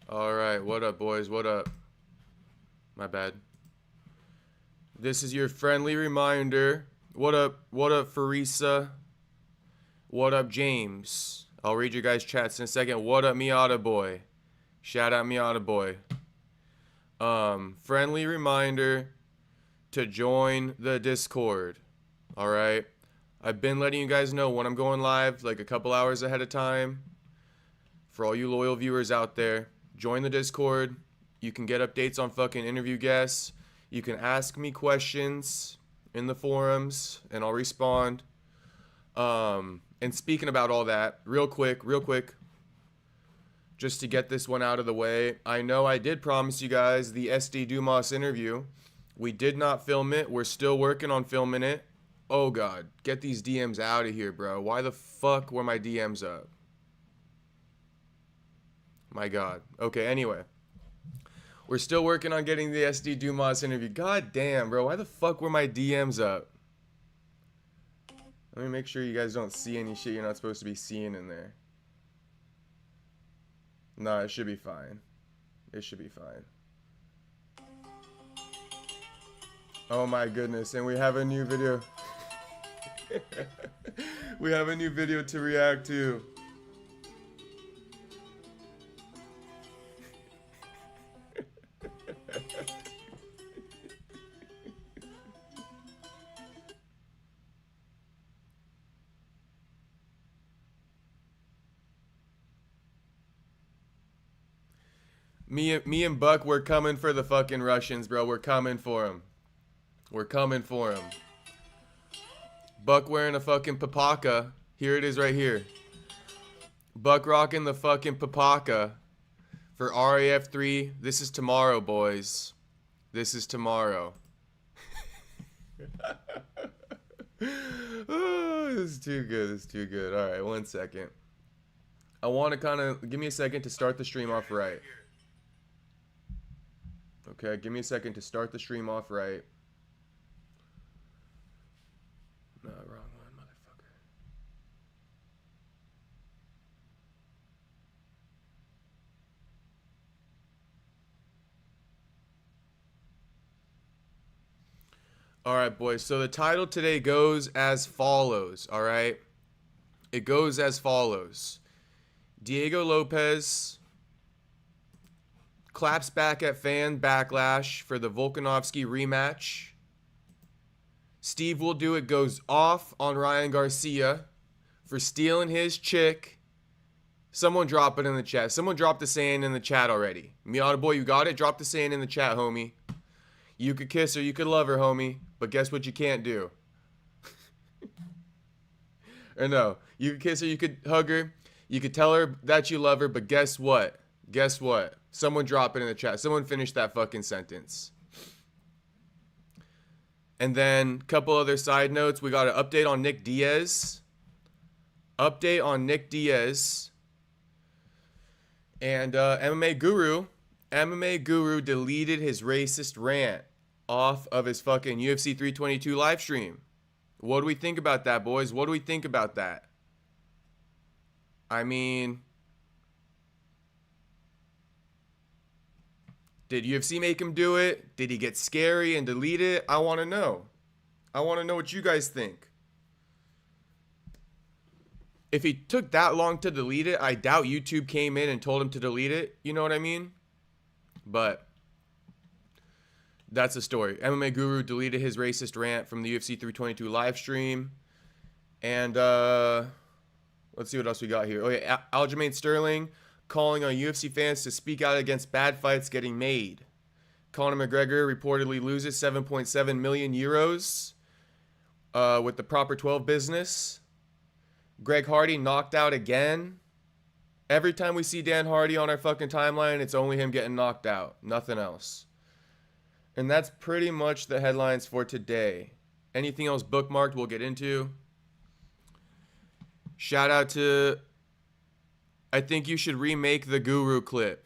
Alright, what up, boys? What up? My bad. This is your friendly reminder. What up, Farisa? What up, James? I'll read your guys' chats in a second. What up, Miata Boy? Shout out, Miata Boy. Friendly reminder to join the Discord. Alright? I've been letting you guys know when I'm going live, like a couple hours ahead of time. For all you loyal viewers out there, join the Discord. You can get updates on fucking interview guests. You can ask me questions in the forums, and I'll respond. And speaking about all that, real quick, just to get this one out of the way, I know I did promise you guys the SD Dumas interview. We did not film it. We're still working on filming it. Oh, God. Get these DMs out of here, bro. Why the fuck were my DMs up? My God. Okay, anyway. We're still working on getting the SD Dumas interview. God damn, bro. Why the fuck were my DMs up? Let me make sure you guys don't see any shit you're not supposed to be seeing in there. Nah, it should be fine. It should be fine. Oh my goodness, and we have a new video. We have a new video to react to. Me and Buck, we're coming for the fucking Russians, bro. We're coming for them. We're coming for them. Buck wearing a fucking papaka. Here it is right here. Buck rocking the fucking papaka for RAF3. This is tomorrow, boys. This is tomorrow. Oh, this is too good. This is too good. All right, 1 second. I want to kind of... Give me a second to start the stream off right. Okay, give me a second to start the stream off right. No, wrong one, motherfucker. Alright, boys. So the title today goes as follows, alright? It goes as follows. Diego Lopes claps back at fan Backlash for the Volkanovski rematch. SteveWillDoIt goes off on Ryan Garcia for stealing his chick. Someone drop it in the chat. Someone drop the saying in the chat already. Miata boy, you got it? Drop the saying in the chat, homie. You could kiss her, you could love her, homie. But guess what you can't do? Or no, you could kiss her, you could hug her, you could tell her that you love her, but guess what? Guess what? Someone drop it in the chat. Someone finish that fucking sentence. And then, couple other side notes. We got an update on Nick Diaz. Update on Nick Diaz. And MMA Guru deleted his racist rant off of his fucking UFC 322 live stream. What do we think about that, boys? What do we think about that? I mean... Did UFC make him do it? Did he get scary and delete it? I want to know. I want to know what you guys think. If he took that long to delete it, I doubt YouTube came in and told him to delete it. You know what I mean? But that's the story. MMA Guru deleted his racist rant from the UFC 322 live stream. And let's see what else we got here. Oh yeah, Aljamain Sterling calling on UFC fans to speak out against bad fights getting made. Conor McGregor reportedly loses 7.7 million euros with the Proper 12 business. Greg Hardy knocked out again. Every time we see Dan Hardy on our fucking timeline, it's only him getting knocked out. Nothing else. And that's pretty much the headlines for today. Anything else bookmarked we'll get into. Shout out to... I think you should remake the Guru clip.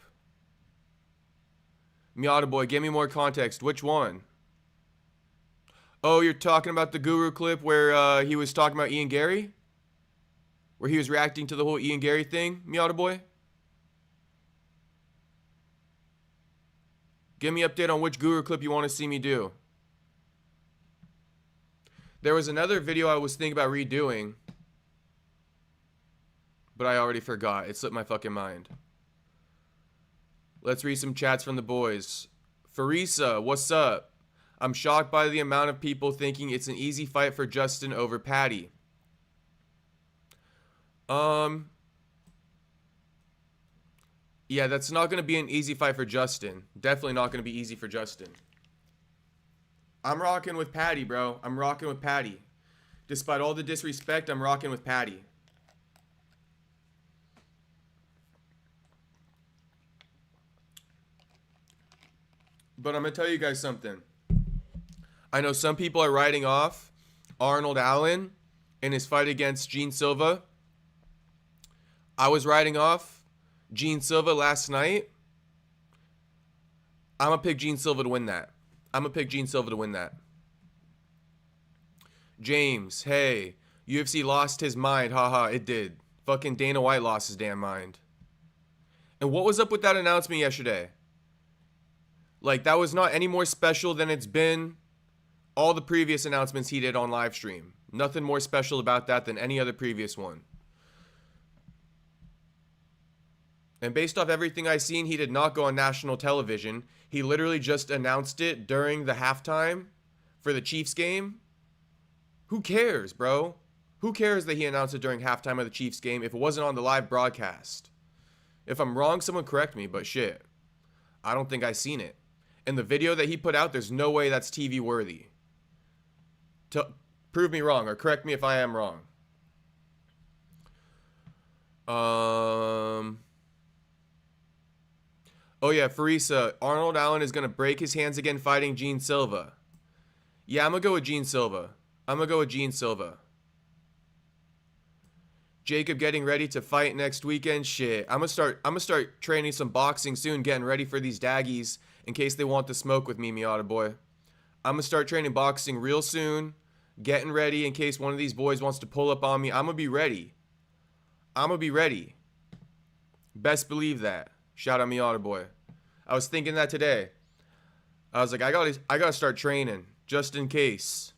Miata boy, give me more context. Which one? Oh, you're talking about the Guru clip where he was talking about Ian Gary? Where he was reacting to the whole Ian Gary thing, Miata boy? Give me an update on which Guru clip you want to see me do. There was another video I was thinking about redoing, but I already forgot. It slipped my fucking mind. Let's read some chats from the boys. Farisa, what's up? I'm shocked by the amount of people thinking it's an easy fight for Justin over Patty. Yeah, that's not going to be an easy fight for Justin. Definitely not going to be easy for Justin. I'm rocking with Patty, bro. I'm rocking with Patty. Despite all the disrespect, I'm rocking with Patty. But I'm going to tell you guys something. I know some people are writing off Arnold Allen in his fight against Gene Silva. I was writing off Gene Silva last night. I'm going to pick Gene Silva to win that. James, hey, UFC lost his mind. Haha, it did. Fucking Dana White lost his damn mind. And what was up with that announcement yesterday? Like, that was not any more special than it's been all the previous announcements he did on live stream. Nothing more special about that than any other previous one. And based off everything I've seen, he did not go on national television. He literally just announced it during the halftime for the Chiefs game. Who cares, bro? Who cares that he announced it during halftime of the Chiefs game if it wasn't on the live broadcast? If I'm wrong, someone correct me, but shit. I don't think I've seen it. And the video that he put out, there's no way that's TV worthy. Prove me wrong or correct me if I am wrong. Oh yeah, Farisa, Arnold Allen is going to break his hands again fighting Gene Silva. Yeah, I'm going to go with Gene Silva. Jacob getting ready to fight next weekend. Shit. I'm going to start training some boxing soon, getting ready for these daggies in case they want to smoke with me, Miata boy. I'm going to start training boxing real soon, getting ready in case one of these boys wants to pull up on me. I'm going to be ready. Best believe that. Shout out Miata boy. I was thinking that today. I was like, I gotta start training just in case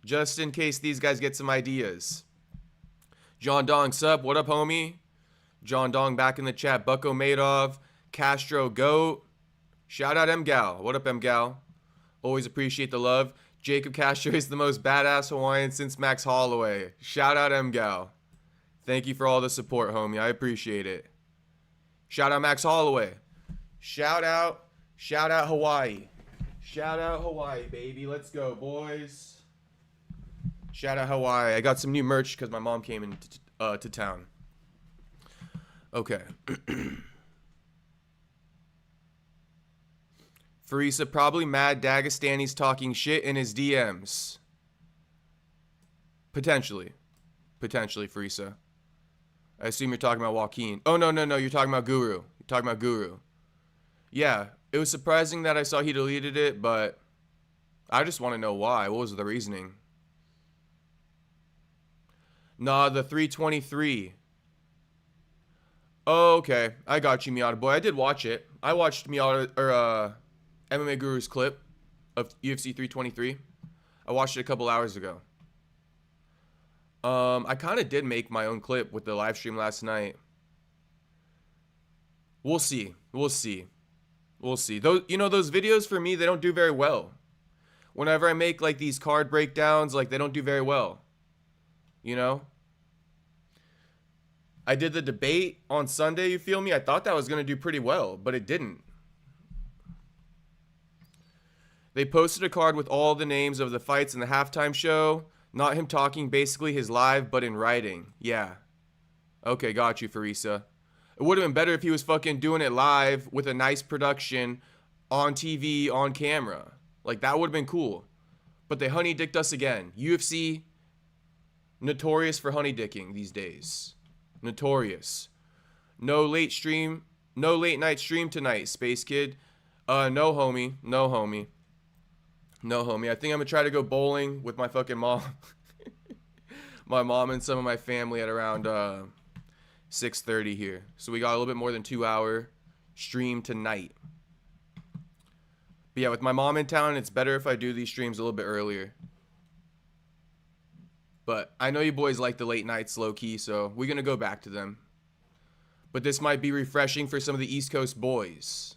these guys get some ideas. John Dong sub, what up, homie? John Dong back in the chat. Bucko Madoff, Castro Goat. Shout out M-Gal. What up, M-Gal? Always appreciate the love. Jacob Castro is the most badass Hawaiian since Max Holloway. Shout out M-Gal. Thank you for all the support, homie. I appreciate it. Shout out Max Holloway. Shout out Hawaii. Shout out Hawaii, baby. Let's go, boys. Shout out Hawaii. I got some new merch because my mom came into to town. Okay. Farisa, probably mad Dagestani's talking shit in his DMs. Potentially, Farisa. I assume you're talking about Joaquin. Oh, no. You're talking about Guru. Yeah, it was surprising that I saw he deleted it, but I just want to know why. What was the reasoning? Nah, the 323. Oh, okay. I got you, Miata boy. I did watch it. I watched MMA Guru's clip of UFC 323. I watched it a couple hours ago. I kind of did make my own clip with the live stream last night. We'll see. Those videos for me, they don't do very well. Whenever I make like these card breakdowns, like they don't do very well. You know? I did the debate on Sunday, you feel me? I thought that was going to do pretty well, but it didn't. They posted a card with all the names of the fights in the halftime show. Not him talking, basically his live, but in writing. Yeah. Okay, got you, Farisa. It would have been better if he was fucking doing it live with a nice production on TV, on camera. Like, that would have been cool. But they honey dicked us again. UFC, notorious for honey dicking these days. Notorious. No late night stream tonight, Space Kid. No, homie. I think I'm gonna try to go bowling with my fucking mom. My mom and some of my family at around 6:30 here. So we got a little bit more than 2 hour stream tonight. But yeah, with my mom in town, it's better if I do these streams a little bit earlier. But I know you boys like the late nights low key, so we're going to go back to them. But this might be refreshing for some of the East Coast boys.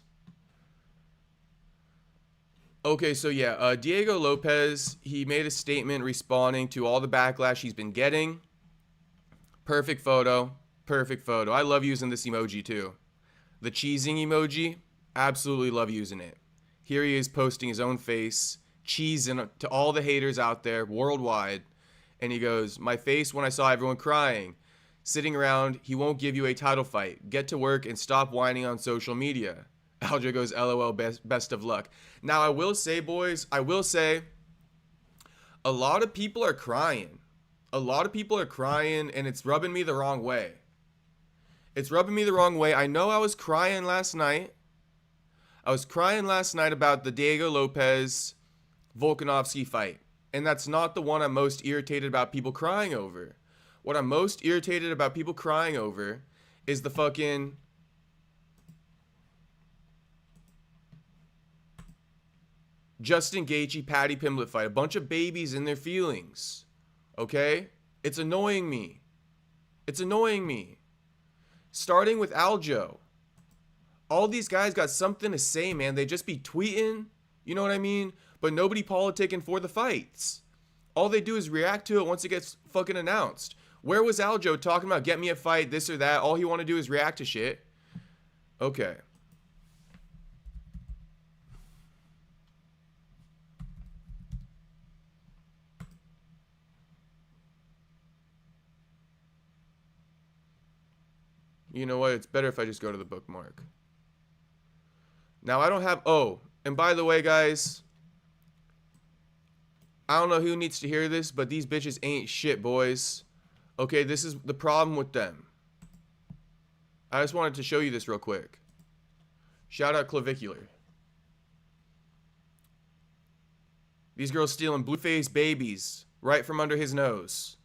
Okay, so yeah, Diego Lopes, he made a statement responding to all the backlash he's been getting. Perfect photo. Perfect photo. I love using this emoji too. The cheesing emoji, absolutely love using it. Here he is posting his own face, cheesing to all the haters out there worldwide. And he goes, my face when I saw everyone crying. Sitting around, he won't give you a title fight. Get to work and stop whining on social media. Aljo goes, LOL, best of luck. Now, I will say, boys, I will say, a lot of people are crying. A lot of people are crying, and it's rubbing me the wrong way. It's rubbing me the wrong way. I know I was crying last night. I was crying last night about the Diego Lopes Volkanovski fight. And that's not the one I'm most irritated about people crying over. What I'm most irritated about people crying over is the fucking Justin Gaethje, Paddy Pimblett fight. A bunch of babies in their feelings. Okay? It's annoying me. It's annoying me. Starting with Aljo. All these guys got something to say, man. They just be tweeting. You know what I mean? But nobody politicking for the fights. All they do is react to it once it gets fucking announced. Where was Aljo talking about get me a fight, this or that? All he want to do is react to shit. Okay. You know what? It's better if I just go to the bookmark. Now, I don't have... Oh, and by the way, guys, I don't know who needs to hear this, but these bitches ain't shit, boys. Okay, this is the problem with them. I just wanted to show you this real quick. Shout out Clavicular. These girls stealing blue-faced babies right from under his nose.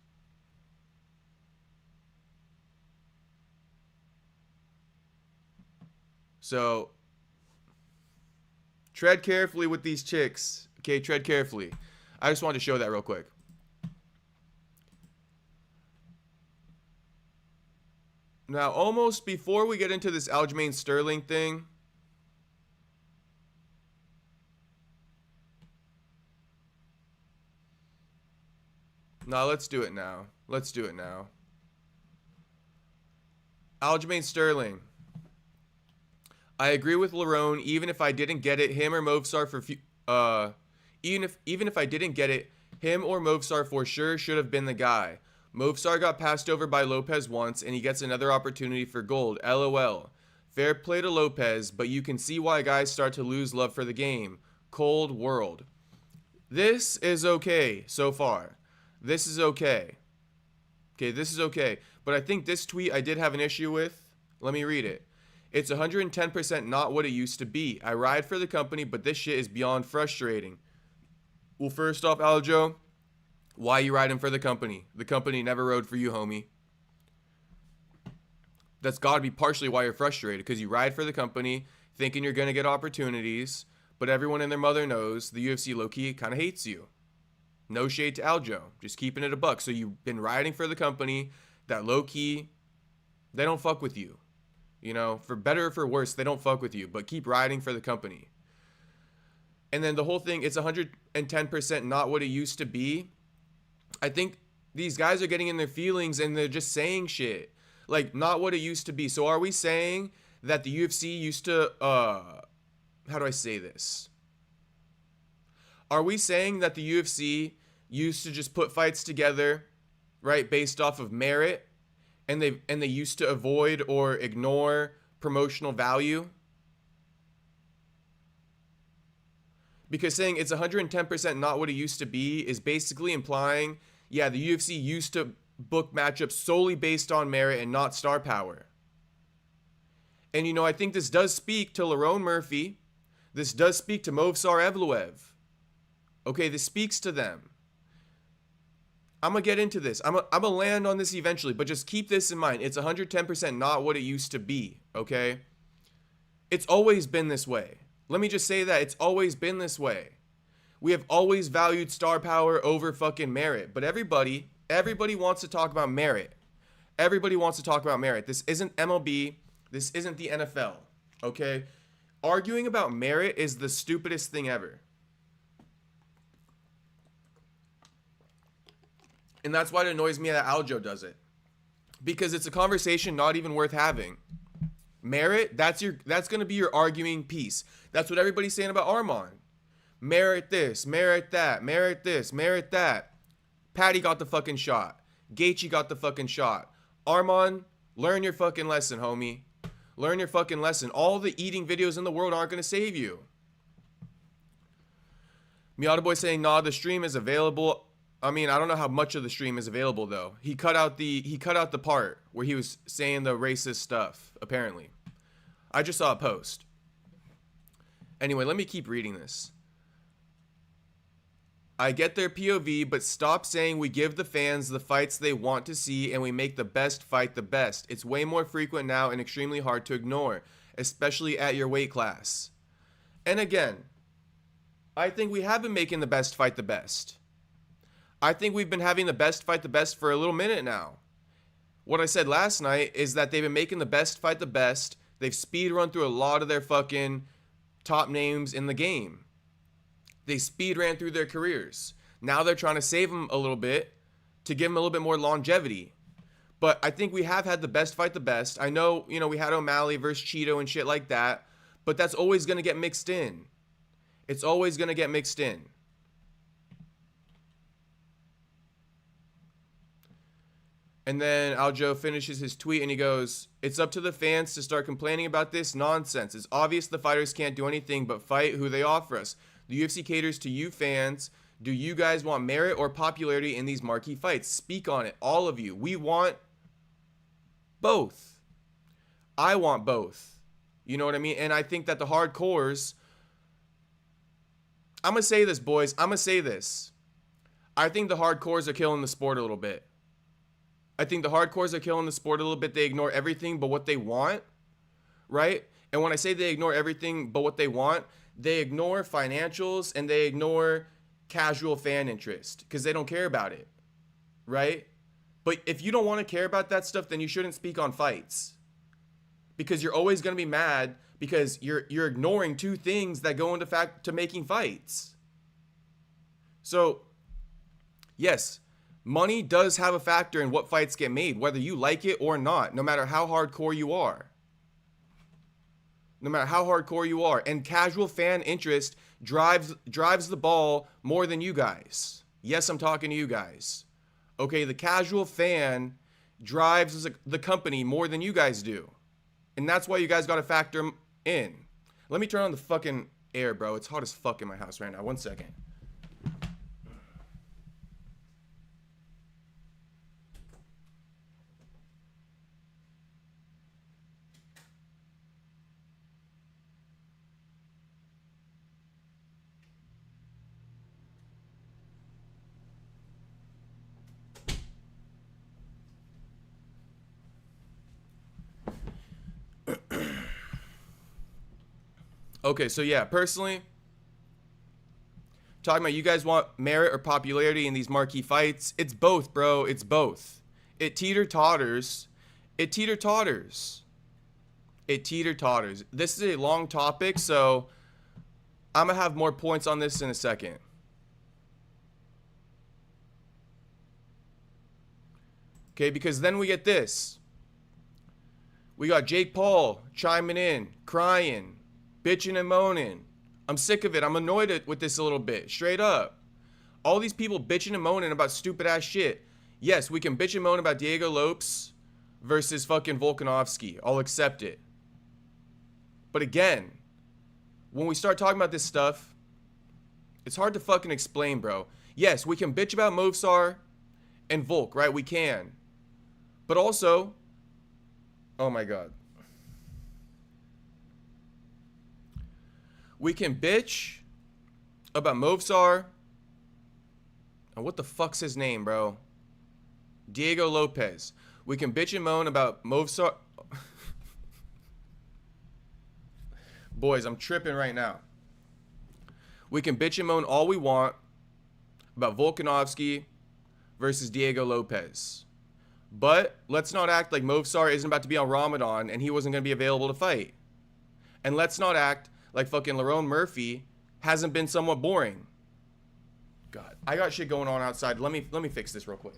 So, tread carefully with these chicks. Okay, tread carefully. I just wanted to show that real quick. Now, almost before we get into this Aljamain Sterling thing, no, let's do it now. Let's do it now. Aljamain Sterling. I agree with Lerone. Even if I didn't get it, him or Movsar even if I didn't get it, him or Movsar for sure should have been the guy. Movsar got passed over by Lopes once, and he gets another opportunity for gold. LOL. Fair play to Lopes, but you can see why guys start to lose love for the game. Cold world. This is okay so far. This is okay. Okay, this is okay. But I think this tweet I did have an issue with. Let me read it. It's 110% not what it used to be. I ride for the company, but this shit is beyond frustrating. Well, first off, Aljo, why are you riding for the company? The company never rode for you, homie. That's got to be partially why you're frustrated, because you ride for the company thinking you're going to get opportunities, but everyone and their mother knows the UFC low-key kind of hates you. No shade to Aljo, just keeping it a buck. So you've been riding for the company that low-key, they don't fuck with you. You know, for better or for worse, they don't fuck with you, but keep riding for the company. And then the whole thing, it's 110% not what it used to be. I think these guys are getting in their feelings and they're just saying shit. Like, not what it used to be. So are we saying that the UFC used to, how do I say this? Are we saying that the UFC used to just put fights together, right, based off of merit? And they used to avoid or ignore promotional value? Because saying it's 110% not what it used to be is basically implying, yeah, the UFC used to book matchups solely based on merit and not star power. And, you know, I think this does speak to Lerone Murphy. This does speak to Movsar Evloev. Okay, this speaks to them. I'm going to get into this. I'm going to land on this eventually, but just keep this in mind. It's 110% not what it used to be, okay? It's always been this way. Let me just say that it's always been this way. We have always valued star power over fucking merit. But everybody wants to talk about merit. Everybody wants to talk about merit. This isn't MLB. This isn't the NFL. Okay? Arguing about merit is the stupidest thing ever. And that's why it annoys me that Aljo does it. Because it's a conversation not even worth having. Merit, that's going to be your arguing piece. That's what everybody's saying about Armand. Merit this, merit that, merit this, merit that. Patty got the fucking shot. Gaethje got the fucking shot. Armand, learn your fucking lesson, homie. Learn your fucking lesson. All the eating videos in the world aren't going to save you. Miata Boy saying, nah, the stream is available. I mean, I don't know how much of the stream is available though. He cut out the part where he was saying the racist stuff, apparently. I just saw a post. Anyway, let me keep reading this. I get their POV, but stop saying we give the fans the fights they want to see and we make the best fight the best. It's way more frequent now and extremely hard to ignore, especially at your weight class. And again, I think we have been making the best fight the best. I think we've been having the best fight the best for a little minute now. What I said last night is that they've been making the best fight the best. They've speed run through a lot of their fucking top names in the game. They speed ran through their careers. Now they're trying to save them a little bit to give them a little bit more longevity. But I think we have had the best fight the best. I know, we had O'Malley versus Cheeto and shit like that. But that's always going to get mixed in. It's always going to get mixed in. And then Aljo finishes his tweet and he goes, it's up to the fans to start complaining about this nonsense. It's obvious the fighters can't do anything but fight who they offer us. The UFC caters to you fans. Do you guys want merit or popularity in these marquee fights? Speak on it, all of you. We want both. I want both. You know what I mean? And I think that the hardcores, I'm going to say this, boys. I'm going to say this. I think the hardcores are killing the sport a little bit. I think the hardcores are killing the sport a little bit. They ignore everything but what they want, right? And when I say they ignore everything but what they want, they ignore financials and they ignore casual fan interest because they don't care about it, right? But if you don't want to care about that stuff, then you shouldn't speak on fights because you're always going to be mad because you're ignoring two things that go into fact to making fights. So, yes, money does have a factor in what fights get made, whether you like it or not, no matter how hardcore you are. No matter how hardcore you are. And casual fan interest drives the ball more than you guys. Yes, I'm talking to you guys. Okay, the casual fan drives the company more than you guys do. And that's why you guys got to factor in. Let me turn on the fucking air, bro. It's hot as fuck in my house right now. 1 second. Okay, so yeah, personally, talking about you guys want merit or popularity in these marquee fights. It's both, bro. It's both. It teeter-totters. It teeter-totters. It teeter-totters. This is a long topic, so I'm going to have more points on this in a second. Okay, because then we get this. We got Jake Paul chiming in, crying, bitching and moaning. I'm sick of it. I'm annoyed with this a little bit. Straight up. All these people bitching and moaning about stupid ass shit. Yes, we can bitch and moan about Diego Lopes versus fucking Volkanovski. I'll accept it. But again, when we start talking about this stuff, it's hard to fucking explain, bro. Yes, we can bitch about Movsar and Volk, right? We can. But also, oh my God. We can bitch about Movsar. And what the fuck's his name, bro? Diego Lopes. We can bitch and moan about Movsar. Boys, I'm tripping right now. We can bitch and moan all we want about Volkanovski versus Diego Lopes. But let's not act like Movsar isn't about to be on Ramadan and he wasn't going to be available to fight. And let's not act like fucking Lerone Murphy hasn't been somewhat boring. God, I got shit going on outside. Let me fix this real quick.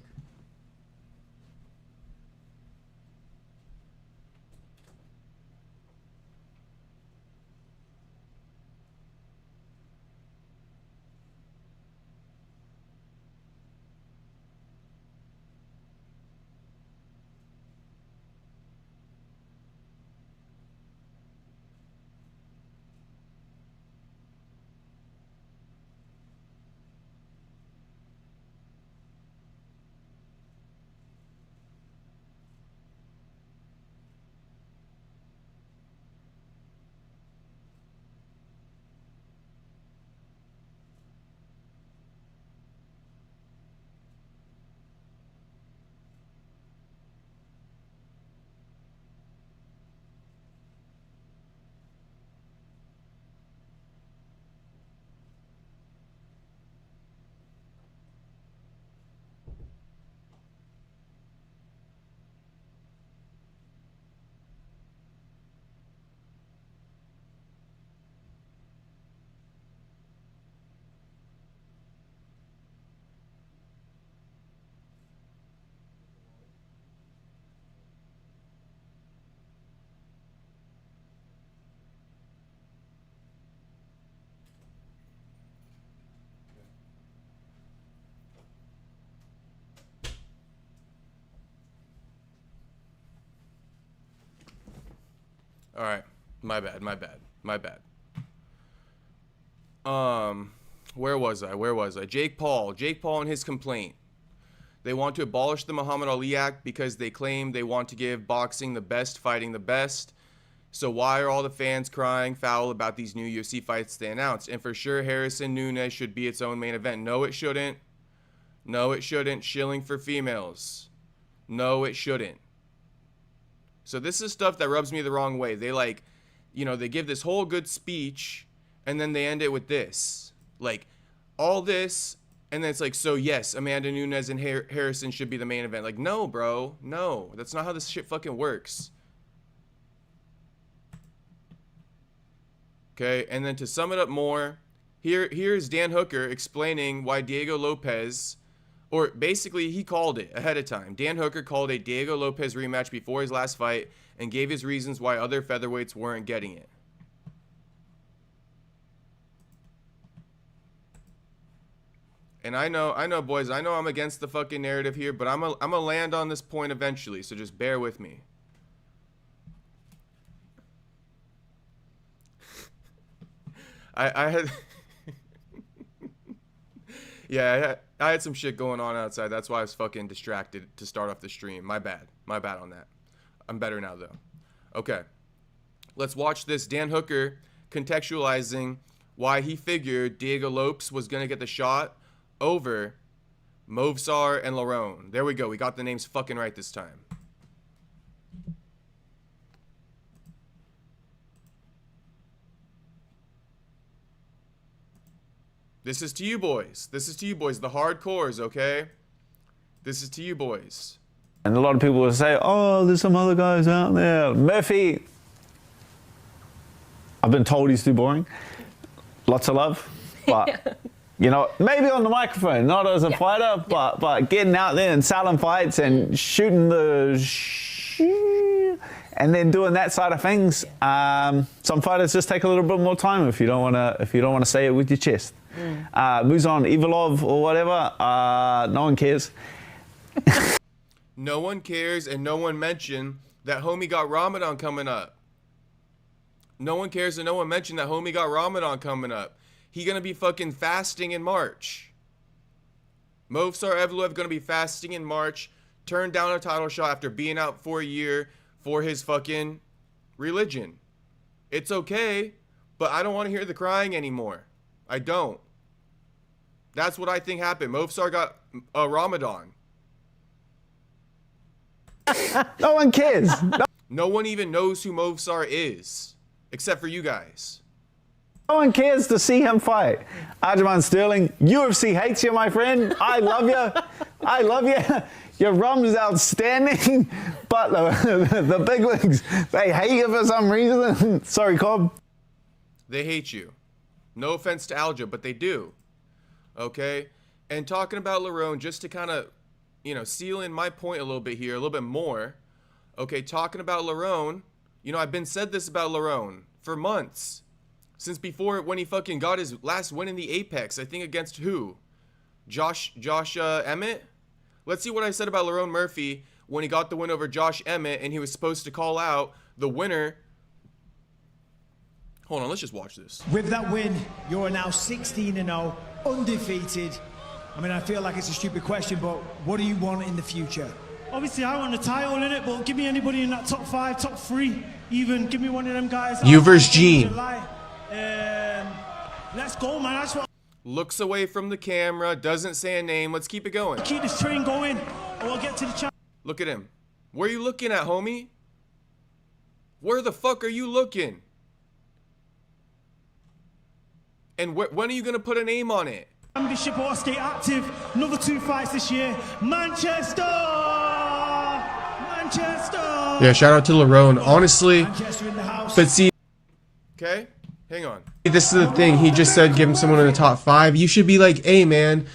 All right, my bad. Where was I? Jake Paul and his complaint. They want to abolish the Muhammad Ali Act because they claim they want to give boxing the best fighting the best. So why are all the fans crying foul about these new UFC fights they announced? And for sure, Harrison Nunes should be its own main event. No, it shouldn't. No, it shouldn't. Shilling for females. No, it shouldn't. So this is stuff that rubs me the wrong way. They they give this whole good speech and then they end it with this. Like, all this, and then it's like, so yes, Amanda Nunes and Harrison should be the main event. Like, no, bro. No. That's not how this shit fucking works. Okay, and then to sum it up more, here's Dan Hooker explaining why Diego Lopes, or basically he called it ahead of time. Dan Hooker called a Diego Lopes rematch before his last fight and gave his reasons why other featherweights weren't getting it. And I know, boys, I know I'm against the fucking narrative here, but I'm gonna land on this point eventually, so just bear with me. I had yeah, I had some shit going on outside. That's why I was fucking distracted to start off the stream. My bad on that. I'm better now though. Okay, let's watch this. Dan Hooker contextualizing why he figured Diego Lopes was gonna get the shot over Movsar and Lerone. There we go. We got the names fucking right this time. This is to you boys. This is to you boys. The hardcores, okay? This is to you boys. And a lot of people will say, oh, there's some other guys out there. Murphy, I've been told he's too boring. Lots of love, but you know, maybe on the microphone, not as a fighter, but getting out there and selling fights and shooting and then doing that side of things. Some fighters just take a little bit more time if you don't want to say it with your chest. Muzan Ivalov or whatever, no one cares. No one cares, and no one mentioned that homie got Ramadan coming up. No one cares, and no one mentioned that homie got Ramadan coming up. He gonna be fucking fasting in March. Movsar Evloev gonna be fasting in March. Turned down a title shot after being out for a year for his fucking religion. It's okay, but I don't want to hear the crying anymore. I don't. That's what I think happened. Movsar got a Ramadan. No one cares. No one even knows who Movsar is. except for you guys. No one cares to see him fight. Aljamain Sterling, UFC hates you, my friend. I love you. I love you. Your rum's outstanding, but the big wigs, they hate you for some reason. Sorry, Cobb. They hate you. No offense to Alja, but they do. Okay? And talking about Lerone, just to kind of, you know, seal in my point a little bit here, a little bit more. Okay, talking about Lerone, you know, I've been said this about Lerone for months. Since before, when he fucking got his last win in the Apex, I think against who? Josh Emmett? Let's see what I said about Lerone Murphy when he got the win over Josh Emmett and he was supposed to call out the winner. Hold on, let's just watch this. With that win, you're now 16-0, undefeated. I mean, I feel like it's a stupid question, but what do you want in the future? Obviously, I want a title in it, but give me anybody in that top 5, top 3, even. Give me one of them guys. You versus Gene. Let's go, man. I just want Looks away from the camera, doesn't say a name. Let's keep it going. to keep this train going, and we'll get to the challenge. Look at him. Where are you looking at, homie? Where the fuck are you looking? And when are you going to put a name on it? Championship or stay active. Another 2 fights this year. Manchester! Manchester! Yeah, shout out to Lerone. Honestly, Manchester in the house. but see, Okay? Hang on. this is the thing. He just said give him someone in the top 5. You should be like, hey, man,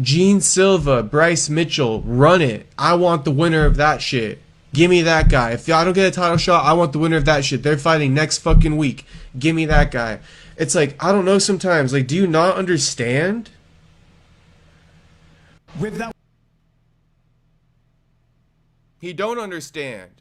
Gene Silva, Bryce Mitchell, run it. I want the winner of that shit. Give me that guy. If I don't get a title shot, I want the winner of that shit. They're fighting next fucking week. Give me that guy. It's like, I don't know sometimes. Like, do you not understand? With that, He don't understand.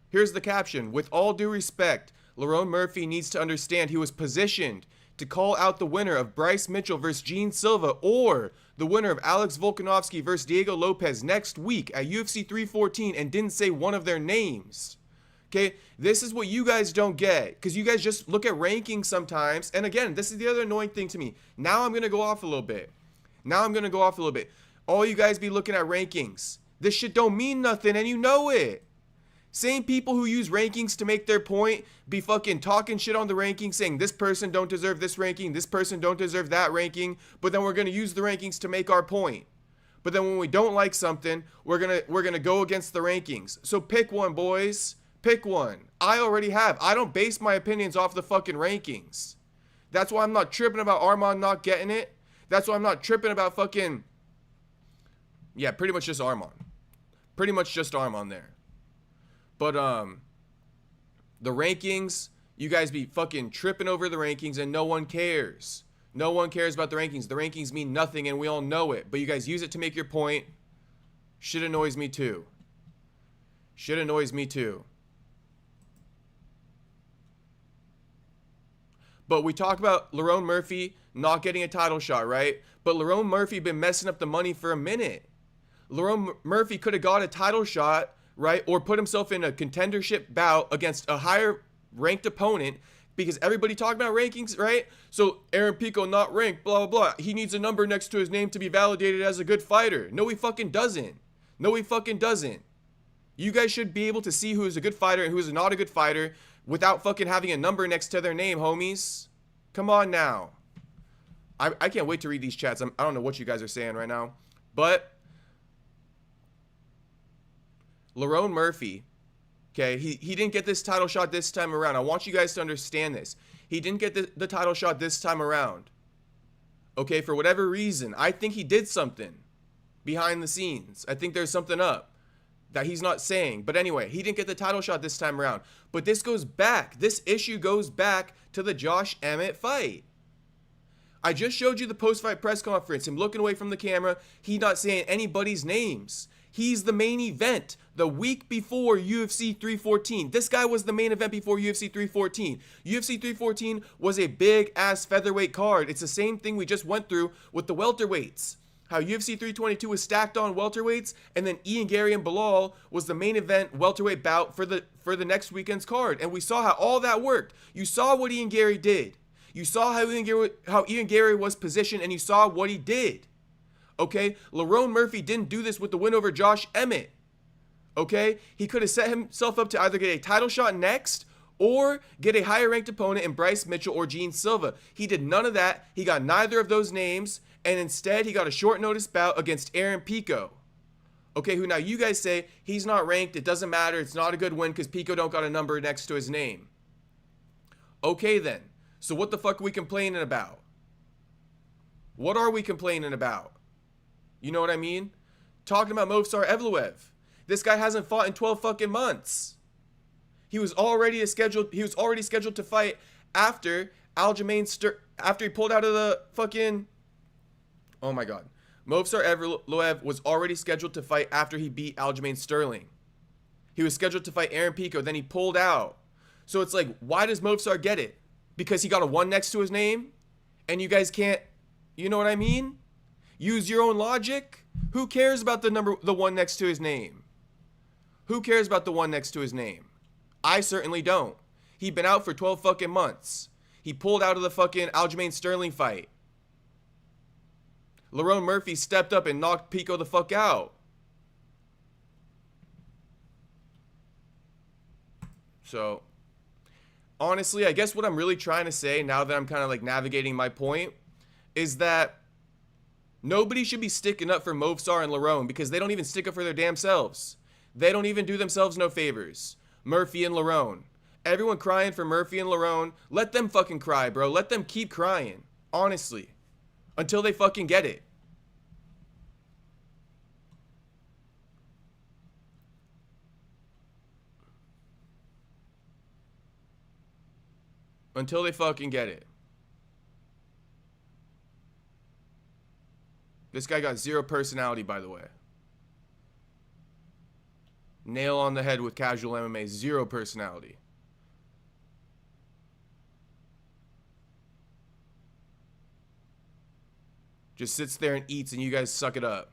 Here's the caption. With all due respect, Lerone Murphy needs to understand he was positioned to call out the winner of Bryce Mitchell versus Gene Silva or the winner of Alex Volkanovski versus Diego Lopes next week at UFC 314 and didn't say one of their names. Okay, this is what you guys don't get because you guys just look at rankings sometimes. And again, this is the other annoying thing to me. Now I'm going to go off a little bit. All you guys be looking at rankings. This shit don't mean nothing and you know it. Same people who use rankings to make their point be fucking talking shit on the rankings saying this person don't deserve this ranking, this person don't deserve that ranking, but then we're going to use the rankings to make our point. But then when we don't like something, we're going to go against the rankings. So pick one, boys. Pick one. I already have. I don't base my opinions off the fucking rankings. That's why I'm not tripping about Armand not getting it. That's why I'm not tripping about fucking... Yeah, pretty much just Armand. Pretty much just Armand there. But, the rankings, you guys be fucking tripping over the rankings and no one cares. No one cares about the rankings. The rankings mean nothing and we all know it. But you guys use it to make your point. Shit annoys me too. Shit annoys me too. But we talk about Lerone Murphy not getting a title shot, right? But Lerone Murphy been messing up the money for a minute. Lerone Murphy could have got a title shot, right? Or put himself in a contendership bout against a higher ranked opponent because everybody talking about rankings, right? So Aaron Pico not ranked, blah, blah, blah. He needs a number next to his name to be validated as a good fighter. No, he fucking doesn't. No, he fucking doesn't. You guys should be able to see who is a good fighter and who is not a good fighter without fucking having a number next to their name, homies. Come on now. I can't wait to read these chats. I don't know what you guys are saying right now. But Lerone Murphy, okay, he didn't get this title shot this time around. I want you guys to understand this. He didn't get the title shot this time around. Okay, for whatever reason. I think he did something behind the scenes. I think there's something up that he's not saying. But anyway, he didn't get the title shot this time around. But this goes back. This issue goes back to the Josh Emmett fight. I just showed you the post-fight press conference. Him looking away from the camera. He not saying anybody's names. He's the main event the week before UFC 314. This guy was the main event before UFC 314. UFC 314 was a big-ass featherweight card. It's the same thing we just went through with the welterweights. How UFC 322 was stacked on welterweights, and then Ian Gary and Bilal was the main event welterweight bout for the next weekend's card. And we saw how all that worked. You saw what Ian Gary did. You saw how Ian Gary was positioned, and you saw what he did. Okay? Lerone Murphy didn't do this with the win over Josh Emmett. Okay? He could have set himself up to either get a title shot next or get a higher ranked opponent in Bryce Mitchell or Gene Silva. He did none of that. He got neither of those names, and instead he got a short notice bout against Aaron Pico. Okay, who now you guys say he's not ranked, it doesn't matter, it's not a good win because Pico don't got a number next to his name. Okay then, so what the fuck are we complaining about? What are we complaining about? You know what I mean? Talking about Movsar Evloev. This guy hasn't fought in 12 fucking months. He was already scheduled to fight after after he pulled out of the fucking, oh my god. Movsar Evloev was already scheduled to fight after he beat Aljamain Sterling. He was scheduled to fight Aaron Pico, then he pulled out. So it's like, why does Movsar get it? Because he got a 1 next to his name? And you guys can't, you know what I mean? Use your own logic? Who cares about the 1 next to his name? Who cares about the 1 next to his name? I certainly don't. He'd been out for 12 fucking months. He pulled out of the fucking Aljamain Sterling fight. Lerone Murphy stepped up and knocked Pico the fuck out. So, honestly, I guess what I'm really trying to say now that I'm kind of like navigating my point is that nobody should be sticking up for Movsar and Lerone because they don't even stick up for their damn selves. They don't even do themselves no favors. Murphy and Lerone. Everyone crying for Murphy and Lerone. Let them fucking cry, bro. Let them keep crying. Honestly. Until they fucking get it. Until they fucking get it. This guy got 0 personality, by the way. Nail on the head with casual MMA. 0 personality. Just sits there and eats and you guys suck it up.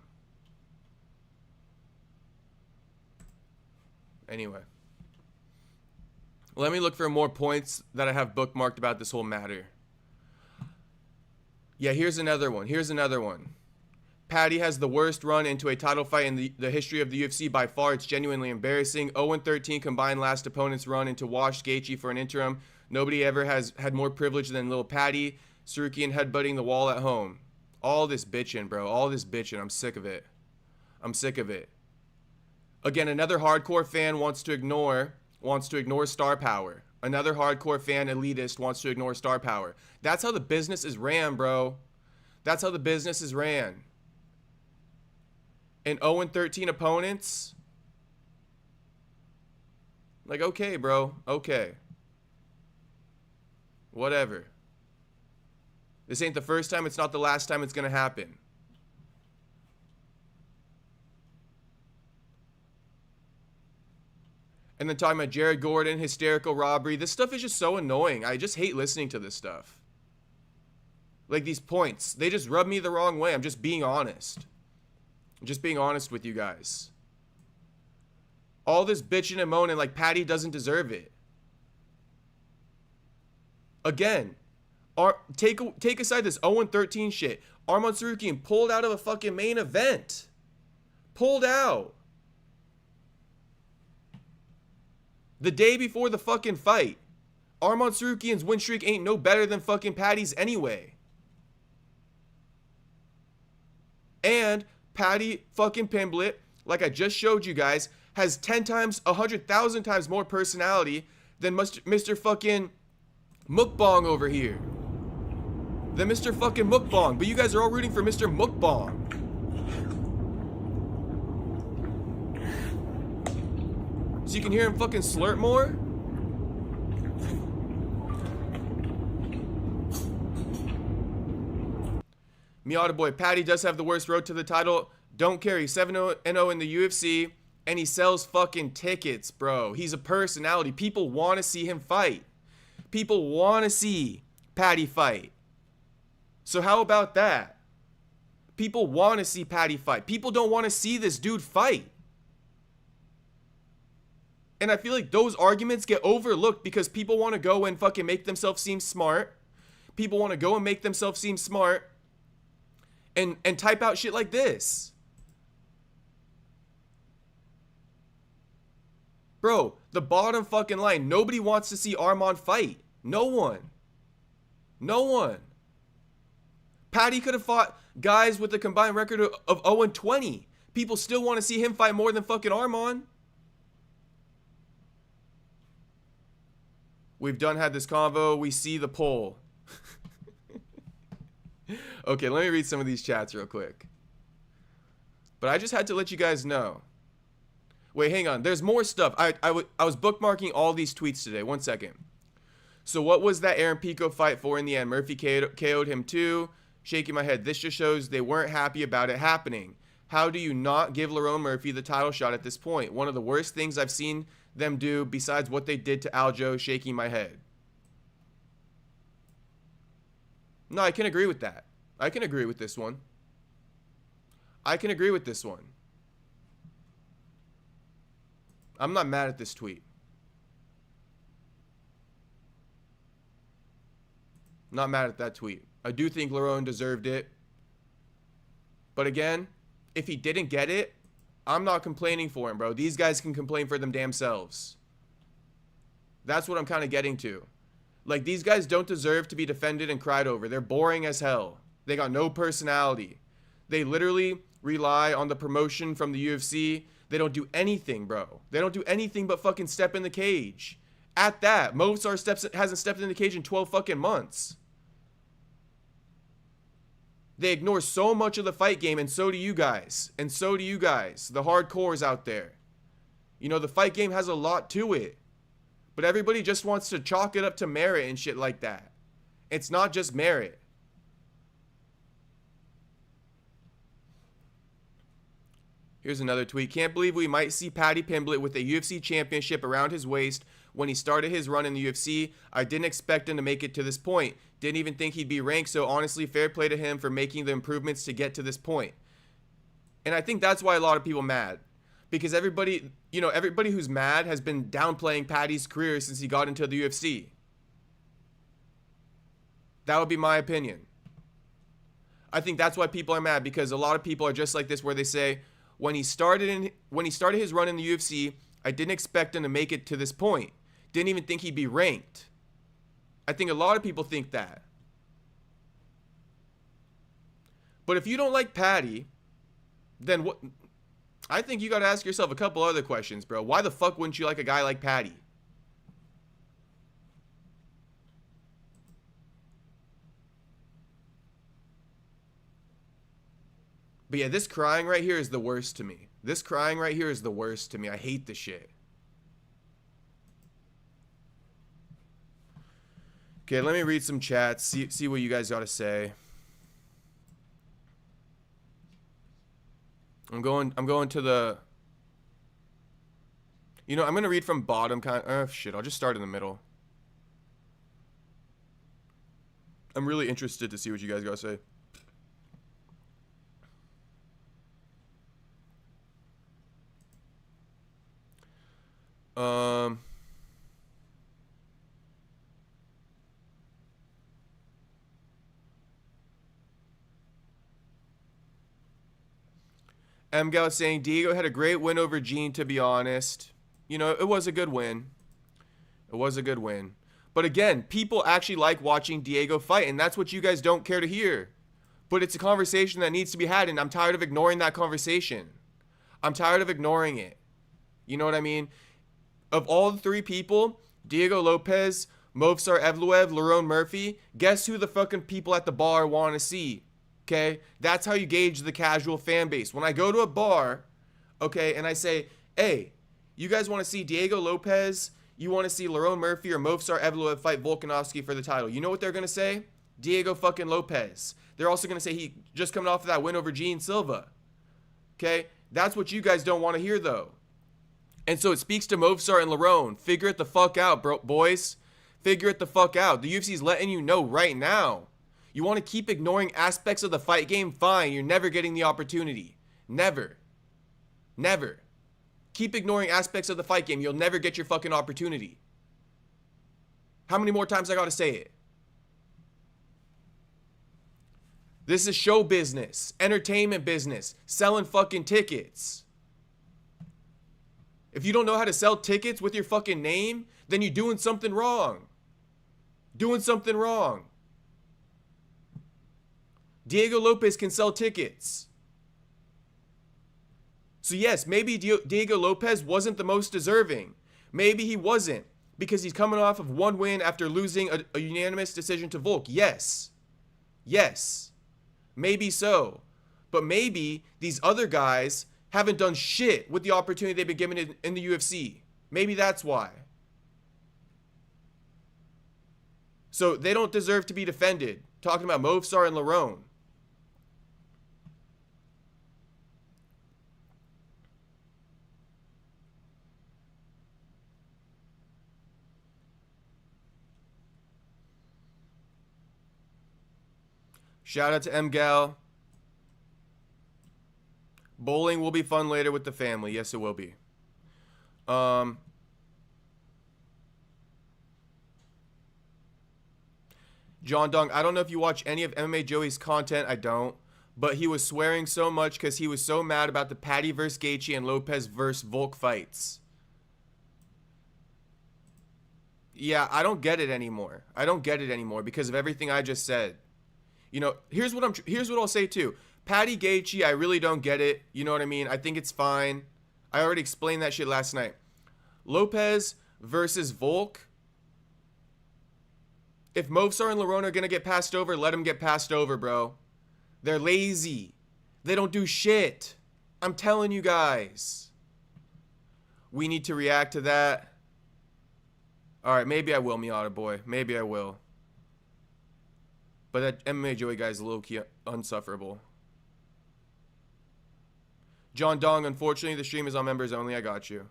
Anyway. Let me look for more points that I have bookmarked about this whole matter. Yeah, here's another one. Here's another one. Paddy has the worst run into a title fight in the history of the UFC by far. It's genuinely embarrassing. 0-13 combined last opponent's run into Wash Gaethje for an interim. Nobody ever has had more privilege than little Paddy. Sarukian headbutting the wall at home. All this bitching, bro. All this bitching. I'm sick of it. I'm sick of it. Again, another hardcore fan wants to ignore star power. Another hardcore fan elitist wants to ignore star power. That's how the business is ran, bro. That's how the business is ran. And 0-13 opponents. Like, okay, bro. Okay. Whatever. This ain't the first time. It's not the last time it's going to happen. And then talking about Jared Gordon, hysterical robbery. This stuff is just so annoying. I just hate listening to this stuff. Like these points. They just rub me the wrong way. I'm just being honest. I'm just being honest with you guys. All this bitching and moaning like Paddy doesn't deserve it. Again, take aside this 0-13 shit. Arman Tsarukyan pulled out of a fucking main event. Pulled out. The day before the fucking fight. Arman Tsarukyan's win streak ain't no better than fucking Paddy's anyway. And Paddy fucking Pimblett, like I just showed you guys, has 10 times, 100,000 times more personality than Mr. fucking Mukbang over here. Than Mr. fucking Mukbang. But you guys are all rooting for Mr. Mukbang. So you can hear him fucking slurp more? Miata boy, Paddy does have the worst road to the title. Don't care. He's 7-0 in the UFC, and he sells fucking tickets, bro. He's a personality. People want to see him fight. People want to see Paddy fight. So how about that? People want to see Paddy fight. People don't want to see this dude fight. And I feel like those arguments get overlooked because people want to go and fucking make themselves seem smart. People want to go and make themselves seem smart and type out shit like this. Bro, the bottom fucking line. Nobody wants to see Armand fight. No one. No one. Paddy could have fought guys with a combined record of 0-20. People still want to see him fight more than fucking Armand. We've done had this convo. We see the poll. Okay, let me read some of these chats real quick. But I just had to let you guys know. Wait, hang on. There's more stuff. I was bookmarking all these tweets today. 1 second. So what was that Aaron Pico fight for in the end? Murphy KO'd him too. Shaking my head. This just shows they weren't happy about it happening. How do you not give Lerone Murphy the title shot at this point? One of the worst things I've seen them do besides what they did to Aljo. Shaking my head. No, I can agree with that. I can agree with this one. I can agree with this one. I'm not mad at this tweet. Not mad at that tweet. I do think Lerone deserved it. But again, if he didn't get it, I'm not complaining for him, bro. These guys can complain for them damn selves. That's what I'm kind of getting to. Like, these guys don't deserve to be defended and cried over. They're boring as hell. They got no personality. They literally rely on the promotion from the UFC. They don't do anything, bro. They don't do anything but fucking step in the cage. At that, Movsar hasn't stepped in the cage in 12 fucking months. They ignore so much of the fight game, and so do you guys. And so do you guys, the hardcores out there. You know, the fight game has a lot to it. But everybody just wants to chalk it up to merit and shit like that. It's not just merit. Here's another tweet. Can't believe we might see Paddy Pimblett with a UFC championship around his waist when he started his run in the UFC. I didn't expect him to make it to this point. Didn't even think he'd be ranked, so honestly, fair play to him for making the improvements to get to this point. And I think that's why a lot of people are mad. Because everybody, you know, everybody who's mad has been downplaying Paddy's career since he got into the UFC. That would be my opinion. I think that's why people are mad, because a lot of people are just like this, where they say, when he started his run in the UFC, I didn't expect him to make it to this point. Didn't even think he'd be ranked. I think a lot of people think that. But if you don't like Paddy, then what? I think you got to ask yourself a couple other questions, bro. Why the fuck wouldn't you like a guy like Paddy? But yeah, this crying right here is the worst to me. This crying right here is the worst to me. I hate this shit. Okay, let me read some chats. See what you guys got to say. I'm going to the... You know, I'm going to read from bottom kind of... shit, I'll just start in the middle. I'm really interested to see what you guys got to say. MGal saying Diego had a great win over Gene, to be honest. You know, it was a good win. It was a good win. But again, people actually like watching Diego fight, and that's what you guys don't care to hear. But it's a conversation that needs to be had, and I'm tired of ignoring that conversation. I'm tired of ignoring it. You know what I mean? Of all the three people, Diego Lopes, Movsar Evloev, Lerone Murphy, guess who the fucking people at the bar want to see? Okay? That's how you gauge the casual fan base. When I go to a bar, okay, and I say, hey, you guys want to see Diego Lopes? You want to see Lerone Murphy or Movsar Evloev fight Volkanovski for the title? You know what they're going to say? Diego fucking Lopes. They're also going to say he just coming off of that win over Gene Silva. Okay? That's what you guys don't want to hear, though. And so it speaks to Movsar and Lerone. Figure it the fuck out, bro, boys. Figure it the fuck out. The UFC's letting you know right now. You want to keep ignoring aspects of the fight game? Fine. You're never getting the opportunity. Never. Never. Keep ignoring aspects of the fight game. You'll never get your fucking opportunity. How many more times I gotta say it? This is show business. Entertainment business. Selling fucking tickets. If you don't know how to sell tickets with your fucking name, then you're doing something wrong. Doing something wrong. Diego Lopes can sell tickets. So yes, maybe Diego Lopes wasn't the most deserving. Maybe he wasn't, because he's coming off of one win after losing a unanimous decision to Volk. Yes. Yes. Maybe so. But maybe these other guys haven't done shit with the opportunity they've been given in the UFC. Maybe that's why. So they don't deserve to be defended. Talking about Movsar and Lerone. Shout out to MGal. Bowling will be fun later with the family. Yes, it will be. John Dong, I don't know if you watch any of MMA Joey's content. I don't. But he was swearing so much because he was so mad about the Patty vs. Gaethje and Lopes vs. Volk fights. Yeah, I don't get it anymore. I don't get it anymore because of everything I just said. You know, here's what I'll say too. Patty Gaethje, I really don't get it. You know what I mean? I think it's fine. I already explained that shit last night. Lopes versus Volk. If Movsar and Lerone are going to get passed over, let them get passed over, bro. They're lazy. They don't do shit. I'm telling you guys. We need to react to that. Alright, maybe I will, Miata boy. Maybe I will. But that MMA Joey guy is low-key unsufferable. John Dong, unfortunately, the stream is on members only. I got you.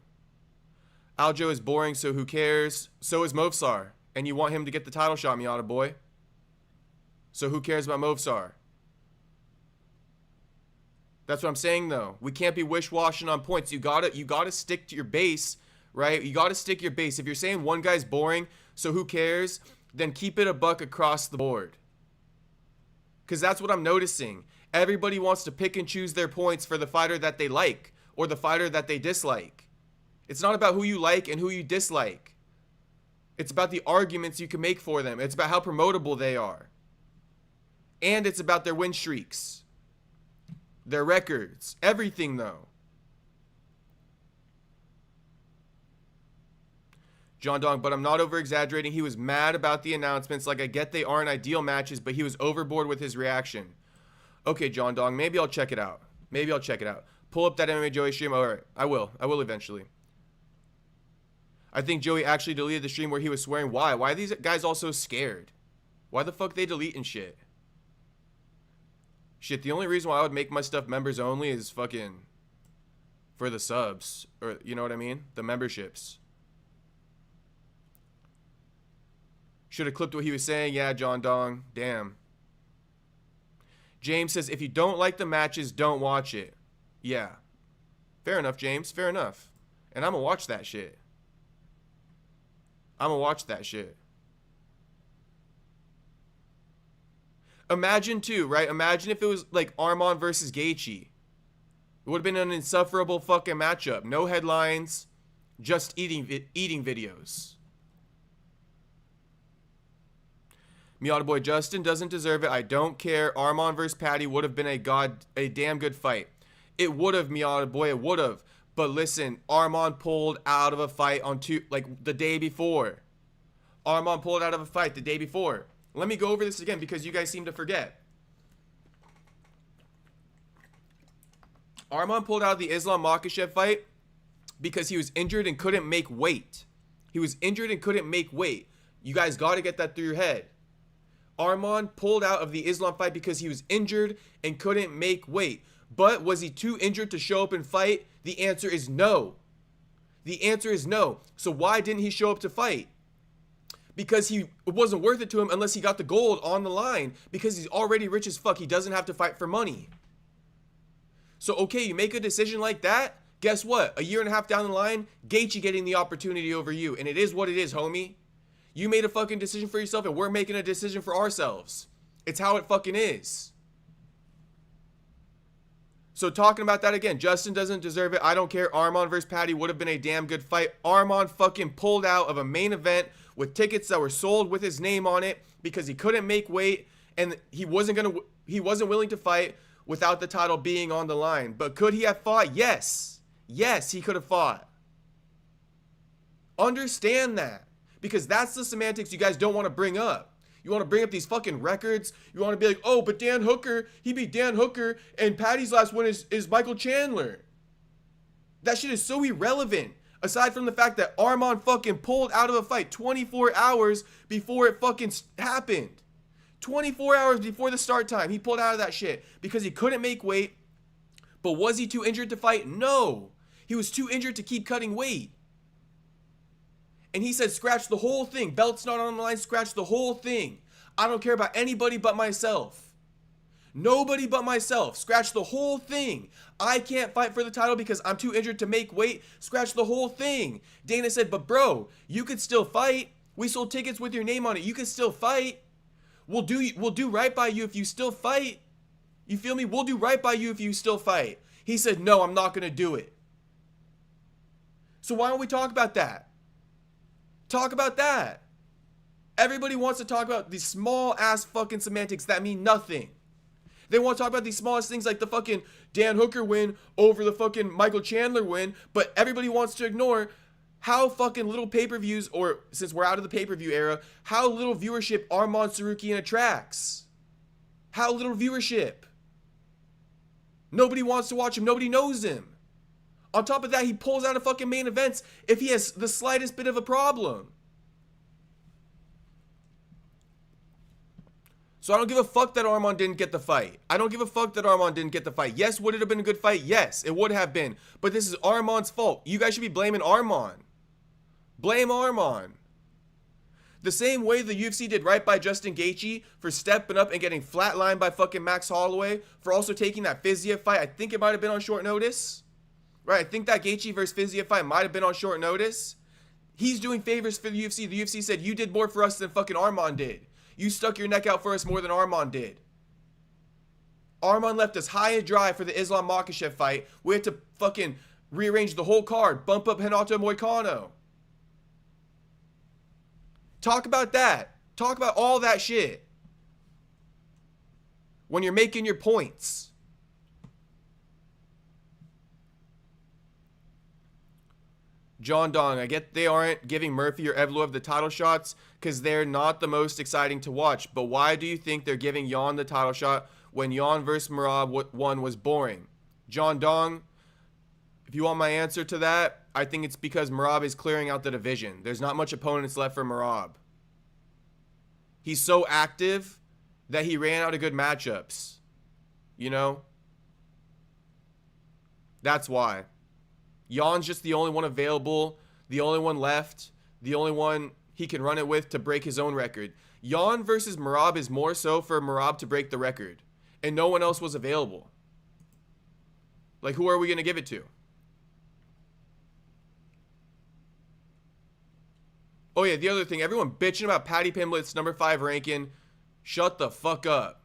Aljo is boring, so who cares? So is Movsar. And you want him to get the title shot, Miata boy. So who cares about Movsar? That's what I'm saying, though. We can't be wish-washing on points. You gotta stick to your base, right? You gotta stick your base. If you're saying one guy's boring, so who cares? Then keep it a buck across the board. Because that's what I'm noticing. Everybody wants to pick and choose their points for the fighter that they like or the fighter that they dislike. It's not about who you like and who you dislike. It's about the arguments you can make for them. It's about how promotable they are. And it's about their win streaks. Their records. Everything, though. John Dong, but I'm not over-exaggerating. He was mad about the announcements. Like, I get they aren't ideal matches, but he was overboard with his reaction. Okay, John Dong, maybe I'll check it out. Maybe I'll check it out. Pull up that MMA Joey stream. All right, I will. I will eventually. I think Joey actually deleted the stream where he was swearing. Why? Why are these guys all so scared? Why the fuck they deleting shit? Shit, the only reason why I would make my stuff members only is fucking for the subs. Or, you know what I mean? The memberships. Should have clipped what he was saying. Yeah, John Dong. Damn. James says, if you don't like the matches, don't watch it. Yeah. Fair enough, James. Fair enough. And I'm gonna watch that shit. I'm gonna watch that shit. Imagine too, right? Imagine if it was like Arman versus Gaethje. It would have been an insufferable fucking matchup. No headlines, just eating videos. Miata boy, Justin doesn't deserve it. I don't care. Arman versus Patty would have been a damn good fight. It would have, Miata boy, it would have. But listen, Arman pulled out of a fight on the day before. Arman pulled out of a fight the day before. Let me go over this again because you guys seem to forget. Arman pulled out of the Islam Makhachev fight because he was injured and couldn't make weight. He was injured and couldn't make weight. You guys got to get that through your head. Arman pulled out of the Islam fight because he was injured and couldn't make weight. But was he too injured to show up and fight? The answer is no. The answer is no. So why didn't he show up to fight? Because it wasn't worth it to him unless he got the gold on the line. Because he's already rich as fuck. He doesn't have to fight for money. So, okay, you make a decision like that. Guess what? A year and a half down the line, Gaethje getting the opportunity over you. And it is what it is, homie. You made a fucking decision for yourself and we're making a decision for ourselves. It's how it fucking is. So talking about that again, Justin doesn't deserve it. I don't care. Arman versus Patty would have been a damn good fight. Arman fucking pulled out of a main event with tickets that were sold with his name on it because he couldn't make weight and he wasn't willing to fight without the title being on the line. But could he have fought? Yes. Yes, he could have fought. Understand that, because that's the semantics you guys don't want to bring up. You want to bring up these fucking records. You want to be like, oh, but Dan Hooker, he beat Dan Hooker, and Patty's last win is Michael Chandler. That shit is so irrelevant. Aside from the fact that Arman fucking pulled out of a fight 24 hours before it fucking happened. 24 hours before the start time, he pulled out of that shit because he couldn't make weight. But was he too injured to fight? No. He was too injured to keep cutting weight. And he said, scratch the whole thing. Belt's not on the line, scratch the whole thing. I don't care about anybody but myself. Nobody but myself. Scratch the whole thing. I can't fight for the title because I'm too injured to make weight. Scratch the whole thing. Dana said, but bro, you could still fight. We sold tickets with your name on it. You could still fight. We'll do right by you if you still fight. You feel me? We'll do right by you if you still fight. He said, no, I'm not going to do it. So why don't we talk about that? Talk about that. Everybody wants to talk about these small ass fucking semantics that mean nothing. They want to talk about these smallest things like the fucking Dan Hooker win over the fucking Michael Chandler win, but everybody wants to ignore how fucking little pay-per-views, or since we're out of the pay-per-view era, how little viewership Arman Tsarukyan attracts. How little viewership. Nobody wants to watch him. Nobody knows him. On top of that, he pulls out of fucking main events if he has the slightest bit of a problem. So I don't give a fuck that Arman didn't get the fight. I don't give a fuck that Arman didn't get the fight. Yes, would it have been a good fight? Yes, it would have been. But this is Arman's fault. You guys should be blaming Arman. Blame Arman. The same way the UFC did right by Justin Gaethje for stepping up and getting flatlined by fucking Max Holloway, for also taking that Fiziev fight. I think it might have been on short notice. Right, I think that Gaethje versus Fiziev fight might have been on short notice. He's doing favors for the UFC. The UFC said, you did more for us than fucking Arman did. You stuck your neck out for us more than Arman did. Arman left us high and dry for the Islam Makhachev fight. We had to fucking rearrange the whole card. Bump up Renato Moicano. Talk about that. Talk about all that shit. When you're making your points. John Dong, I get they aren't giving Murphy or Evloev the title shots because they're not the most exciting to watch. But why do you think they're giving Yan the title shot when Yan versus Merab one was boring? John Dong, if you want my answer to that, I think it's because Merab is clearing out the division. There's not much opponents left for Merab. He's so active that he ran out of good matchups. You know? That's why. Yan's just the only one available, the only one left, the only one he can run it with to break his own record. Yan versus Merab is more so for Merab to break the record, and no one else was available. Like, who are we going to give it to? Oh yeah, the other thing, everyone bitching about Paddy Pimblett's number 5 ranking, shut the fuck up.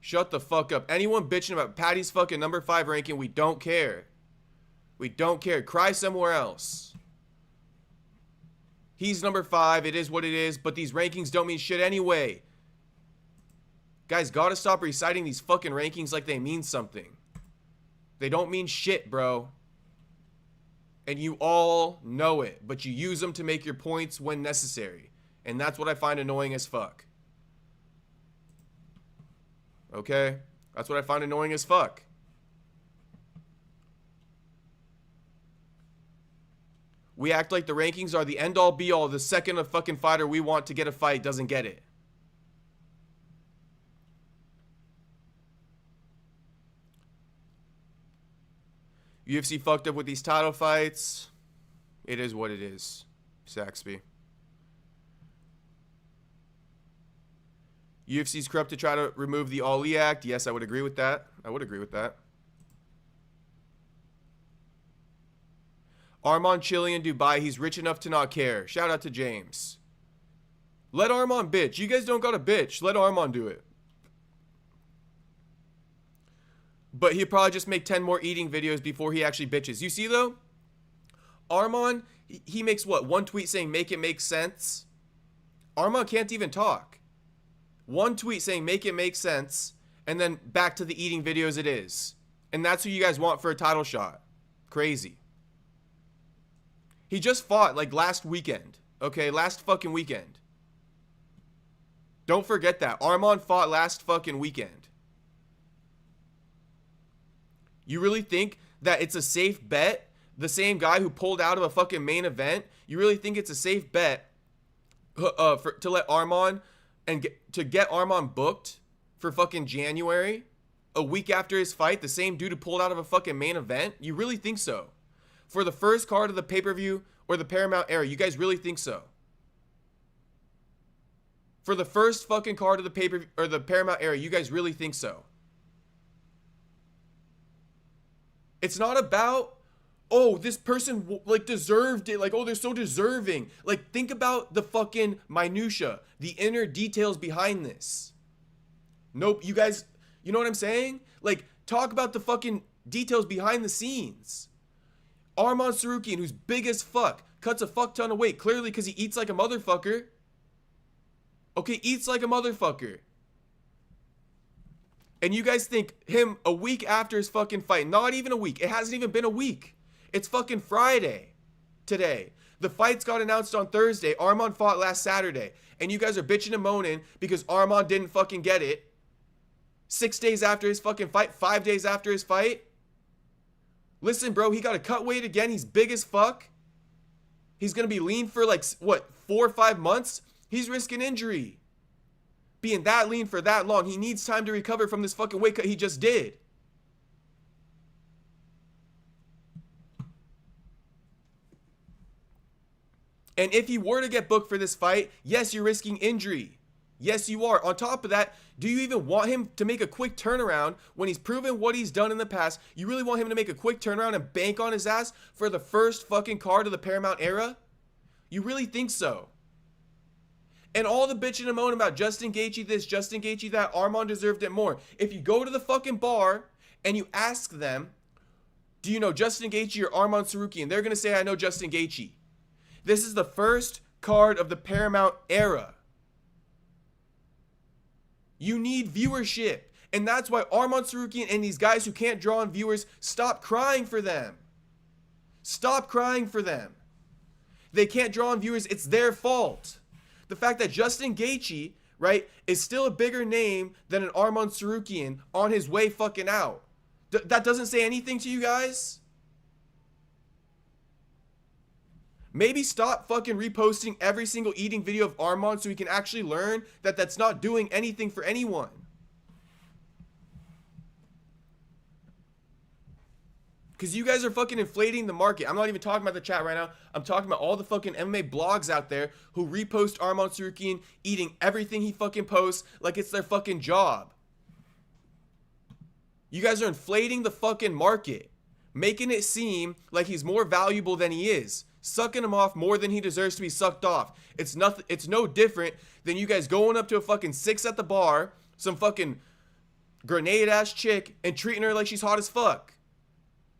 Shut the fuck up. Anyone bitching about Paddy's fucking number 5 ranking, we don't care. We don't care. Cry somewhere else. He's number 5. It is what it is. But these rankings don't mean shit anyway. Guys, gotta stop reciting these fucking rankings like they mean something. They don't mean shit, bro. And you all know it. But you use them to make your points when necessary. And that's what I find annoying as fuck. Okay? That's what I find annoying as fuck. We act like the rankings are the end-all be-all. The second a fucking fighter we want to get a fight doesn't get it. UFC fucked up with these title fights. It is what it is, Saxby. UFC's corrupt to try to remove the Ali Act. Yes, I would agree with that. I would agree with that. Arman chilling in Dubai. He's rich enough to not care. Shout out to James. Let Arman bitch. You guys don't gotta bitch. Let Arman do it. But he'll probably just make 10 more eating videos before he actually bitches. You see, though? Arman, he makes what? One tweet saying, make it make sense. Arman can't even talk. One tweet saying, make it make sense. And then back to the eating videos it is. And that's who you guys want for a title shot. Crazy. He just fought like last weekend. Okay, last fucking weekend. Don't forget that. Arman fought last fucking weekend. You really think that it's a safe bet? The same guy who pulled out of a fucking main event? You really think it's a safe bet to let Arman and to get Arman booked for fucking January? A week after his fight, the same dude who pulled out of a fucking main event? You really think so? For the first card of the pay-per-view or the Paramount era, you guys really think so? For the first fucking card of the pay-per-view or the Paramount era, you guys really think so? It's not about, oh, this person like deserved it. Like, oh, they're so deserving. Like, think about the fucking minutia, the inner details behind this. Nope, you guys, you know what I'm saying? Like, talk about the fucking details behind the scenes. Arman Sarukian, who's big as fuck, cuts a fuck ton of weight, clearly because he eats like a motherfucker. Okay, eats like a motherfucker. And you guys think him a week after his fucking fight, not even a week. It hasn't even been a week. It's fucking Friday today. The fights got announced on Thursday. Arman fought last Saturday. And you guys are bitching and moaning because Arman didn't fucking get it. 6 days after his fucking fight, 5 days after his fight. Listen, bro, he got to cut weight again. He's big as fuck. He's going to be lean for like, what, 4 or 5 months? He's risking injury. Being that lean for that long, he needs time to recover from this fucking weight cut he just did. And if he were to get booked for this fight, yes, you're risking injury. Yes, you are. On top of that, do you even want him to make a quick turnaround when he's proven what he's done in the past? You really want him to make a quick turnaround and bank on his ass for the first fucking card of the Paramount era? You really think so? And all the bitching and moaning about Justin Gaethje this, Justin Gaethje that, Arman deserved it more. If you go to the fucking bar and you ask them, do you know Justin Gaethje or Arman Sarukian? They're going to say, I know Justin Gaethje. This is the first card of the Paramount era. You need viewership. And that's why Arman Sarukian and these guys who can't draw on viewers, stop crying for them. Stop crying for them. They can't draw on viewers. It's their fault. The fact that Justin Gaethje, right, is still a bigger name than an Arman Sarukian on his way fucking out. That doesn't say anything to you guys? Maybe stop fucking reposting every single eating video of Arman so we can actually learn that that's not doing anything for anyone. Because you guys are fucking inflating the market. I'm not even talking about the chat right now. I'm talking about all the fucking MMA blogs out there who repost Arman Sarukian eating everything he fucking posts like it's their fucking job. You guys are inflating the fucking market. Making it seem like he's more valuable than he is. Sucking him off more than he deserves to be sucked off. It's nothing. It's no different than you guys going up to a fucking 6 at the bar, some fucking grenade-ass chick, and treating her like she's hot as fuck.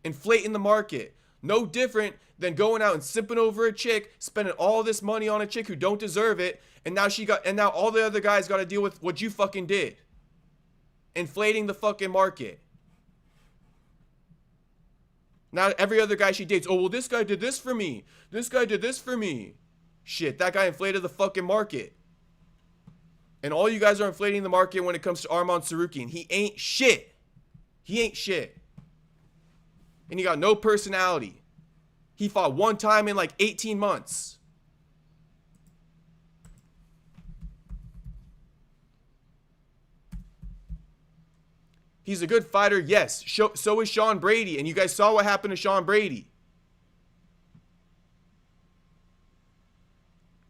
Inflating the market. No different than going out and sipping over a chick, spending all this money on a chick who don't deserve it, and now all the other guys got to deal with what you fucking did. Inflating the fucking market. Now every other guy she dates, oh well, this guy did this for me. This guy did this for me. Shit, that guy inflated the fucking market. And all you guys are inflating the market when it comes to Arman Sarukian. He ain't shit. He ain't shit. And he got no personality. He fought one time in like 18 months. He's a good fighter, yes. So is Sean Brady, and you guys saw what happened to Sean Brady.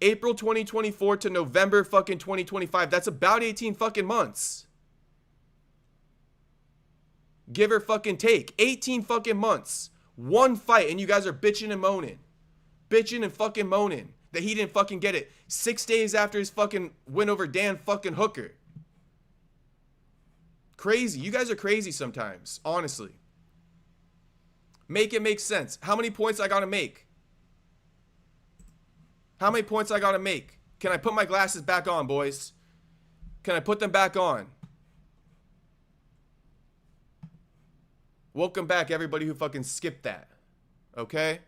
April 2024 to November fucking 2025. That's about 18 fucking months. Give or fucking take. 18 fucking months. One fight, and you guys are bitching and moaning. Bitching and fucking moaning that he didn't fucking get it 6 days after his fucking win over Dan fucking Hooker. Crazy. You guys are crazy sometimes, honestly. Make it make sense. How many points I gotta make? How many points I gotta make? Can I put my glasses back on, boys? Can I put them back on? Welcome back, everybody who fucking skipped that. Okay?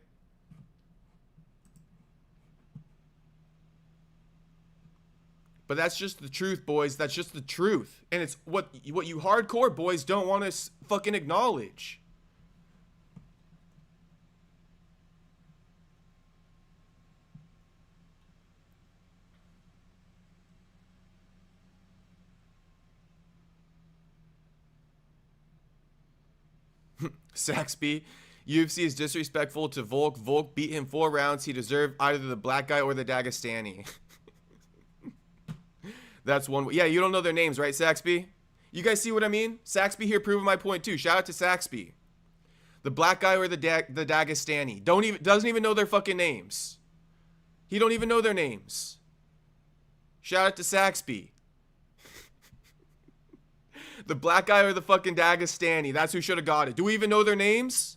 But that's just the truth, boys. That's just the truth. And it's what you hardcore boys don't want to fucking acknowledge. Saxby, UFC is disrespectful to Volk. Volk beat him 4 rounds. He deserved either the black guy or the Dagestani. That's one. Yeah, you don't know their names, right, Saxby? You guys see what I mean? Saxby here proving my point too. Shout out to Saxby. The black guy or the Dagestani. Doesn't even know their fucking names. He don't even know their names. Shout out to Saxby. The black guy or the fucking Dagestani. That's who should have got it. Do we even know their names?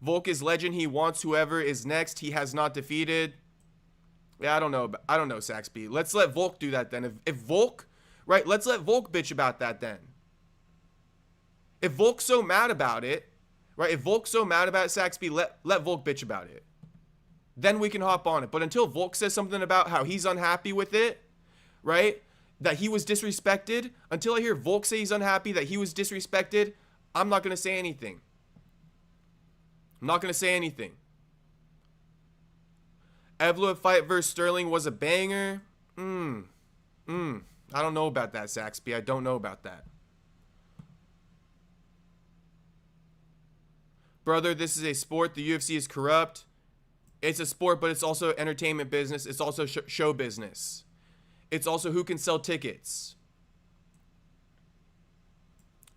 Volk is legend. He wants whoever is next. He has not defeated. Yeah, I don't know. I don't know, Saxby. Let's let Volk do that then. If Volk, right, let's let Volk bitch about that then. If Volk's so mad about it, right, if Volk's so mad about it, Saxby, let Volk bitch about it. Then we can hop on it. But until Volk says something about how he's unhappy with it, right, that he was disrespected, until I hear Volk say he's unhappy that he was disrespected, I'm not going to say anything. I'm not going to say anything. Evloev fight versus Sterling was a banger. I don't know about that, Saxby. I don't know about that. Brother, this is a sport. The UFC is corrupt. It's a sport, but it's also entertainment business. It's also show business. It's also who can sell tickets.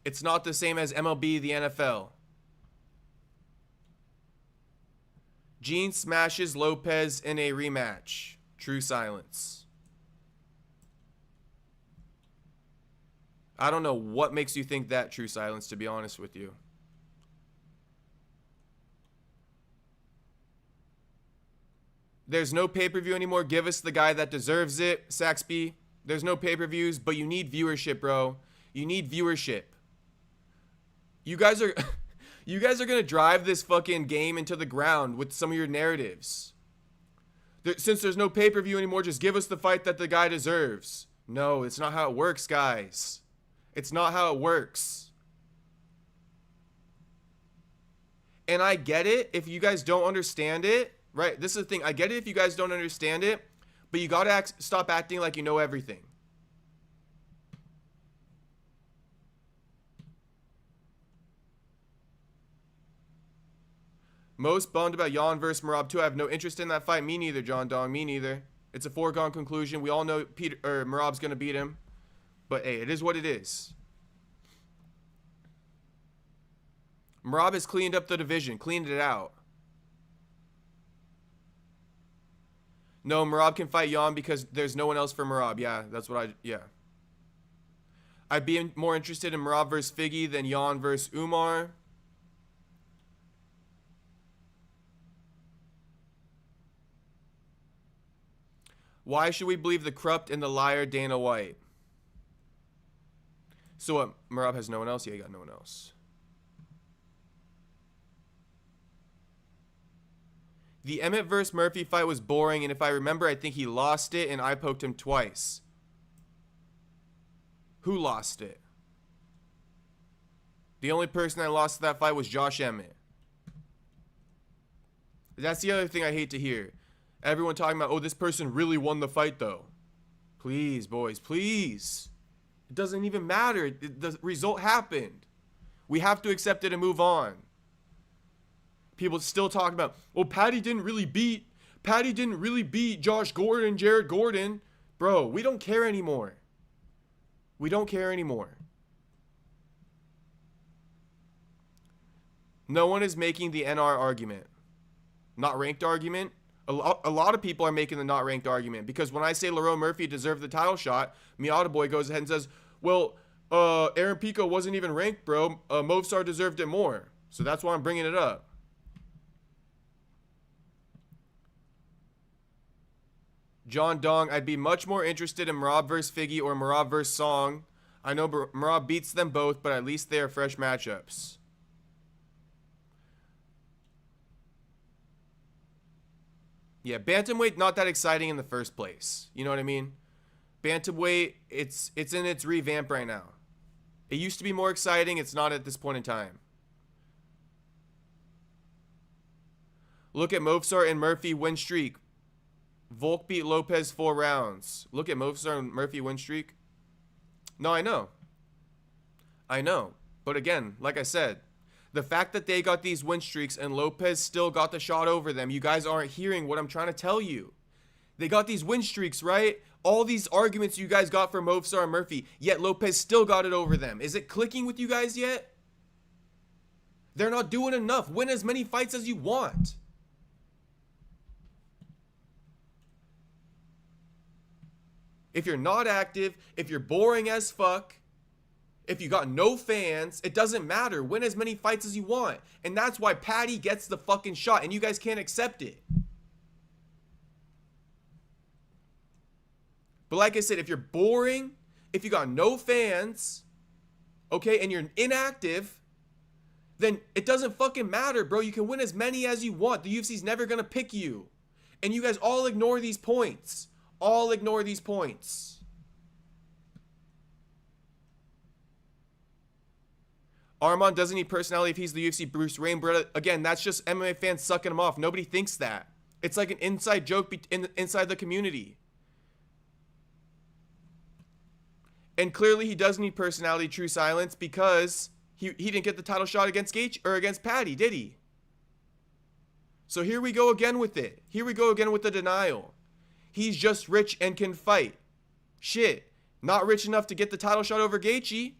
It's not the same as MLB, the NFL. Gene smashes Lopes in a rematch. True silence. I don't know what makes you think that, true silence, to be honest with you. There's no pay-per-view anymore. Give us the guy that deserves it, Saxby. There's no pay-per-views, but you need viewership, bro. You need viewership. You guys are going to drive this fucking game into the ground with some of your narratives. Since there's no pay-per-view anymore, just give us the fight that the guy deserves. No, it's not how it works, guys. It's not how it works. And I get it if you guys don't understand it. Right, this is the thing. I get it if you guys don't understand it, but you gotta stop acting like you know everything. Most bummed about Jan versus Merab 2. I have no interest in that fight. Me neither, John Dong. Me neither. It's a foregone conclusion. We all know Merab's gonna beat him, but hey, it is what it is. Merab has cleaned up the division, cleaned it out. No, Merab can fight Jan because there's no one else for Merab. Yeah, that's what I'd be more interested in Merab versus Figgy than Jan versus Umar. Why should we believe the corrupt and the liar Dana White? So what, Merab has no one else? Yeah, he got no one else. The Emmett vs. Murphy fight was boring, and if I remember, I think he lost it, and I poked him twice. Who lost it? The only person I lost to that fight was Josh Emmett. That's the other thing I hate to hear. Everyone talking about, oh, this person really won the fight, though. Please, boys, please. It doesn't even matter. The result happened. We have to accept it and move on. People still talking about, oh, Patty didn't really beat Josh Gordon, Jared Gordon. Bro, we don't care anymore. We don't care anymore. No one is making the NR argument. Not ranked argument. A lot of people are making the not ranked argument because when I say Lerone Murphy deserved the title shot, Miata Boy goes ahead and says, well, Aaron Pico wasn't even ranked, bro. Movsar deserved it more. So that's why I'm bringing it up. John Dong, I'd be much more interested in Merab vs. Figgy or Merab vs. Song. I know Merab beats them both, but at least they are fresh matchups. Yeah, bantamweight not that exciting in the first place. You know what I mean? Bantamweight, it's in its revamp right now. It used to be more exciting. It's not at this point in time. Look at Movsar and Murphy win streak. Volk beat Lopes 4 rounds. Look at Movsar and Murphy win streak. No, I know. But again, like I said, the fact that they got these win streaks and Lopes still got the shot over them, you guys aren't hearing what I'm trying to tell you. They got these win streaks, right? All these arguments you guys got for Movsar and Murphy, yet Lopes still got it over them. Is it clicking with you guys yet? They're not doing enough. Win as many fights as you want. If you're not active, if you're boring as fuck, if you got no fans, it doesn't matter. Win as many fights as you want. And that's why Patty gets the fucking shot and you guys can't accept it. But like I said, if you're boring, if you got no fans, okay, and you're inactive, then it doesn't fucking matter, bro. You can win as many as you want. The UFC's never gonna pick you. And you guys all ignore these points. All ignore these points. Armand doesn't need personality if he's the UFC Bruce Wayne, bro. Again, that's just MMA fans sucking him off. Nobody thinks that. It's like an inside joke inside the community. And clearly he does need personality, true silence, because he didn't get the title shot against Gage or against Patty, did he? So here we go again with it. Here we go again with the denial. He's just rich and can fight. Shit. Not rich enough to get the title shot over Gaethje.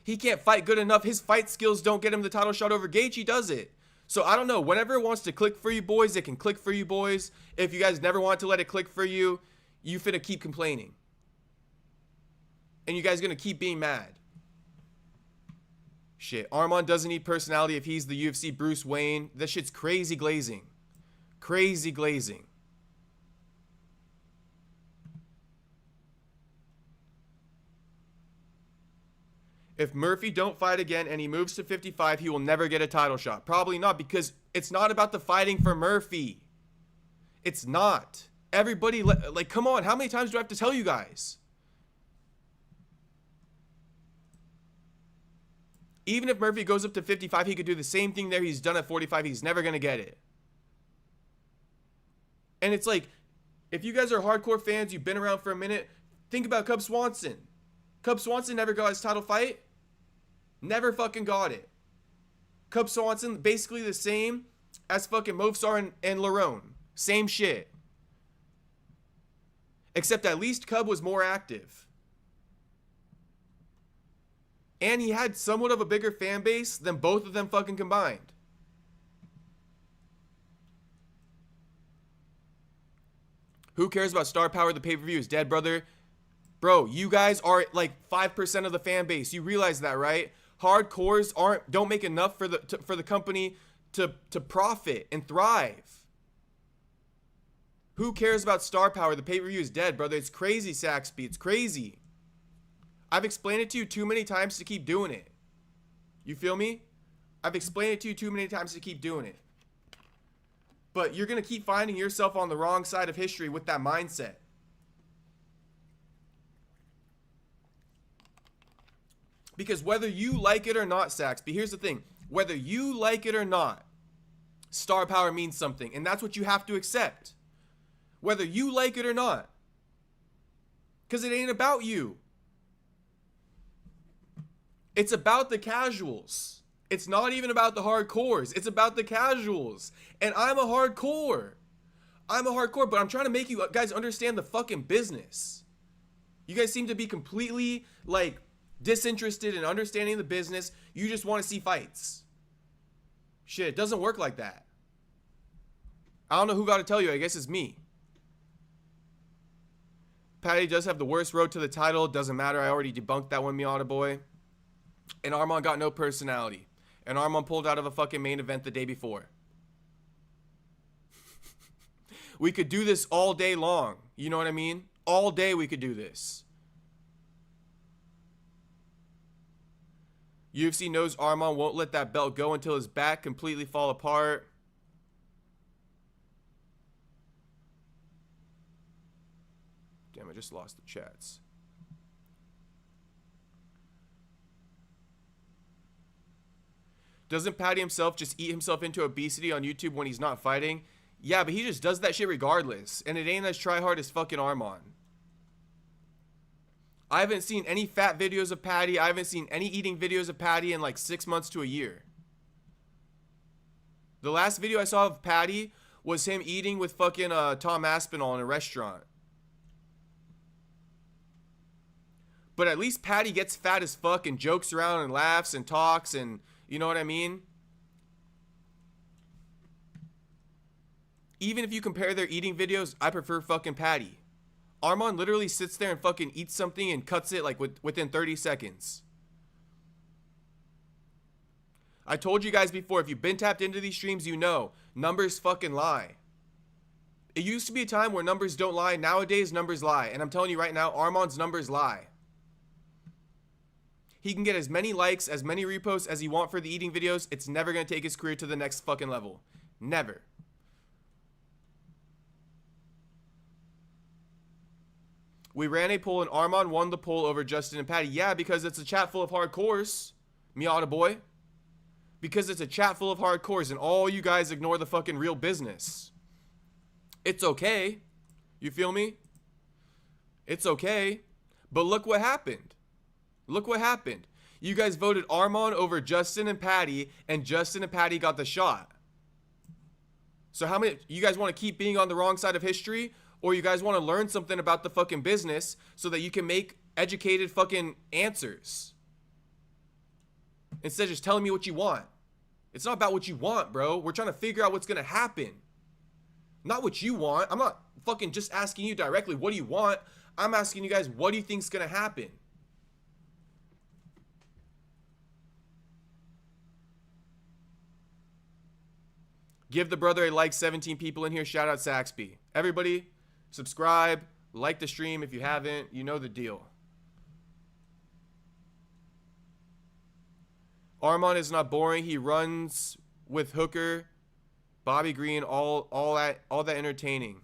He can't fight good enough. His fight skills don't get him the title shot over Gaethje, does it? So I don't know. Whenever it wants to click for you boys, it can click for you boys. If you guys never want to let it click for you, you finna keep complaining. And you guys gonna keep being mad. Shit. Armand doesn't need personality if he's the UFC Bruce Wayne. That shit's crazy glazing. Crazy glazing. If Murphy don't fight again and he moves to 55, he will never get a title shot. Probably not, because it's not about the fighting for Murphy. It's not. Everybody, like, come on. How many times do I have to tell you guys? Even if Murphy goes up to 55, he could do the same thing there he's done at 45. He's never going to get it. And it's like, if you guys are hardcore fans, you've been around for a minute, think about Cub Swanson. Cub Swanson never got his title fight. Never fucking got it. Cub Swanson, basically the same as fucking Movsar and Lerone. Same shit. Except at least Cub was more active. And he had somewhat of a bigger fan base than both of them fucking combined. Who cares about star power? The pay-per-view is dead, brother. Bro, you guys are like 5% of the fan base. You realize that, right? Hardcores don't make enough for the company to profit and thrive. Who cares about star power? The pay-per-view is dead, brother. It's crazy, Saxby. It's crazy. I've explained it to you too many times to keep doing it. You feel me? I've explained it to you too many times to keep doing it. But you're going to keep finding yourself on the wrong side of history with that mindset. Because whether you like it or not, Saxby, here's the thing. Whether you like it or not, star power means something. And that's what you have to accept. Whether you like it or not. Because it ain't about you. It's about the casuals. It's not even about the hardcores. It's about the casuals. And I'm a hardcore. But I'm trying to make you guys understand the fucking business. You guys seem to be completely, like, disinterested in understanding the business. You just want to see fights. Shit, it doesn't work like that. I don't know who got to tell you. I guess it's me. Paddy does have the worst road to the title. Doesn't matter. I already debunked that one, Miata boy. And Armand got no personality. And Armand pulled out of a fucking main event the day before. We could do this all day long. You know what I mean? All day we could do this. UFC knows Armand won't let that belt go until his back completely fall apart. Damn, I just lost the chats. Doesn't Paddy himself just eat himself into obesity on YouTube when he's not fighting? Yeah, but he just does that shit regardless. And it ain't as try-hard as fucking Armand. I haven't seen any fat videos of Paddy. I haven't seen any eating videos of Paddy in like 6 months to a year. The last video I saw of Paddy was him eating with fucking Tom Aspinall in a restaurant. But at least Paddy gets fat as fuck and jokes around and laughs and talks and, you know what I mean? Even if you compare their eating videos, I prefer fucking Paddy. Armand literally sits there and fucking eats something and cuts it like within 30 seconds. I told you guys before, if you've been tapped into these streams, you know, numbers fucking lie. It used to be a time where numbers don't lie. Nowadays, numbers lie. And I'm telling you right now, Armand's numbers lie. He can get as many likes, as many reposts as he wants for the eating videos. It's never going to take his career to the next fucking level. Never. We ran a poll and Armand won the poll over Justin and Paddy. Yeah, because it's a chat full of hardcores, Miata boy. Because it's a chat full of hardcores and all you guys ignore the fucking real business. It's okay. You feel me? It's okay. But look what happened. Look what happened. You guys voted Armand over Justin and Paddy, and Justin and Paddy got the shot. So how many, you guys want to keep being on the wrong side of history? Or you guys want to learn something about the fucking business so that you can make educated fucking answers? Instead of just telling me what you want. It's not about what you want, bro. We're trying to figure out what's going to happen. Not what you want. I'm not fucking just asking you directly, what do you want? I'm asking you guys, what do you think's going to happen? Give the brother a like. 17 people in here. Shout out Saxby. Everybody, subscribe, like the stream if you haven't. You know the deal. Armand is not boring. He runs with Hooker, Bobby Green, all that entertaining.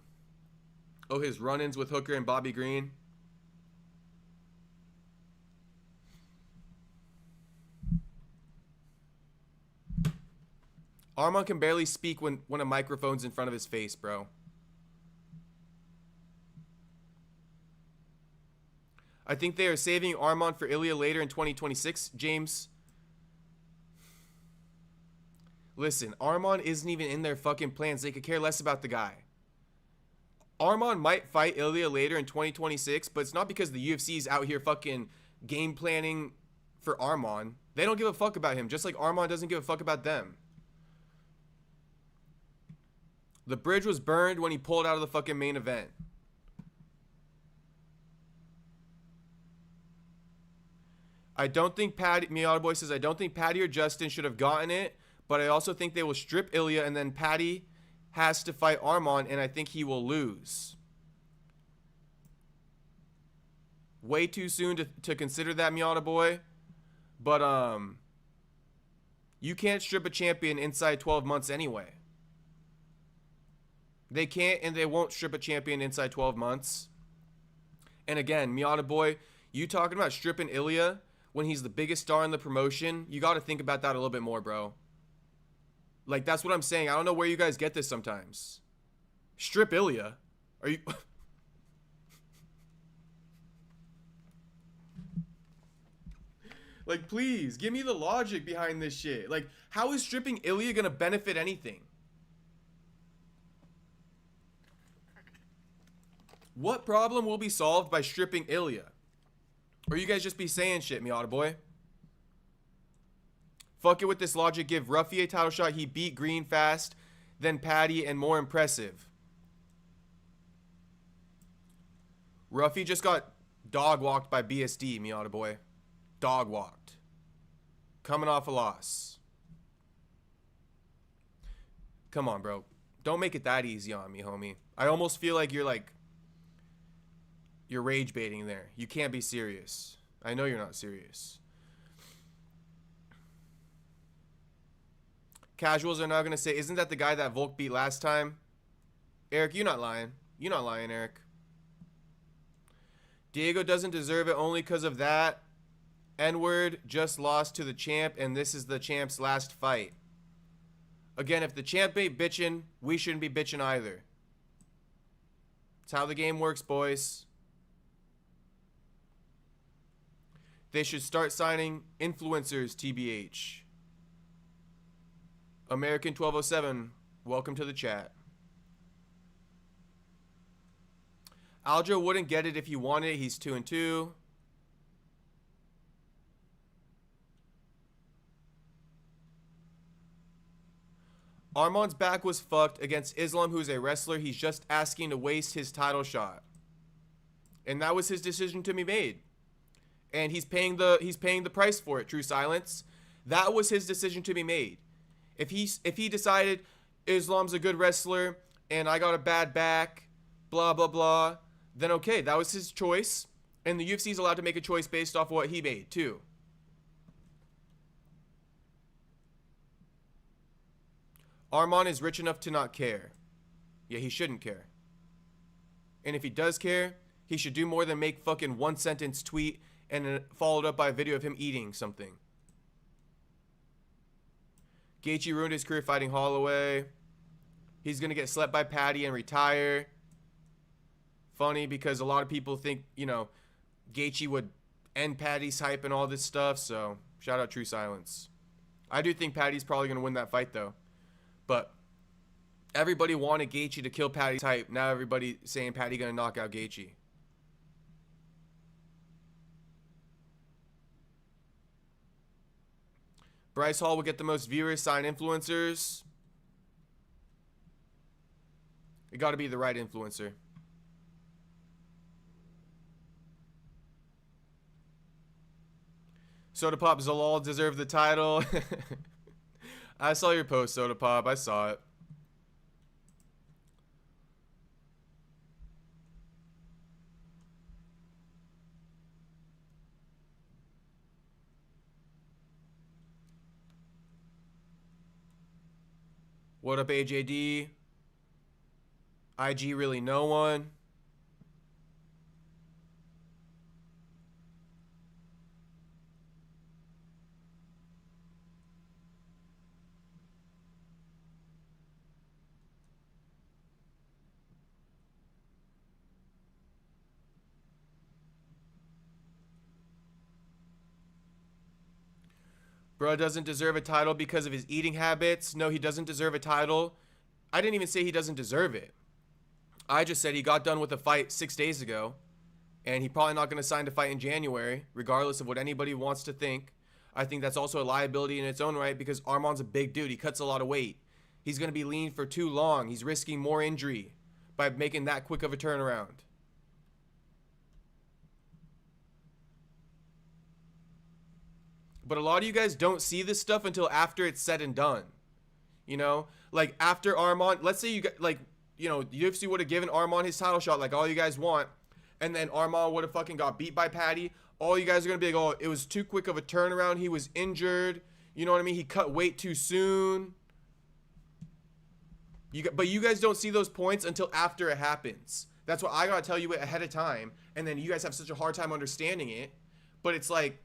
Oh, his run-ins with Hooker and Bobby Green. Armand can barely speak when a microphone's in front of his face, bro. I think they are saving Armand for Ilya later in 2026, James. Listen, Armand isn't even in their fucking plans. They could care less about the guy. Armand might fight Ilya later in 2026, but it's not because the UFC is out here fucking game planning for Armand. They don't give a fuck about him, just like Armand doesn't give a fuck about them. The bridge was burned when he pulled out of the fucking main event. I don't think Paddy, Miata Boy says, I don't think Paddy or Justin should have gotten it, but I also think they will strip Ilya and then Paddy has to fight Armand and I think he will lose. Way too soon to consider that, Miata Boy. But, you can't strip a champion inside 12 months anyway. They can't and they won't strip a champion inside 12 months. And again, Miata Boy, you talking about stripping Ilya when he's the biggest star in the promotion, you got to think about that a little bit more, bro. Like, that's what I'm saying. I don't know where you guys get this sometimes. Strip Ilya? Are you... Like, please, give me the logic behind this shit. Like, how is stripping Ilya gonna benefit anything? What problem will be solved by stripping Ilya? Or you guys just be saying shit, Miata Boy? Fuck it with this logic. Give Ruffy a title shot. He beat Green fast. than Paddy and more impressive. Ruffy just got dog walked by BSD, Miata boy. Dog walked. Coming off a loss. Come on, bro. Don't make it that easy on me, homie. I almost feel like you're rage baiting there. You can't be serious. I know you're not serious. Casuals are now going to say, isn't that the guy that Volk beat last time? Eric, you're not lying. You're not lying, Eric. Diego doesn't deserve it only because of that. N-word just lost to the champ, and this is the champ's last fight. Again, if the champ ain't bitching, we shouldn't be bitching either. That's how the game works, boys. They should start signing influencers, TBH. American 1207, welcome to the chat. Aljo wouldn't get it if he wanted it. He's 2-2. Arman's back was fucked against Islam, who's a wrestler. He's just asking to waste his title shot. And that was his decision to be made. And he's paying the price for it, True Silence. That was his decision to be made. If he decided Islam's a good wrestler and I got a bad back, blah, blah, blah, then okay, that was his choice. And the UFC is allowed to make a choice based off what he made, too. Arman is rich enough to not care. Yeah, he shouldn't care. And if he does care, he should do more than make fucking one-sentence tweet and followed up by a video of him eating something. Gaethje ruined his career fighting Holloway. He's going to get slept by Paddy and retire. Funny because a lot of people think, you know, Gaethje would end Paddy's hype and all this stuff. So, shout out True Silence. I do think Paddy's probably going to win that fight, though. But everybody wanted Gaethje to kill Paddy's hype. Now everybody saying Paddy going to knock out Gaethje. Bryce Hall will get the most viewers, sign influencers. It got to be the right influencer. Soda Pop Zalal deserved the title. I saw your post, Soda Pop. I saw it. What up, AJD? IG really no one. Bro doesn't deserve a title because of his eating habits. No, he doesn't deserve a title. I didn't even say he doesn't deserve it. I just said he got done with a fight 6 days ago. And he's probably not going to sign to fight in January, regardless of what anybody wants to think. I think that's also a liability in its own right because Arman's a big dude. He cuts a lot of weight. He's going to be lean for too long. He's risking more injury by making that quick of a turnaround. But a lot of you guys don't see this stuff until after it's said and done. You know? Like, after Arman, let's say you got, like, you know, UFC would have given Arman his title shot like all you guys want, and then Arman would have fucking got beat by Paddy. All you guys are going to be like, oh, it was too quick of a turnaround. He was injured. You know what I mean? He cut weight too soon. But you guys don't see those points until after it happens. That's why I got to tell you it ahead of time, and then you guys have such a hard time understanding it. But it's like,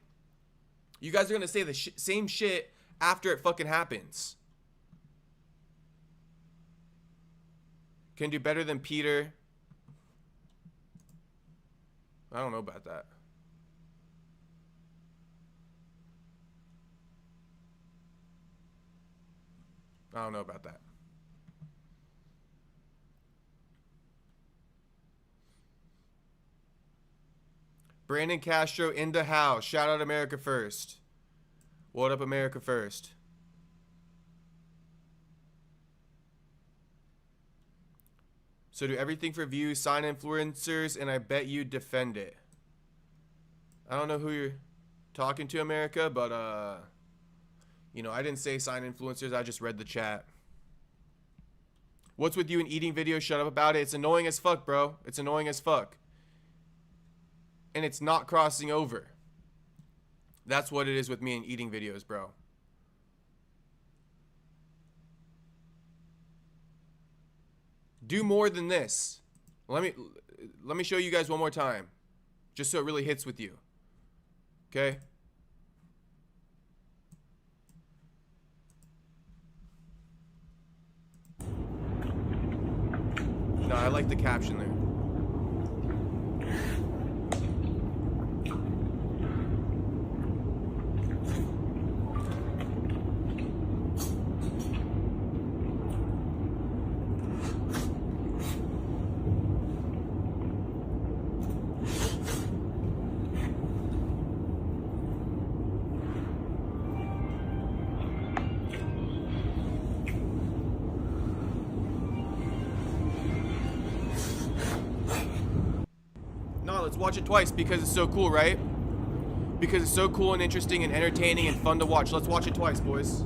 you guys are going to say the same shit after it fucking happens. Can do better than Peter. I don't know about that. I don't know about that. Brandon Castro in the house. Shout out America First. What up, America First? So do everything for views, sign influencers, and I bet you defend it. I don't know who you're talking to, America, but, you know, I didn't say sign influencers. I just read the chat. What's with you in eating videos? Shut up about it. It's annoying as fuck, bro. It's annoying as fuck. And it's not crossing over. That's what it is with me in eating videos, bro. Do more than this. Let me show you guys one more time. Just so it really hits with you. Okay? No, I like the caption there. Let's watch it twice because it's so cool, right? Because it's so cool and interesting and entertaining and fun to watch. Let's watch it twice, boys.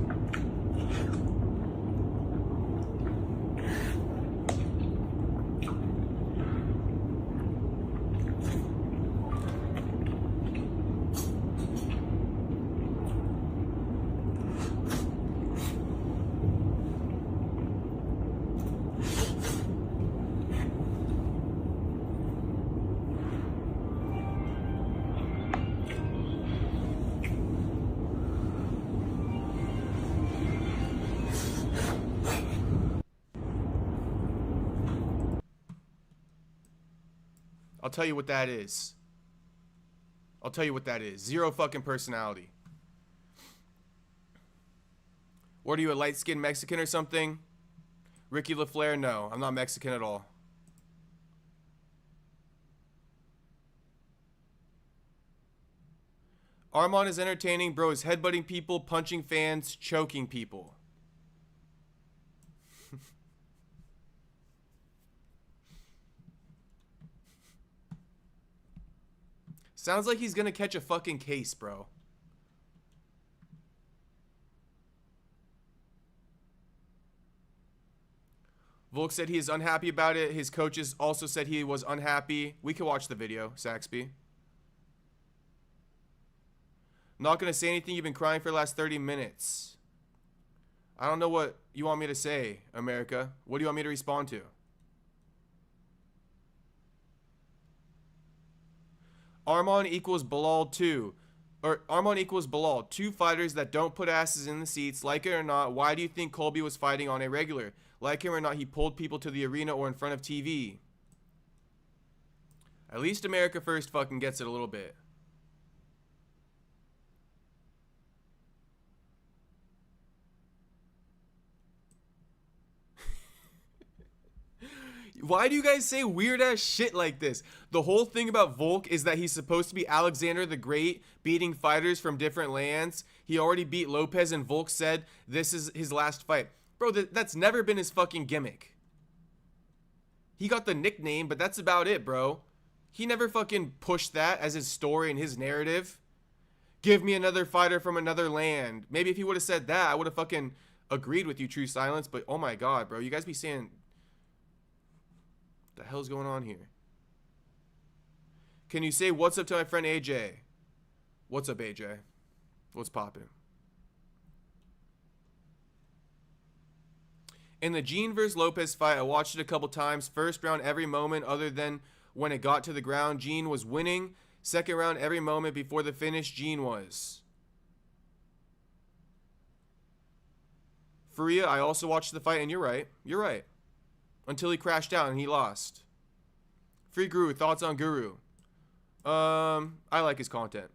I'll tell you what that is. I'll tell you what that is. Zero fucking personality. What are you, a light-skinned Mexican or something? Ricky LaFleur? No, I'm not Mexican at all. Armand is entertaining. Bro is headbutting people, punching fans, choking people. Sounds like he's gonna catch a fucking case, bro. Volk said he is unhappy about it. His coaches also said he was unhappy. We can watch the video, Saxby. Not gonna say anything. You've been crying for the last 30 minutes. I don't know what you want me to say, America. What do you want me to respond to? Armand equals Bilal 2. Or Armand equals Bilal. Two fighters that don't put asses in the seats. Like it or not, why do you think Colby was fighting on a regular? Like him or not, he pulled people to the arena or in front of TV. At least America First fucking gets it a little bit. Why do you guys say weird ass shit like this? The whole thing about Volk is that he's supposed to be Alexander the Great, beating fighters from different lands. He already beat Lopes, and Volk said this is his last fight. Bro, that's never been his fucking gimmick. He got the nickname, but that's about it, bro. He never fucking pushed that as his story and his narrative. Give me another fighter from another land. Maybe if he would have said that, I would have fucking agreed with you, True Silence. But oh my god, bro, you guys be saying... What the hell's going on here? Can you say what's up to my friend AJ? What's up, AJ? What's poppin'? In the Gene vs. Lopes fight, I watched it a couple times. First round, every moment other than when it got to the ground, Gene was winning. Second round, every moment before the finish, Gene was. Faria, I also watched the fight, and you're right. You're right. Until he crashed out and he lost. Free Guru, thoughts on Guru? I like his content.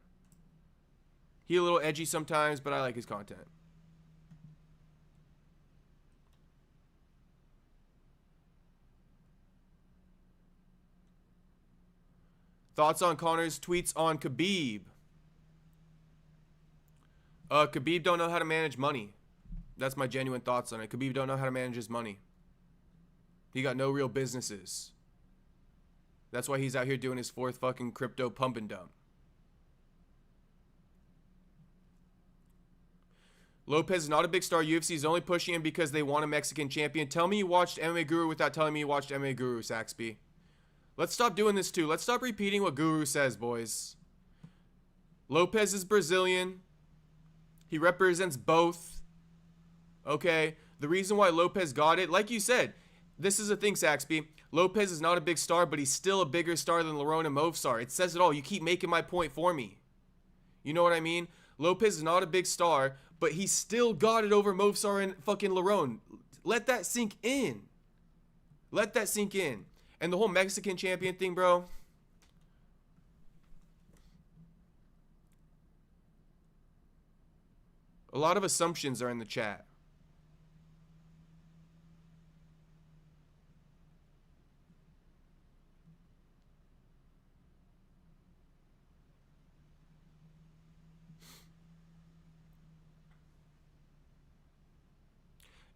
He a little edgy sometimes, but I like his content. Thoughts on Conor's tweets on Khabib? Khabib don't know how to manage money. That's my genuine thoughts on it. Khabib don't know how to manage his money. He got no real businesses. That's why he's out here doing his 4th fucking crypto pump and dump. Lopes is not a big star. UFC is only pushing him because they want a Mexican champion. Tell me you watched MMA Guru without telling me you watched MMA Guru, Saxby. Let's stop doing this too. Let's stop repeating what Guru says, boys. Lopes is Brazilian. He represents both. Okay? The reason why Lopes got it, like you said, this is a thing, Saxby. Lopes is not a big star, but he's still a bigger star than Lerone and Movsar. It says it all. You keep making my point for me. You know what I mean? Lopes is not a big star, but he still got it over Movsar and fucking Lerone. Let that sink in. Let that sink in. And the whole Mexican champion thing, bro. A lot of assumptions are in the chat.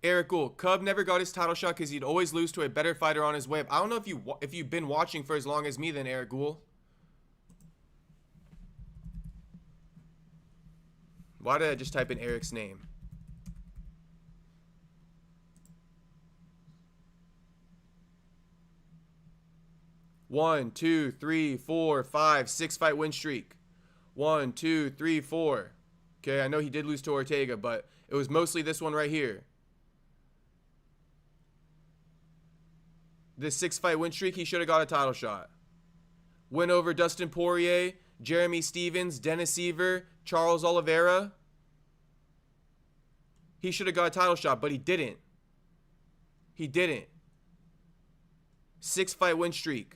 Eric Gould, Cub never got his title shot because he'd always lose to a better fighter on his way up. I don't know if you've been watching for as long as me then, Eric Gould. Why did I just type in Eric's name? One, two, three, four, five, 6 fight win streak. 1, 2, 3, 4. Okay, I know he did lose to Ortega, but it was mostly this one right here. This 6 fight win streak, he should have got a title shot. Win over Dustin Poirier, Jeremy Stevens, Dennis Seaver, Charles Oliveira. He should have got a title shot, but he didn't. He didn't. 6 fight win streak.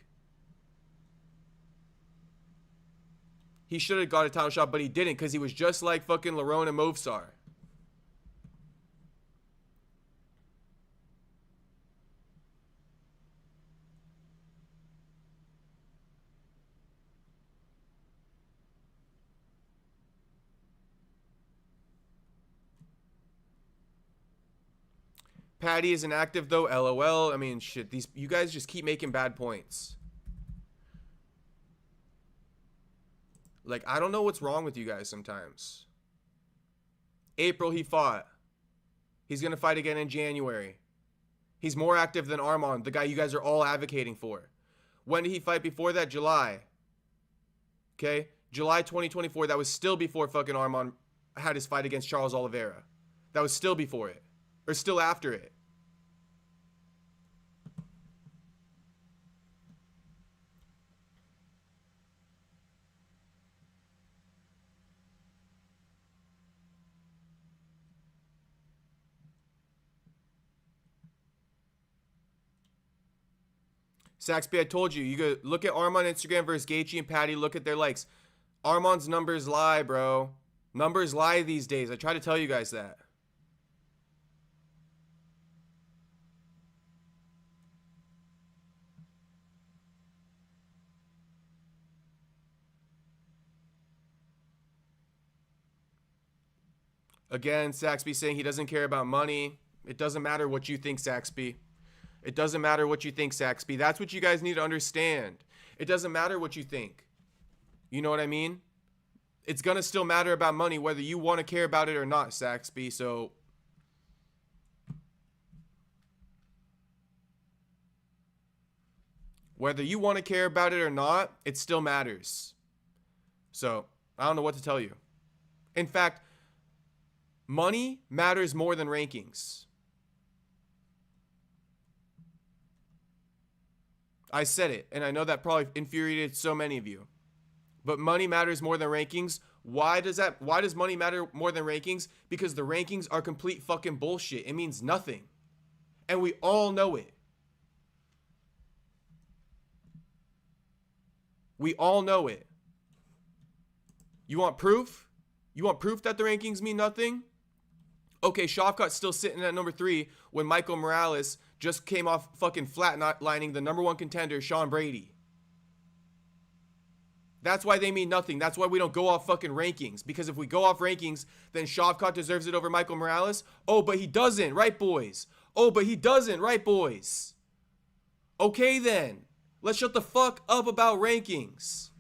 He should have got a title shot, but he didn't because he was just like fucking Lerone and Movsar. Patty isn't active though, LOL. I mean, shit, you guys just keep making bad points. Like, I don't know what's wrong with you guys sometimes. April, he fought. He's going to fight again in January. He's more active than Armand, the guy you guys are all advocating for. When did he fight before that? July. Okay? July 2024. That was still before fucking Armand had his fight against Charles Oliveira. That was still before it. Or still after it. Saxby, I told you. You go look at Armand on Instagram versus Gaethje and Patty. Look at their likes. Armand's numbers lie, bro. Numbers lie these days. I try to tell you guys that. Again, Saxby saying he doesn't care about money. It doesn't matter what you think, Saxby. It doesn't matter what you think, Saxby. That's what you guys need to understand. It doesn't matter what you think. You know what I mean? It's going to still matter about money whether you want to care about it or not, Saxby. So whether you want to care about it or not, it still matters. So I don't know what to tell you. In fact, money matters more than rankings. I said it, and I know that probably infuriated so many of you. But money matters more than rankings. Why does money matter more than rankings? Because the rankings are complete fucking bullshit. It means nothing. And we all know it. We all know it. You want proof? You want proof that the rankings mean nothing? Okay, Shavkat's still sitting at number 3 when Michael Morales just came off fucking flatlining the number 1 contender, Sean Brady. That's why they mean nothing. That's why we don't go off fucking rankings. Because if we go off rankings, then Shavkat deserves it over Michael Morales. Oh, but he doesn't, right, boys? Oh, but he doesn't, right, boys? Okay then. Let's shut the fuck up about rankings.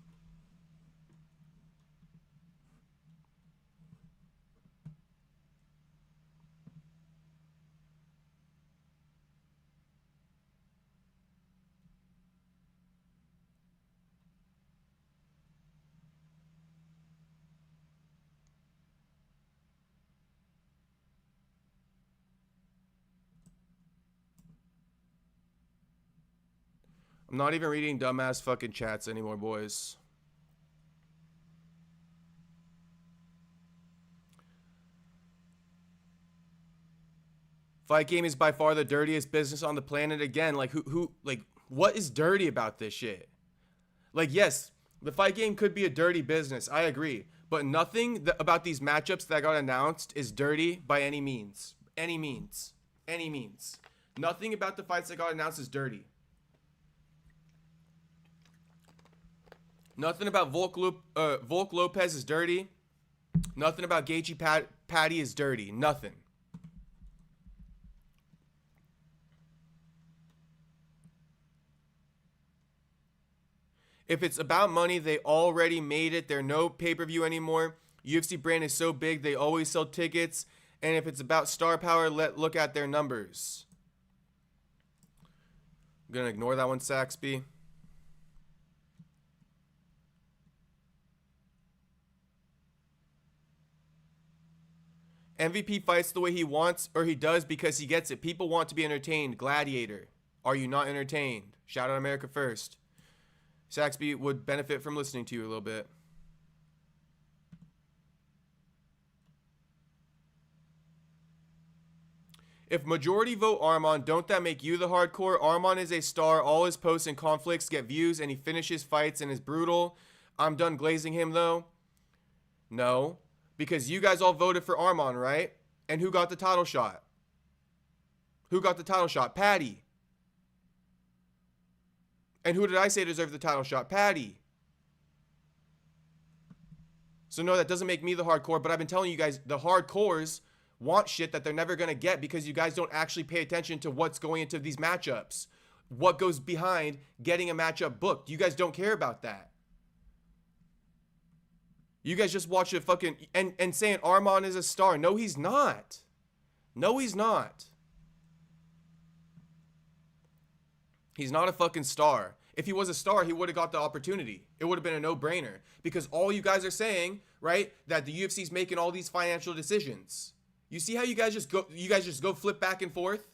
I'm not even reading dumbass fucking chats anymore, boys. Fight game is by far the dirtiest business on the planet. Again, like like, what is dirty about this shit? Like, yes, the fight game could be a dirty business. I agree. But nothing about these matchups that got announced is dirty by any means. Any means. Any means. Nothing about the fights that got announced is dirty. Nothing about Volk Lopes is dirty. Nothing about Gaethje Patty is dirty. Nothing. If it's about money, they already made it. They're no pay-per-view anymore. UFC brand is so big, they always sell tickets. And if it's about star power, look at their numbers. I'm going to ignore that one, Saxby. MVP fights the way he wants, or he does because he gets it. People want to be entertained. Gladiator. Are you not entertained? Shout out America first. Saxby would benefit from listening to you a little bit. If majority vote Arman, don't that make you the hardcore? Arman is a star. All his posts and conflicts get views, and he finishes fights and is brutal. I'm done glazing him, though. No. Because you guys all voted for Arman, right? And who got the title shot? Who got the title shot? Patty. And who did I say deserved the title shot? Patty. So no, that doesn't make me the hardcore, but I've been telling you guys, the hardcores want shit that they're never going to get because you guys don't actually pay attention to what's going into these matchups. What goes behind getting a matchup booked. You guys don't care about that. You guys just watch it fucking and saying Arman is a star. No, he's not. No, he's not. He's not a fucking star. If he was a star, he would have got the opportunity. It would have been a no-brainer. Because all you guys are saying, right, that the UFC's making all these financial decisions. You see how you guys just go flip back and forth?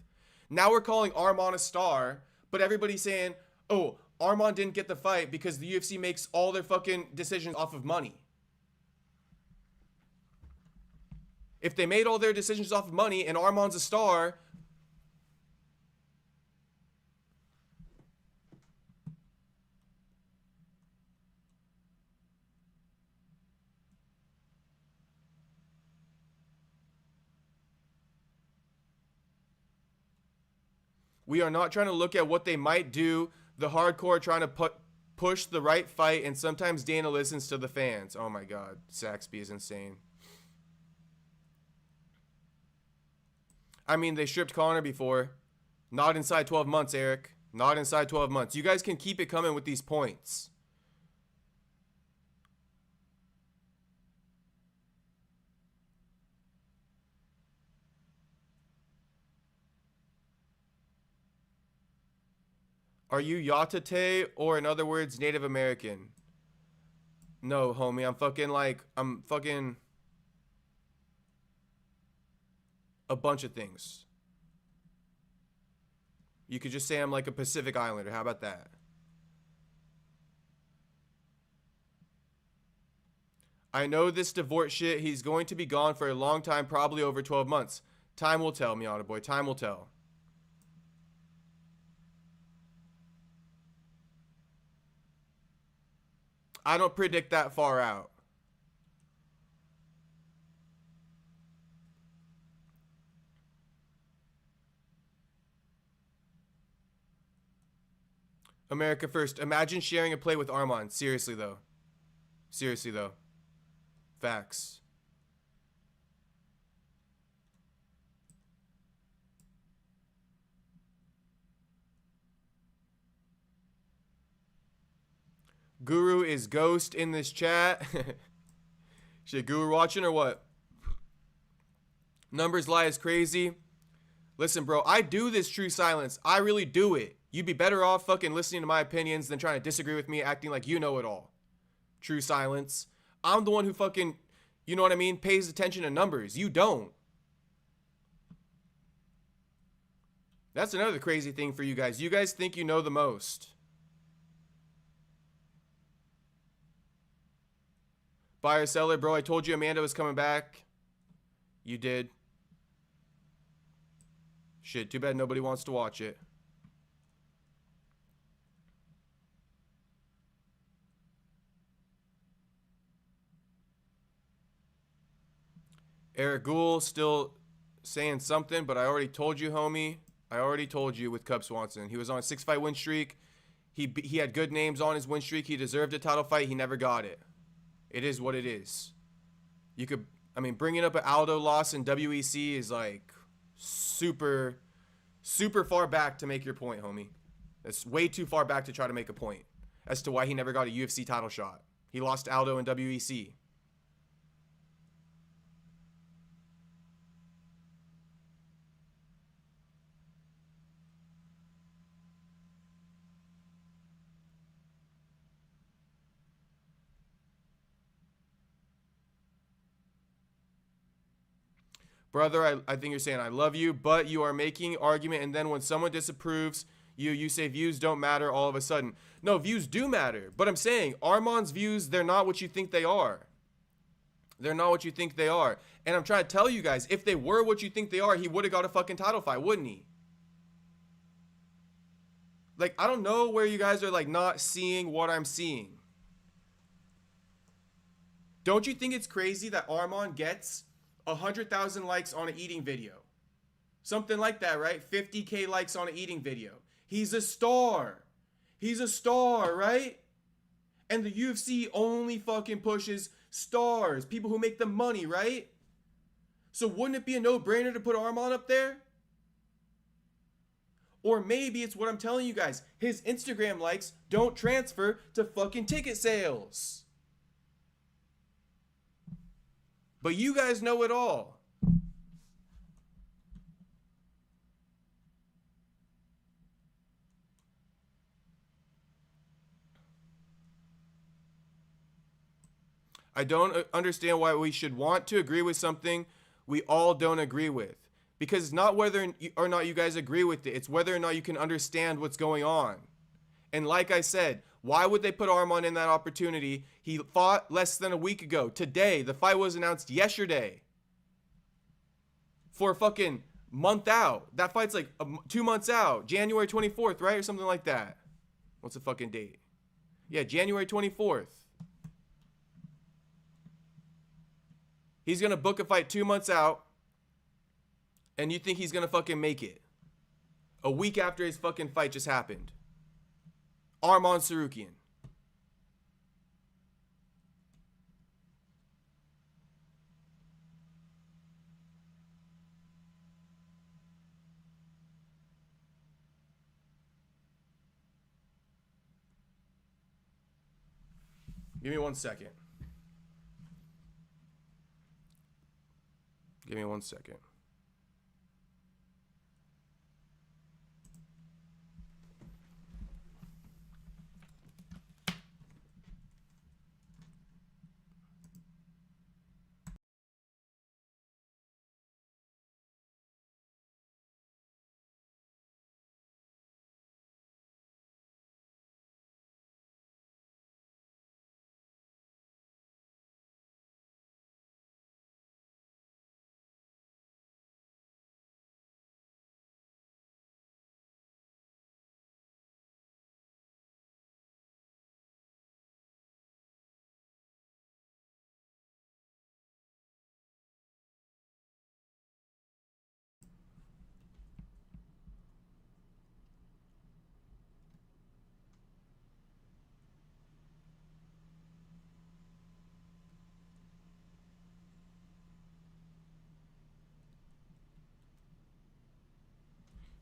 Now we're calling Arman a star, but everybody's saying, oh, Arman didn't get the fight because the UFC makes all their fucking decisions off of money. If they made all their decisions off of money and Arman's a star, we are not trying to look at what they might do. The hardcore are trying to push the right fight, and sometimes Dana listens to the fans. Oh my God, Saxby is insane. I mean, they stripped Conor before. Not inside 12 months, Eric. Not inside 12 months. You guys can keep it coming with these points. Are you Yatate, or in other words, Native American? No, homie. I'm fucking a bunch of things. You could just say I'm like a Pacific Islander. How about that? I know this divorce shit. He's going to be gone for a long time, probably over 12 months. Time will tell, Miata boy. Time will tell. I don't predict that far out. America first. Imagine sharing a plate with Arman. Seriously, though. Seriously, though. Facts. Guru is ghost in this chat. Shit, Guru watching or what? Numbers lie is crazy. Listen, bro, I do this true silence. I really do it. You'd be better off fucking listening to my opinions than trying to disagree with me, acting like you know it all. True silence. I'm the one who fucking, you know what I mean, pays attention to numbers. You don't. That's another crazy thing for you guys. You guys think you know the most. Buyer, seller, bro, I told you Amanda was coming back. You did. Shit, too bad nobody wants to watch it. Eric Gould still saying something, but I already told you, homie. I already told you with Cub Swanson. He was on a 6-fight win streak. He had good names on his win streak. He deserved a title fight. He never got it. It is what it is. You could, I mean, bringing up an Aldo loss in WEC is like super far back to make your point, homie. It's way too far back to try to make a point as to why he never got a UFC title shot. He lost to Aldo in WEC. Brother, I think you're saying I love you, but you are making argument, and then when someone disapproves you say views don't matter all of a sudden. No, views do matter, but I'm saying Arman's views, they're not what you think they are. They're not what you think they are. And I'm trying to tell you guys, if they were what you think they are, he would have got a fucking title fight, wouldn't he? Like, I don't know where you guys are, like, not seeing what I'm seeing. Don't you think it's crazy that Arman gets 100,000 likes on an eating video? Something like that, right? 50K likes on an eating video. He's a star. He's a star, right? And the UFC only fucking pushes stars, people who make the money, right? So wouldn't it be a no-brainer to put Arman up there? Or maybe it's what I'm telling you guys. His Instagram likes don't transfer to fucking ticket sales. But you guys know it all. I don't understand why we should want to agree with something we all don't agree with. Because it's not whether or not you guys agree with it. It's whether or not you can understand what's going on. And like I said, why would they put Arman in that opportunity? He fought less than a week ago. Today, the fight was announced yesterday. For a fucking month out. That fight's like 2 months out. January 24th, right? Or something like that. What's the fucking date? Yeah, January 24th. He's going to book a fight 2 months out. And you think he's going to fucking make it. A week after his fucking fight just happened. Arman Tsarukyan. Give me 1 second. Give me 1 second.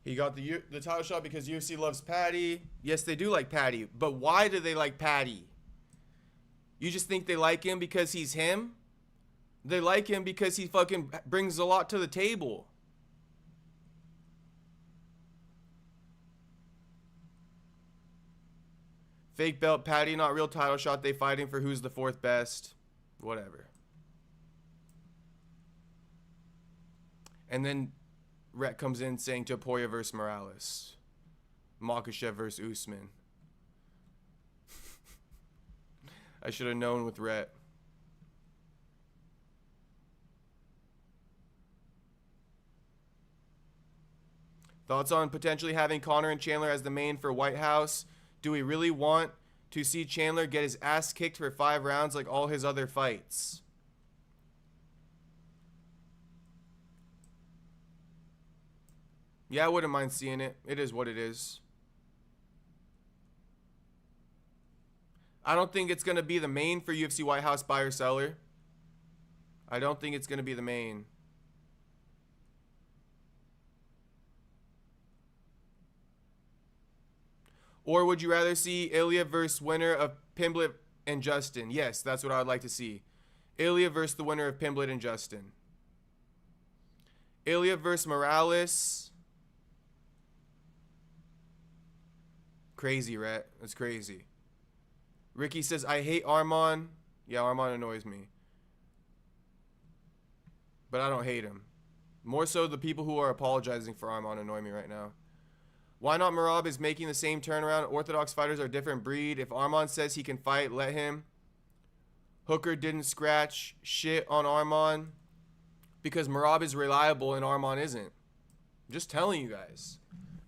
He got the title shot because UFC loves Patty. Yes, they do like Patty. But why do they like Patty? You just think they like him because he's him? They like him because he fucking brings a lot to the table. Fake belt, Patty, not real title shot. They fighting for who's the fourth best. Whatever. And then Rhett comes in saying Topuria versus Morales. Makhachev versus Usman. I should have known with Rhett. Thoughts on potentially having Conor and Chandler as the main for White House? Do we really want to see Chandler get his ass kicked for 5 rounds like all his other fights? Yeah, I wouldn't mind seeing it. It is what it is. I don't think it's going to be the main for UFC White House buyer seller. I don't think it's going to be the main. Or would you rather see Ilya versus winner of Pimblett and Justin? Yes, that's what I would like to see. Ilya versus the winner of Pimblett and Justin. Ilya versus Morales. Crazy, Rhett. That's crazy. Ricky says, I hate Arman. Yeah, Arman annoys me. But I don't hate him. More so the people who are apologizing for Arman annoy me right now. Why not Merab is making the same turnaround? Orthodox fighters are a different breed. If Arman says he can fight, let him. Hooker didn't scratch shit on Arman because Merab is reliable and Arman isn't. I'm just telling you guys.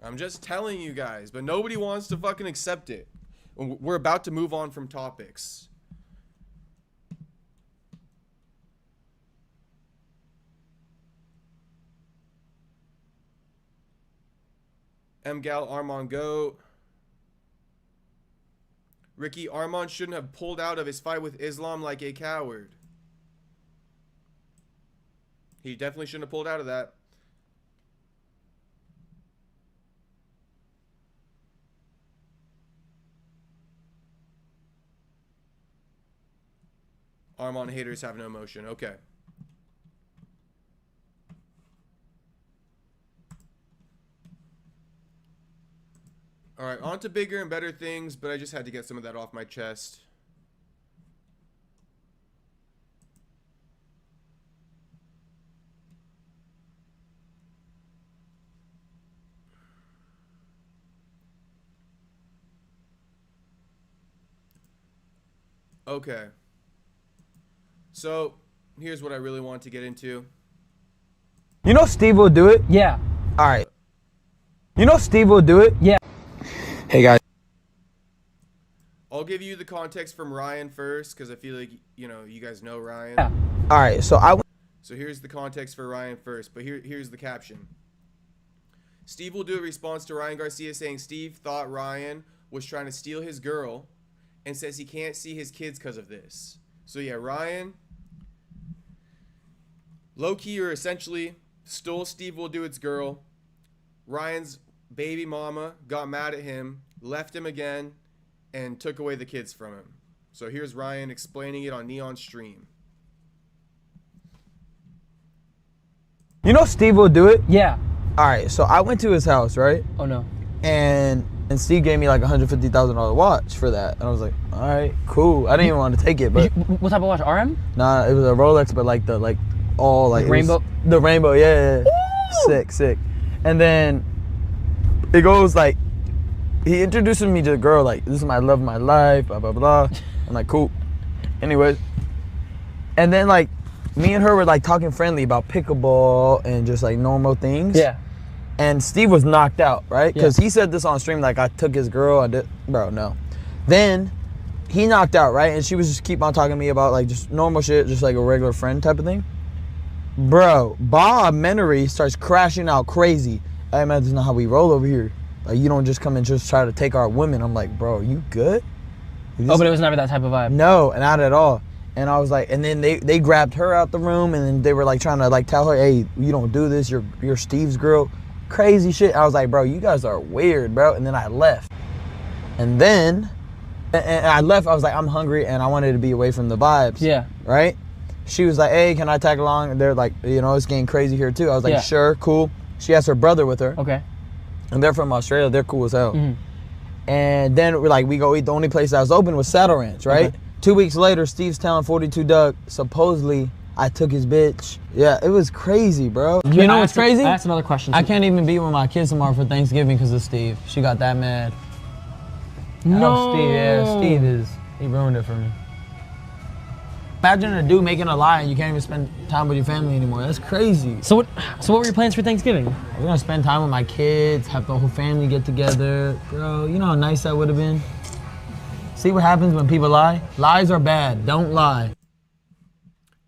I'm just telling you guys. But nobody wants to fucking accept it. We're about to move on from topics. Mgal Arman go. Ricky, Arman shouldn't have pulled out of his fight with Islam like a coward. He definitely shouldn't have pulled out of that. Arman haters have no emotion. Okay. All right, on to bigger and better things, but I just had to get some of that off my chest. Okay. So, here's what I really want to get into. You know Steve will do it? Yeah. All right. You know Steve will do it? Yeah. Hey, guys. I'll give you the context from Ryan first, because I feel like, you know, you guys know Ryan. Yeah. All right, so So here's the context for Ryan first, but here's the caption. Steve will do a response to Ryan Garcia saying Steve thought Ryan was trying to steal his girl and says he can't see his kids because of this. So yeah, Ryan, low-key or essentially stole SteveWillDoIt's girl. Ryan's baby mama got mad at him, left him again, and took away the kids from him. So here's Ryan explaining it on Neon Stream. You know Steve will do it? Yeah. All right, so I went to his house, right? Oh no. And Steve gave me like $150,000 watch for that. And I was like, all right, cool. I didn't even want to take it, but What type of watch? RM? nah, it was a Rolex, but like the all like Rainbow? The rainbow, yeah. Sick. And then it goes like, he introduces me to the girl, like, this is my love of my life, blah, blah, blah. I'm like, cool. Anyways. And then, like, me and her were, like, talking friendly about pickleball and just, like, normal things. Yeah. And Steve was knocked out, right? Because Yeah. he said this on stream, like, I took his girl. Bro, no. Then he knocked out, right? And she was just keep on talking to me about, like, just normal shit, just, like, a regular friend type of thing. Bro, Bob Menery starts crashing out crazy. Hey, man, this is not how we roll over here. Like, you don't just come and just try to take our women. I'm like, bro, you good? Oh, but it was never that type of vibe. No, not at all. And I was like, and then they grabbed her out the room, and then they were like trying to like tell her, hey, you don't do this. You're Steve's girl. Crazy shit. I was like, bro, you guys are weird, bro. And then I left. And then And I left. I was like, I'm hungry and I wanted to be away from the vibes. Yeah. Right? She was like, hey, can I tag along? And they're like, you know, it's getting crazy here too. I was like, Yeah. sure, cool. She has her brother with her. Okay. And they're from Australia. They're cool as hell. And then we go eat. The only place that was open was Saddle Ranch, right? Okay. 2 weeks later, Steve's telling 42 Doug, supposedly I took his bitch. Yeah, it was crazy, bro. You know what's crazy? That's another question. I can't even be with my kids tomorrow for Thanksgiving because of Steve. She got that mad. No. Steve, he ruined it for me. Imagine a dude making a lie and you can't even spend time with your family anymore. That's crazy. So what were your plans for Thanksgiving? We're gonna spend time with my kids, have the whole family get together. Bro, you know how nice that would have been? See what happens when people lie? Lies are bad, don't lie.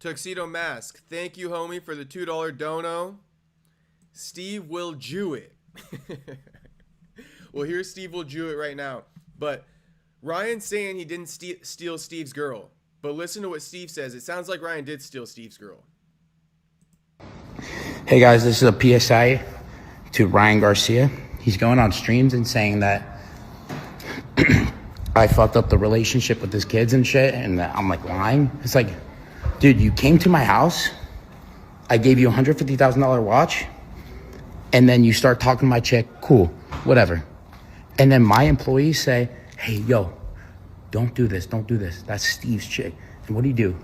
Tuxedo Mask, thank you, homie, for the $2 dono. Steve will Jew it. Well, here's Steve will Jew it right now. But Ryan's saying he didn't steal Steve's girl. But listen to what Steve says. It sounds like Ryan did steal Steve's girl. Hey guys, this is a PSI to Ryan Garcia. He's going on streams and saying that I fucked up the relationship with his kids and shit, and that I'm like lying. It's like, dude, you came to my house, I gave you a $150,000 watch, and then you start talking to my chick, cool, whatever. And then my employees say, hey, yo, don't do this, that's Steve's chick. And what do?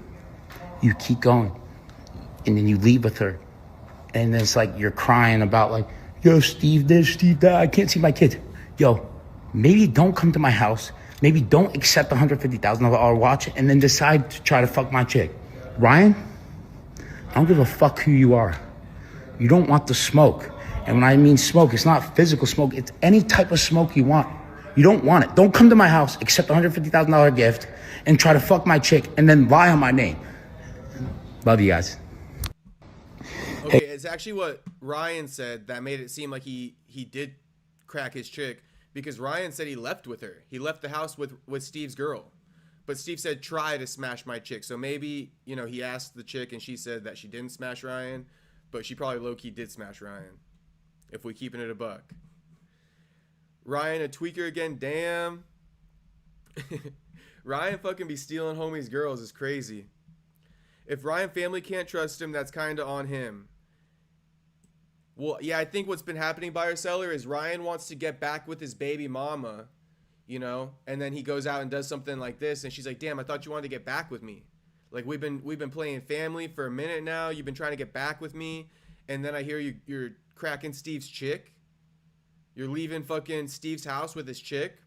You keep going, and then you leave with her. And then it's like you're crying about like, yo, Steve this, Steve that, I can't see my kids. Yo, maybe don't come to my house, maybe don't accept the $150,000 watch, and then decide to try to fuck my chick. Ryan, I don't give a fuck who you are. You don't want the smoke. And when I mean smoke, it's not physical smoke, it's any type of smoke you want. You don't want it. Don't come to my house, accept a $150,000 gift, and try to fuck my chick, and then lie on my name. Love you guys. Okay, it's actually what Ryan said that made it seem like he did crack his chick, because Ryan said he left with her. He left the house with Steve's girl. But Steve said, try to smash my chick. So maybe, you know, he asked the chick and she said that she didn't smash Ryan, but she probably low-key did smash Ryan, if we keeping it a buck. Ryan, a tweaker again, damn. Ryan fucking be stealing homies' girls is crazy. If Ryan family can't trust him, that's kind of on him. Well, yeah, I think what's been happening, buyer seller, is Ryan wants to get back with his baby mama, you know, and then he goes out and does something like this, and she's like, damn, I thought you wanted to get back with me. Like, we've been playing family for a minute now, you've been trying to get back with me, and then I hear you're cracking Steve's chick. You're leaving fucking Steve's house with his chick.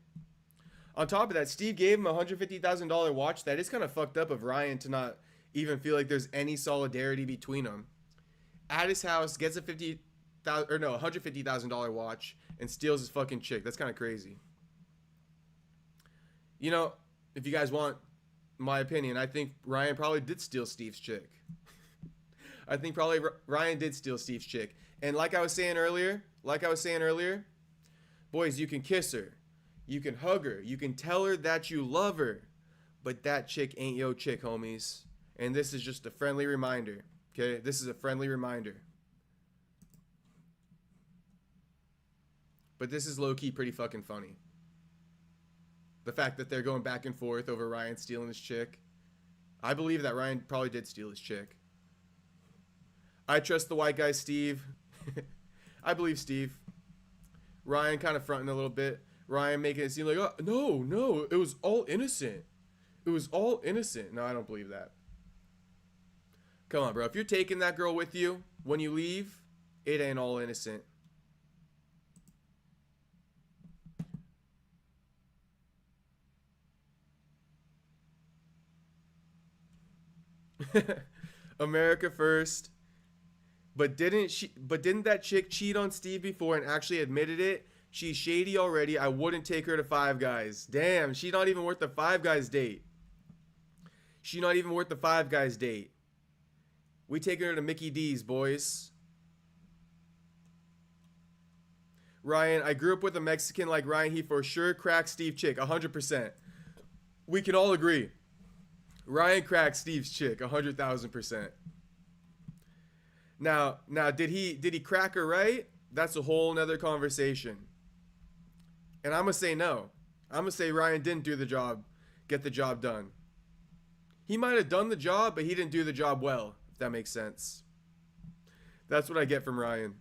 On top of that, Steve gave him a $150,000 watch. That is kind of fucked up of Ryan to not even feel like there's any solidarity between them. At his house, gets a $150,000 watch and steals his fucking chick. That's kind of crazy. You know, if you guys want my opinion, I think Ryan probably did steal Steve's chick. I think probably Ryan did steal Steve's chick. And like I was saying earlier, boys, you can kiss her, you can hug her, you can tell her that you love her, but that chick ain't yo chick, homies. And this is just a friendly reminder, okay? This is a friendly reminder. But this is low-key pretty fucking funny. The fact that they're going back and forth over Ryan stealing his chick. I believe that Ryan probably did steal his chick. I trust the white guy, Steve. I believe Steve. Ryan kind of fronting a little bit. Ryan making it seem like, oh, no, it was all innocent. It was all innocent. No, I don't believe that. Come on, bro. If you're taking that girl with you when you leave, it ain't all innocent. America first. But didn't that chick cheat on Steve before and actually admitted it? She's shady already. I wouldn't take her to Five Guys. Damn, she's not even worth the Five Guys date. She's not even worth the Five Guys date. We taking her to Mickey D's, boys. Ryan, I grew up with a Mexican like Ryan. He for sure cracked Steve chick, 100%. We can all agree. Ryan cracked Steve's chick, 100,000%. Now, did he crack her right? That's a whole nother conversation. And I'm gonna say no. I'm going to say Ryan didn't do the job, get the job done. He might have done the job, but he didn't do the job well, if that makes sense. That's what I get from Ryan.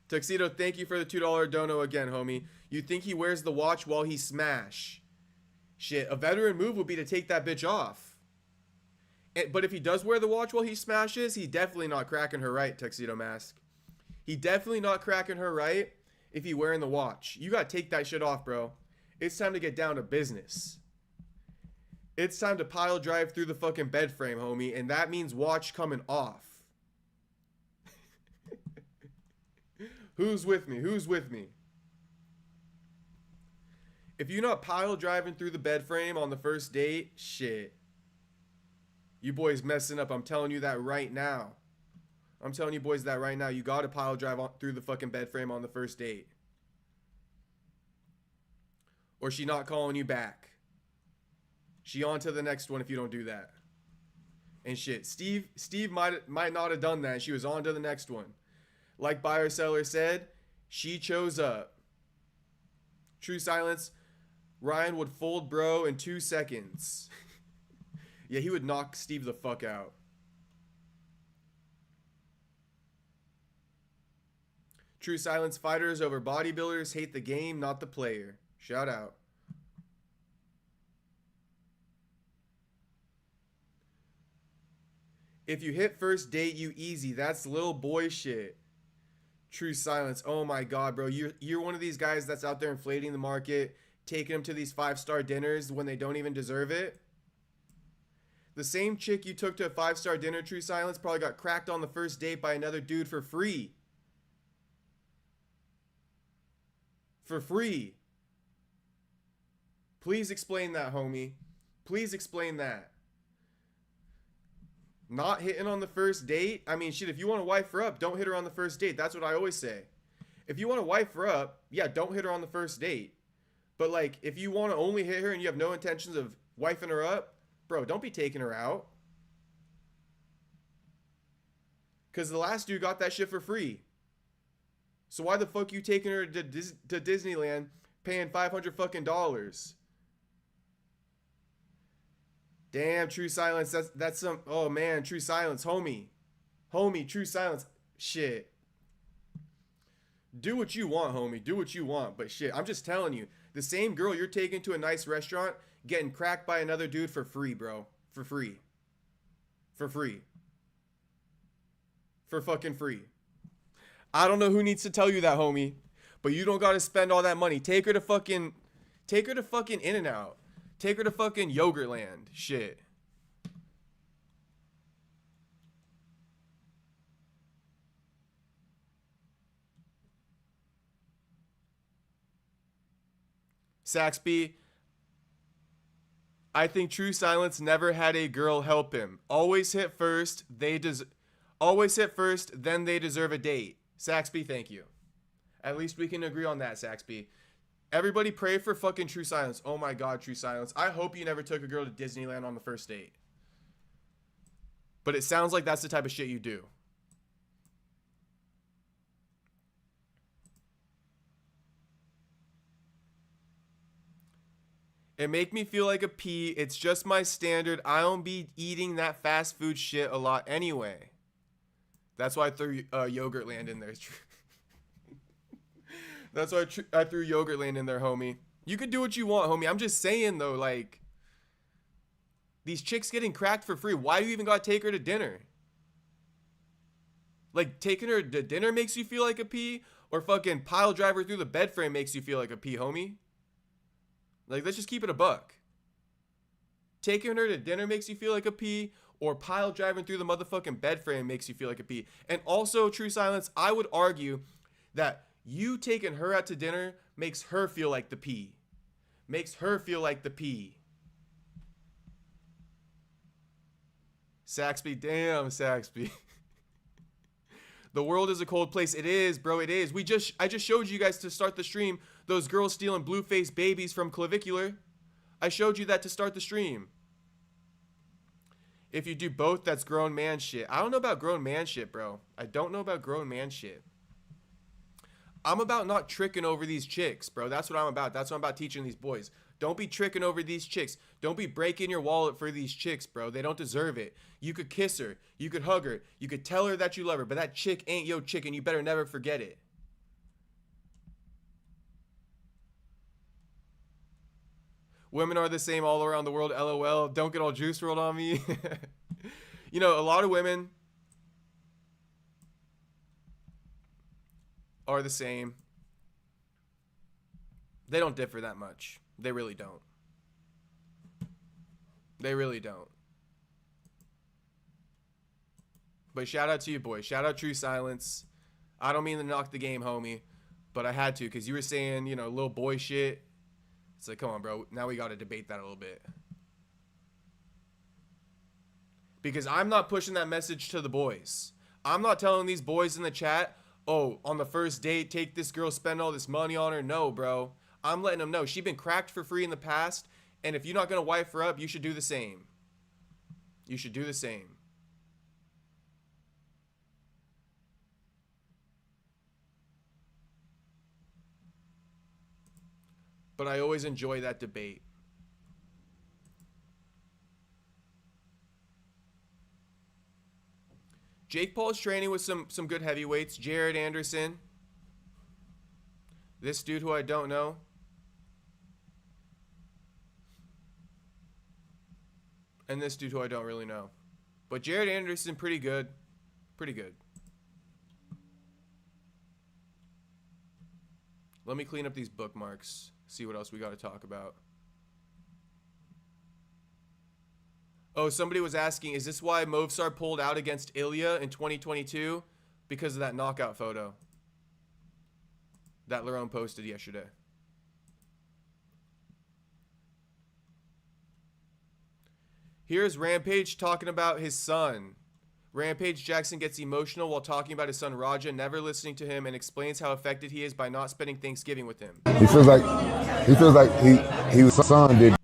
Tuxedo, thank you for the $2 dono again, homie. You think he wears the watch while he smash? Shit, a veteran move would be to take that bitch off. But if he does wear the watch while he smashes, he's definitely not cracking her right, Tuxedo Mask. He definitely not cracking her right if he wearing the watch. You gotta take that shit off, bro. It's time to get down to business. It's time to pile drive through the fucking bed frame, homie, and that means watch coming off. Who's with me? Who's with me? If you're not pile driving through the bed frame on the first date, shit. You boys messing up. I'm telling you that right now. I'm telling you boys that right now. You gotta pile drive through the fucking bed frame on the first date. Or she not calling you back. She on to the next one if you don't do that. And shit, Steve might not have done that. And she was on to the next one. Like buyer seller said, she chose up. True silence. Ryan would fold bro in 2 seconds. Yeah, he would knock Steve the fuck out. True silence. Fighters over bodybuilders hate the game, not the player. Shout out. If you hit first date, you easy. That's little boy shit. True silence. Oh my god, bro. You're one of these guys that's out there inflating the market, taking them to these 5-star dinners when they don't even deserve it. The same chick you took to a 5-star dinner, True silence, probably got cracked on the first date by another dude for free. For free. Please explain that, homie. Please explain that. Not hitting on the first date? I mean, shit, if you want to wife her up, don't hit her on the first date. That's what I always say. If you want to wife her up, yeah, don't hit her on the first date. But, like, if you want to only hit her and you have no intentions of wifing her up, bro, don't be taking her out. Because the last dude got that shit for free. So why the fuck you taking her to Disneyland paying $500 fucking dollars? Damn, True silence. That's some. Oh man, True silence, homie, True silence. Shit. Do what you want, homie. Do what you want. But shit, I'm just telling you, the same girl you're taking to a nice restaurant getting cracked by another dude for free, bro. For free. For free. For fucking free. I don't know who needs to tell you that, homie, but you don't gotta spend all that money. Take her to fucking In-N-Out. Take her to fucking Yogurtland. Shit. Saxby, I think True silence never had a girl help him. Always hit first, then they deserve a date. Saxby, thank you. At least we can agree on that, Saxby. Everybody pray for fucking True silence. Oh my god, True silence. I hope you never took a girl to Disneyland on the first date. But it sounds like that's the type of shit you do. It make me feel like a pea. It's just my standard. I don't be eating that fast food shit a lot anyway. That's why I threw Yogurtland in there. That's why I threw Yogurtland in there, homie. You could do what you want, homie. I'm just saying, though, like, these chicks getting cracked for free. Why do you even gotta take her to dinner? Like, taking her to dinner makes you feel like a pea? Or fucking pile driver through the bed frame makes you feel like a pea, homie? Like, let's just keep it a buck. Taking her to dinner makes you feel like a pea, or pile driving through the motherfucking bed frame makes you feel like a pea. And also, True silence, I would argue that you taking her out to dinner makes her feel like the pea. Makes her feel like the pea. Saxby, damn, Saxby. The world is a cold place. It is, bro, it is. I just showed you guys to start the stream those girls stealing blue-faced babies from Clavicular. I showed you that to start the stream. If you do both, that's grown man shit. I don't know about grown man shit, bro. I don't know about grown man shit. I'm about not tricking over these chicks, bro. That's what I'm about. That's what I'm about teaching these boys. Don't be tricking over these chicks. Don't be breaking your wallet for these chicks, bro. They don't deserve it. You could kiss her. You could hug her. You could tell her that you love her. But that chick ain't your chick, and you better never forget it. Women are the same all around the world, LOL. Don't get all juice rolled on me. You know, a lot of women are the same. They don't differ that much. They really don't. They really don't. But shout out to you, boys. Shout out True Silence. I don't mean to knock the game, homie, but I had to because you were saying, you know, little boy shit. It's like, come on, bro. Now we got to debate that a little bit. Because I'm not pushing that message to the boys. I'm not telling these boys in the chat, oh, on the first date, take this girl, spend all this money on her. No, bro. I'm letting them know she's been cracked for free in the past, and if you're not going to wife her up, you should do the same. You should do the same. But I always enjoy that debate. Jake Paul's training with some good heavyweights. Jared Anderson. This dude who I don't know. And this dude who I don't really know. But Jared Anderson, pretty good. Pretty good. Let me clean up these bookmarks. See what else we got to talk about. Oh, somebody was asking, is this why Movsar pulled out against Ilya in 2022? Because of that knockout photo that Lerone posted yesterday. Here's Rampage talking about his son. Rampage Jackson gets emotional while talking about his son Raja, never listening to him, and explains how affected he is by not spending Thanksgiving with him. He feels like he was son did.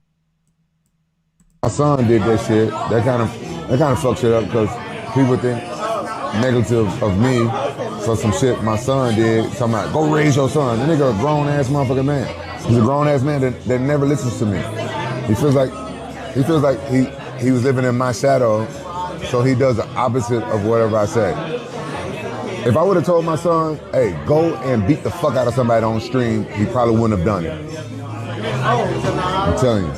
My son did that shit. That kind of fucks shit up because people think negative of me for some shit my son did. Talking about go raise your son. The nigga a grown ass motherfucking man. He's a grown ass man that never listens to me. He feels like he was living in my shadow, so he does the opposite of whatever I say. If I would have told my son, hey, go and beat the fuck out of somebody on stream, he probably wouldn't have done it. I'm telling you.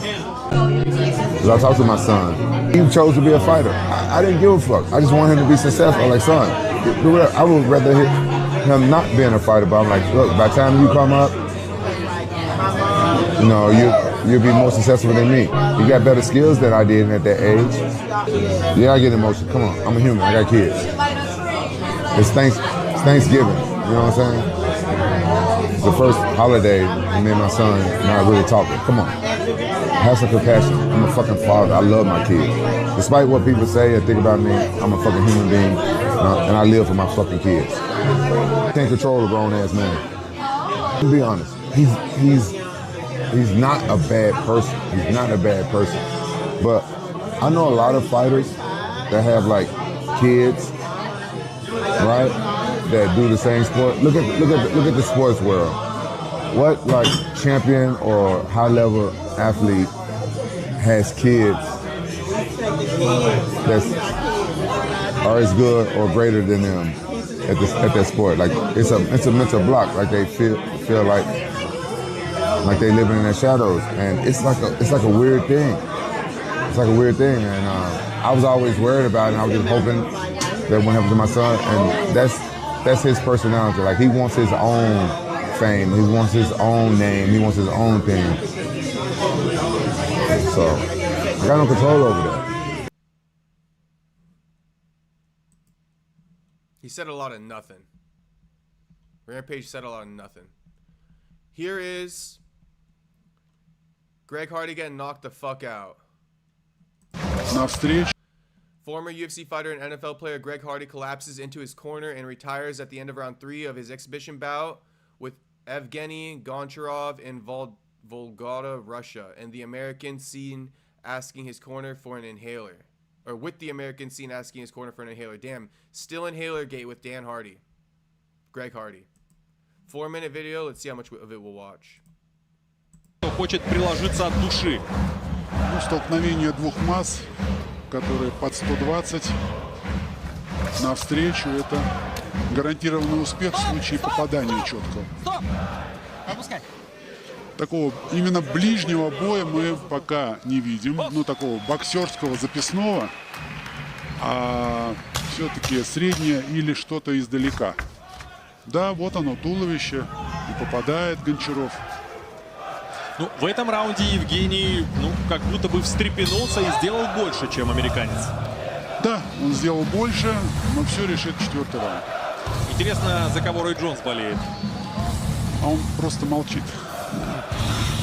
Because I talked to my son. He chose to be a fighter. I didn't give a fuck. I just want him to be successful. Like, son, I would rather him not being a fighter, but I'm like, look, by the time you come up, you know, you'll be more successful than me. You got better skills than I did at that age. Yeah, I get emotional. Come on, I'm a human. I got kids. It's Thanksgiving. You know what I'm saying? It's the first holiday, and me and my son not really talking. Come on. Have some compassion. I'm a fucking father. I love my kids. Despite what people say and think about me, I'm a fucking human being, and I live for my fucking kids. Can't control a grown-ass man. To be honest, he's not a bad person. He's not a bad person. But I know a lot of fighters that have like kids, right? That do the same sport. Look at the sports world. What like champion or high level athlete has kids that are as good or greater than them at that sport? Like it's a mental block. Like they feel like they living in their shadows, and it's like a weird thing. It's like a weird thing, and I was always worried about it. And I was just hoping that wouldn't happen to my son, and that's his personality. Like he wants his own fame, he wants his own name, he wants his own thing. So I got no control over that. He said a lot of nothing. Rampage said a lot of nothing. Here is Greg Hardy getting knocked the fuck out. Former UFC fighter and NFL player Greg Hardy collapses into his corner and retires at the end of round 3 of his exhibition bout with Evgeny Goncharov in Volgograd, Russia, and the American scene asking his corner for an inhaler. Or with the American scene asking his corner for an inhaler. Damn, still inhaler gate with Dan Hardy. Greg Hardy. 4-minute video. Let's see how much of it we'll watch. Хочет приложиться от души. Ну, столкновение двух масс, которые под 120 навстречу, это гарантированный успех в случае попадания четкого. Такого именно ближнего боя мы пока не видим, ну такого боксерского записного, а все-таки среднее или что-то издалека. Да, вот оно туловище, и попадает Гончаров. Ну, в этом раунде Евгений, ну, как будто бы встрепенулся и сделал больше, чем американец. Да, он сделал больше, но все решит 4-й раунд. Интересно, за кого Рой Джонс болеет? А он просто молчит.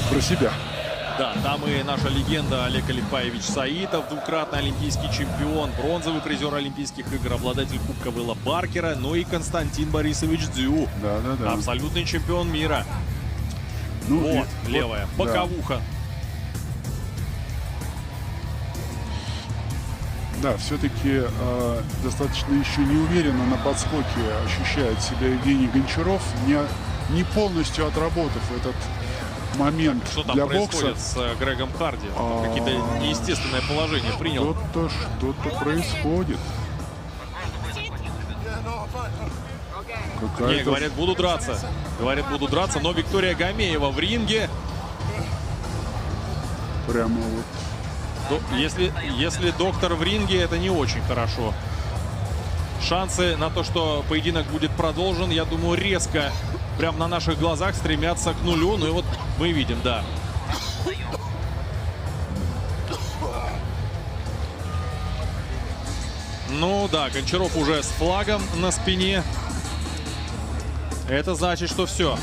Про себя. Да, там и наша легенда Олег Алипаевич Саитов, двукратный олимпийский чемпион, бронзовый призер Олимпийских игр, обладатель Кубка Вилла Баркера, ну и Константин Борисович Дзю. Да. Абсолютный чемпион мира. Ну, вот, левая, боковуха. Да, все-таки достаточно еще неуверенно на подскоке ощущает себя Евгений Гончаров, не полностью отработав этот момент что там для происходит бокса. с Грегом Харди? Какие-то неестественное положение принял. Что-то происходит. Не, говорят, буду драться. Говорят, буду драться, но Виктория Гамеева в ринге. Прямо вот. Если доктор в ринге, это не очень хорошо. Шансы на то, что поединок будет продолжен, я думаю, резко, прямо на наших глазах стремятся к нулю. Ну и вот мы видим, да. Ну да, Гончаров уже с флагом на спине. Это значит, что все.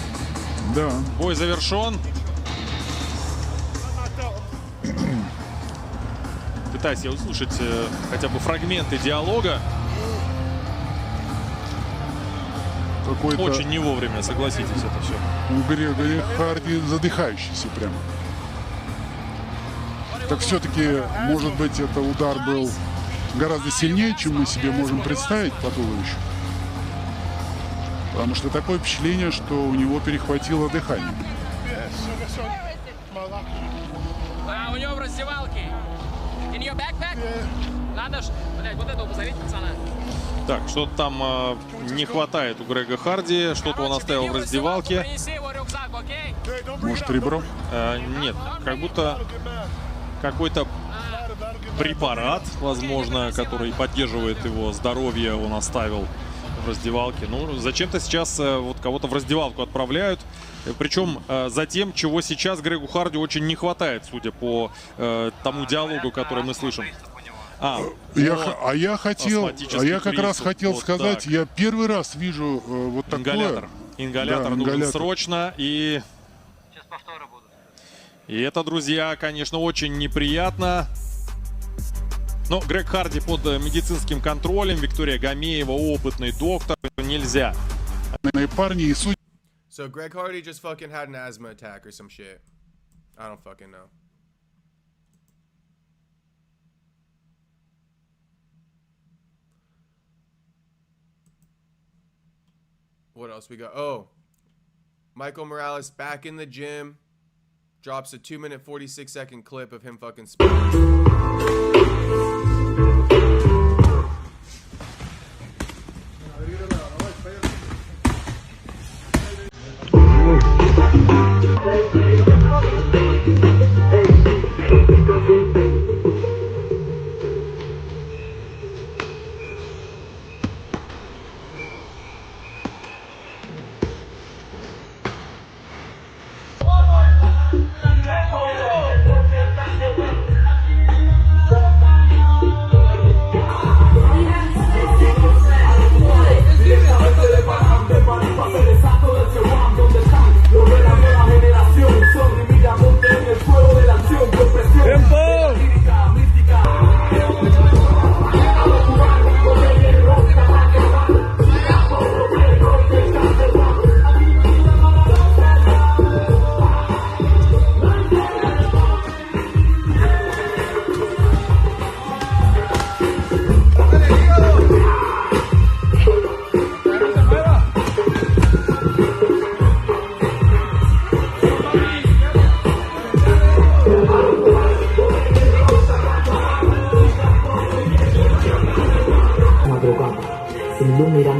Да. Бой завершен. Пытаюсь я услышать хотя бы фрагменты диалога. Очень не вовремя, согласитесь, это все. У Грегори Харди задыхающийся прямо. Так все-таки, может быть, это удар был гораздо сильнее, чем мы себе можем представить по туловищу. Потому что такое впечатление, что у него перехватило дыхание. У него в раздевалке. Надо ж, блядь, вот этого позовите, пацана. Так, что-то там не хватает у Грега Харди. Что-то он оставил в раздевалке. Может, ребро? Нет, как будто какой-то препарат, возможно, который поддерживает его здоровье, он оставил в раздевалке. Ну, зачем-то сейчас вот кого-то в раздевалку отправляют. Причем за тем, чего сейчас Грегу Харди очень не хватает, судя по тому диалогу, который мы слышим. Я как раз хотел вот сказать, так. я первый раз вижу вот такое. Ингалятор нужен срочно. И это, друзья, конечно, очень неприятно. Но Грег Харди под медицинским контролем. Виктория Гамеева, опытный доктор. Нельзя. Парни и судьи. So Greg Hardy just fucking had an asthma attack or some shit. I don't fucking know. What else we got? Oh, Michael Morales back in the gym. Drops a 2-minute 46-second clip of him fucking spinning.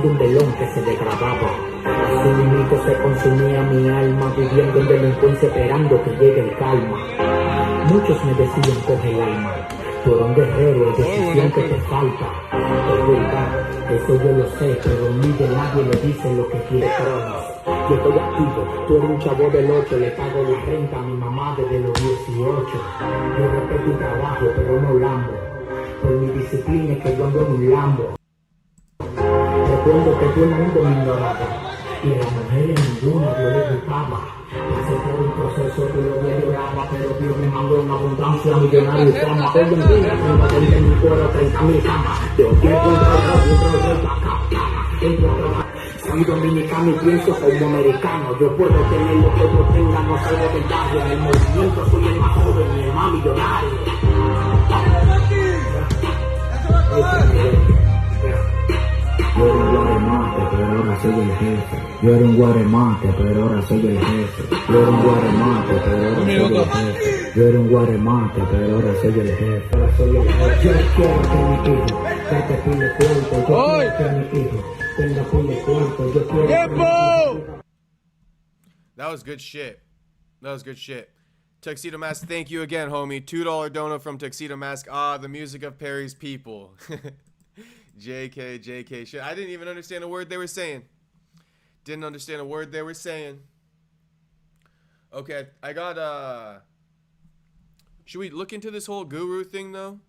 de un velón que se degradaba. A su límite se consumía mi alma, viviendo en delincuencia esperando que llegue el calma. Muchos me decían coge el alma, tú eres un guerrero, es decisión que te falta. Es verdad, eso yo lo sé, pero ni de nadie le dice lo que quiere creer. Yo estoy activo, tú eres un chavo del 8, le pago la renta a mi mamá desde los 18. Yo respeto mi trabajo, pero no lambo. Por mi disciplina es que yo ando en un lambo. Recuerdo que todo el mundo me ignoraba y a las mujeres ninguna yo le gustaba. Pasé por un proceso que lo lloraba, pero Dios me mandó una abundancia millonaria y fama. Hoy en día tengo dentro de mi cuero 30.000 camas. Yo quiero soy dominicano y pienso como americano. Yo puedo tener lo que yo tenga, no salgo del barrio. En el movimiento soy el más joven y el más millonario. Yo era un guaremate, pero ahora soy el jefe. Yo era un guaremate, pero ahora soy el jefe. Yo era un guaremate, pero ahora soy el jefe. Yo era un guaremate, pero ahora soy el jefe. Ahora soy el jefe. Yo quiero que mi hijo trate pile cuerpo. Yo quiero que mi hijo tenga pile cuerpo. Yo quiero que mi hijo... That was good shit. That was good shit. Tuxedo Mask, thank you again, homie. $2 donut from Tuxedo Mask. Ah, the music of Perry's people. JK shit. I didn't even understand a word they were saying. Didn't understand a word they were saying. Okay, I got should we look into this whole guru thing though?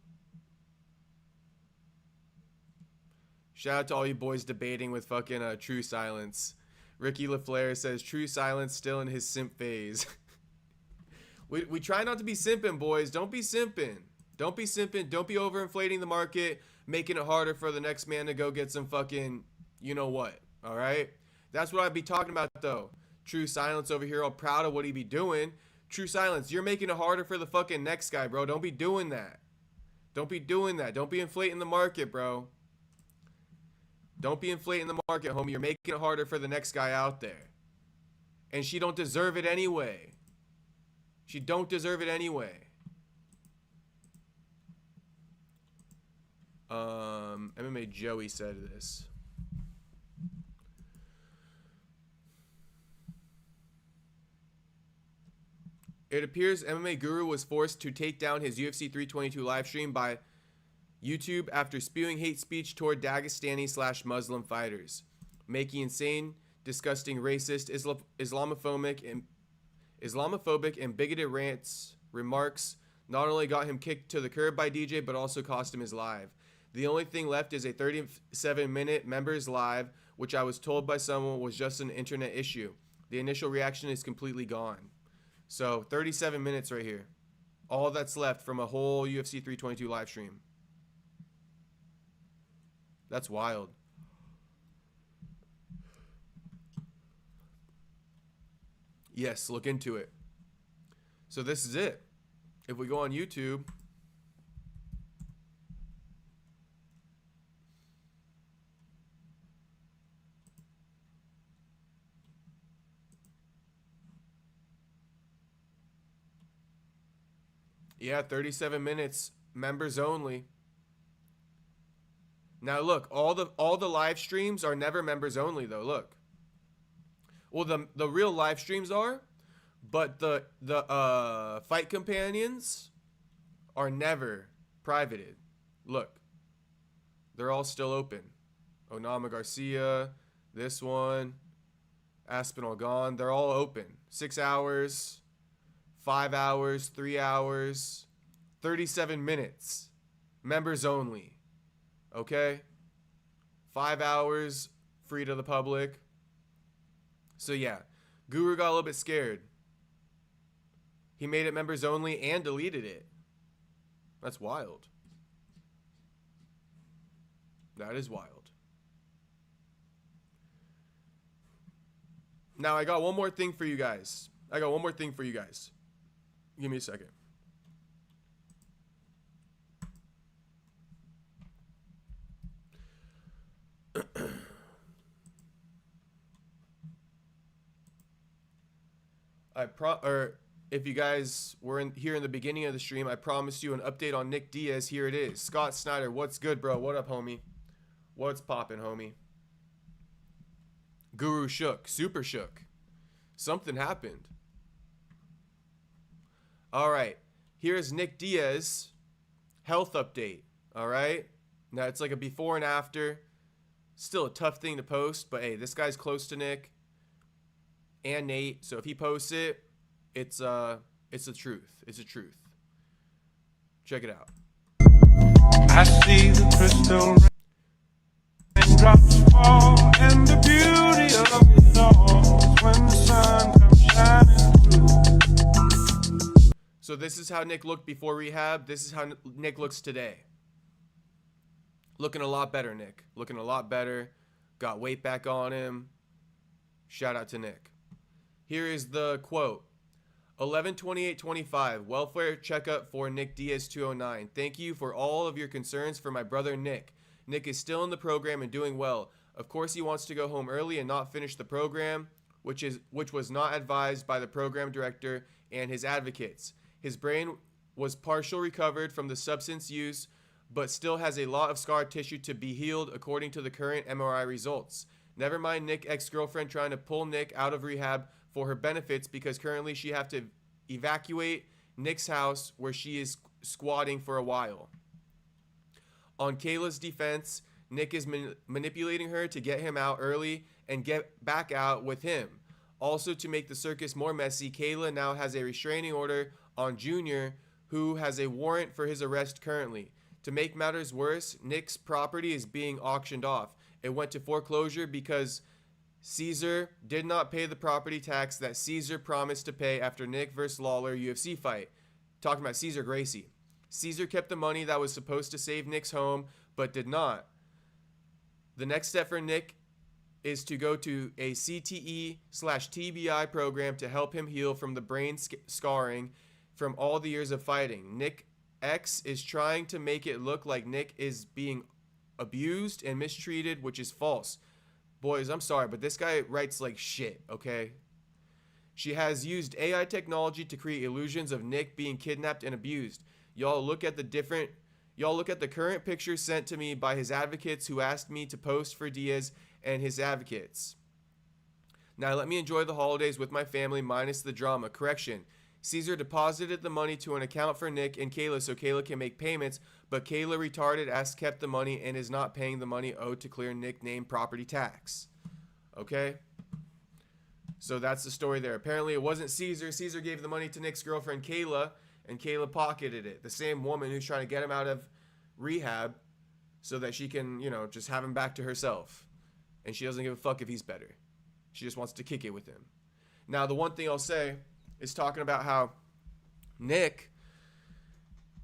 Shout out to all you boys debating with fucking True Silence. Ricky LaFleur says True Silence still in his simp phase. we try not to be simping, boys. Don't be simping. Don't be simping. Don't be overinflating the market, making it harder for the next man to go get some fucking, you know what, all right? That's what I'd be talking about, though. True Silence over here, all proud of what he be doing. True Silence, you're making it harder for the fucking next guy, bro. Don't be doing that. Don't be doing that. Don't be inflating the market, bro. Don't be inflating the market, homie. You're making it harder for the next guy out there. And she don't deserve it anyway. She don't deserve it anyway. MMA Joey said this. It appears MMA Guru was forced to take down his UFC 322 live stream by YouTube after spewing hate speech toward Dagestani/Muslim fighters, making insane, disgusting, racist, Islamophobic and bigoted remarks not only got him kicked to the curb by DJ, but also cost him his live. The only thing left is a 37-minute members live, which I was told by someone was just an internet issue. The initial reaction is completely gone. So 37 minutes right here. All that's left from a whole UFC 322 live stream. That's wild. Yes, look into it. So this is it. If we go on YouTube, yeah, 37 minutes, members only. Now look, all the live streams are never members only though. Look. Well, the real live streams are, but the fight companions are never privated. Look. They're all still open. Ryan Garcia, this one, Aspinall gone. They're all open. 6 hours, 5 hours, 3 hours, 37 minutes. Members only. Okay? 5 hours, free to the public. So yeah, Guru got a little bit scared. He made it members only and deleted it. That's wild. That is wild. Now I got one more thing for you guys. Give me a second. If you guys were here in the beginning of the stream, I promised you an update on Nick Diaz. Here it is. Scott Snyder, what's good, bro? What up, homie? What's poppin', homie? Guru shook, super shook. Something happened. All right, here's Nick Diaz health update. All right, now it's like a before and after. Still a tough thing to post, but hey, this guy's close to Nick and Nate, so if he posts it, it's the truth. It's the truth. Check it out. I see the crystal raindrops fall, and the beauty of it all is when the sun comes shining through. So this is how Nick looked before rehab. This is how Nick looks today. Looking a lot better, Nick. Looking a lot better. Got weight back on him. Shout out to Nick. Here is the quote. 11/28/25. Welfare checkup for Nick Diaz 209. Thank you for all of your concerns for my brother Nick. Nick is still in the program and doing well. Of course he wants to go home early and not finish the program, which was not advised by the program director and his advocates. His brain was partially recovered from the substance use, but still has a lot of scar tissue to be healed according to the current MRI results. Never mind Nick's ex-girlfriend trying to pull Nick out of rehab for her benefits because currently she have to evacuate Nick's house where she is squatting for a while. On Kayla's defense, Nick is manipulating her to get him out early and get back out with him. Also, to make the circus more messy, Kayla now has a restraining order on Junior, who has a warrant for his arrest currently. To make matters worse, Nick's property is being auctioned off. It went to foreclosure because Caesar did not pay the property tax that Caesar promised to pay after Nick vs. Lawler UFC fight. Talking about Caesar Gracie. Caesar kept the money that was supposed to save Nick's home, but did not. The next step for Nick is to go to a CTE/TBI program to help him heal from the brain scarring from all the years of fighting. Nick X is trying to make it look like Nick is being abused and mistreated, which is false. Boys, I'm sorry, but this guy writes like shit, okay? She has used AI technology to create illusions of Nick being kidnapped and abused. Y'all look at the current pictures sent to me by his advocates who asked me to post for Diaz and his advocates. Now let me enjoy the holidays with my family minus the drama. Correction. Caesar deposited the money to an account for Nick and Kayla so Kayla can make payments, but Kayla retarded ass kept the money and is not paying the money owed to clear Nick name property tax. Okay? So that's the story there. Apparently it wasn't Caesar. Caesar gave the money to Nick's girlfriend Kayla, and Kayla pocketed it. The same woman who's trying to get him out of rehab so that she can, just have him back to herself. And she doesn't give a fuck if he's better. She just wants to kick it with him. Now, the one thing I'll say is talking about how Nick,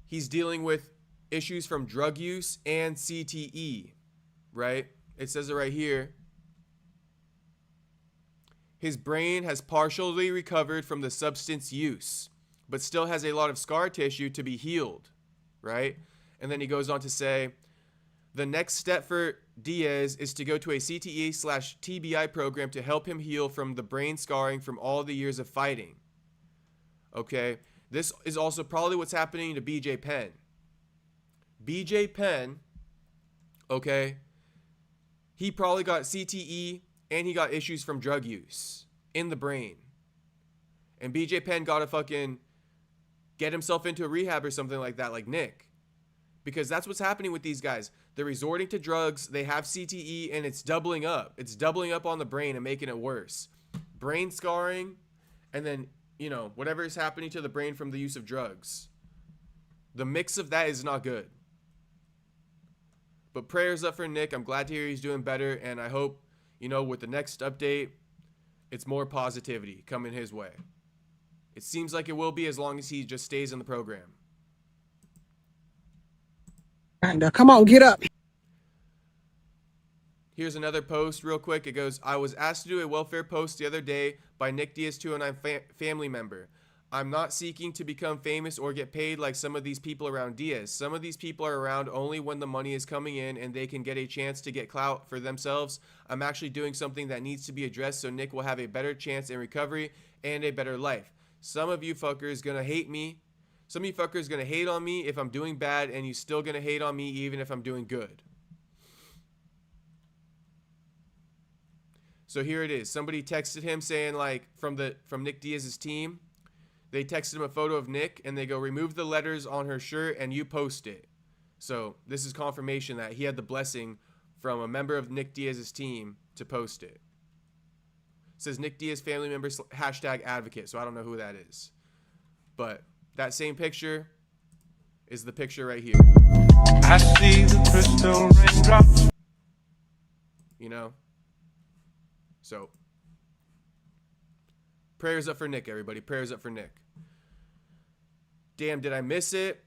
he's dealing with issues from drug use and CTE, right? It says it right here. His brain has partially recovered from the substance use, but still has a lot of scar tissue to be healed, right? And then he goes on to say, the next step for Diaz is to go to a CTE/TBI program to help him heal from the brain scarring from all the years of fighting. Okay, this is also probably what's happening to BJ Penn. BJ Penn, okay, he probably got CTE and he got issues from drug use in the brain. And BJ Penn got to fucking get himself into a rehab or something like that, like Nick. Because that's what's happening with these guys. They're resorting to drugs, they have CTE, and it's doubling up. It's doubling up on the brain and making it worse. Brain scarring, and then whatever is happening to the brain from the use of drugs. The mix of that is not good. But prayers up for Nick. I'm glad to hear he's doing better. And I hope, with the next update, it's more positivity coming his way. It seems like it will be as long as he just stays in the program. Now, come on, get up. Here's another post real quick. It goes, I was asked to do a welfare post the other day by Nick Diaz 209 family member. I'm not seeking to become famous or get paid like some of these people around Diaz. Some of these people are around only when the money is coming in and they can get a chance to get clout for themselves. I'm actually doing something that needs to be addressed so Nick will have a better chance in recovery and a better life. Some of you fuckers gonna hate me. Some of you fuckers gonna hate on me if I'm doing bad, and you still gonna hate on me even if I'm doing good. So here it is. Somebody texted him saying, like, from Nick Diaz's team, they texted him a photo of Nick, and they go, remove the letters on her shirt and you post it. So this is confirmation that he had the blessing from a member of Nick Diaz's team to post it. It says Nick Diaz family member # advocate, so I don't know who that is. But that same picture is the picture right here. I see the crystal raindrops. You know? So, prayers up for Nick, everybody. Prayers up for Nick. Damn, did I miss it?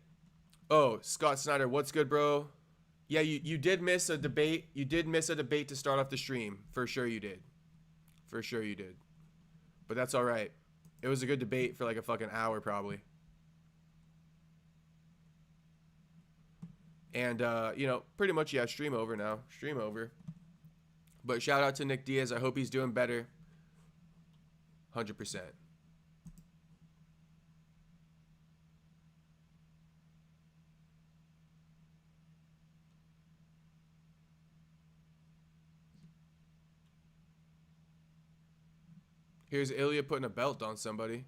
Oh, Scott Snyder, what's good, bro? Yeah, you did miss a debate. You did miss a debate to start off the stream. For sure you did. For sure you did. But that's all right. It was a good debate for like a fucking hour probably. And, you know, pretty much, yeah, stream over now. Stream over. But shout out to Nick Diaz. I hope he's doing better. 100%. Here's Ilya putting a belt on somebody.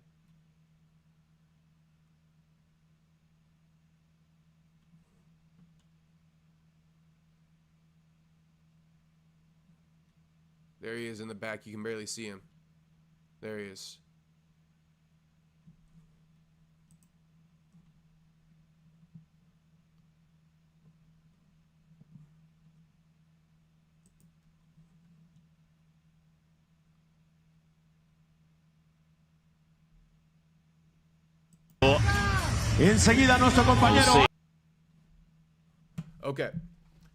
There he is in the back. You can barely see him. There he is. Enseguida nuestro compañero. Okay.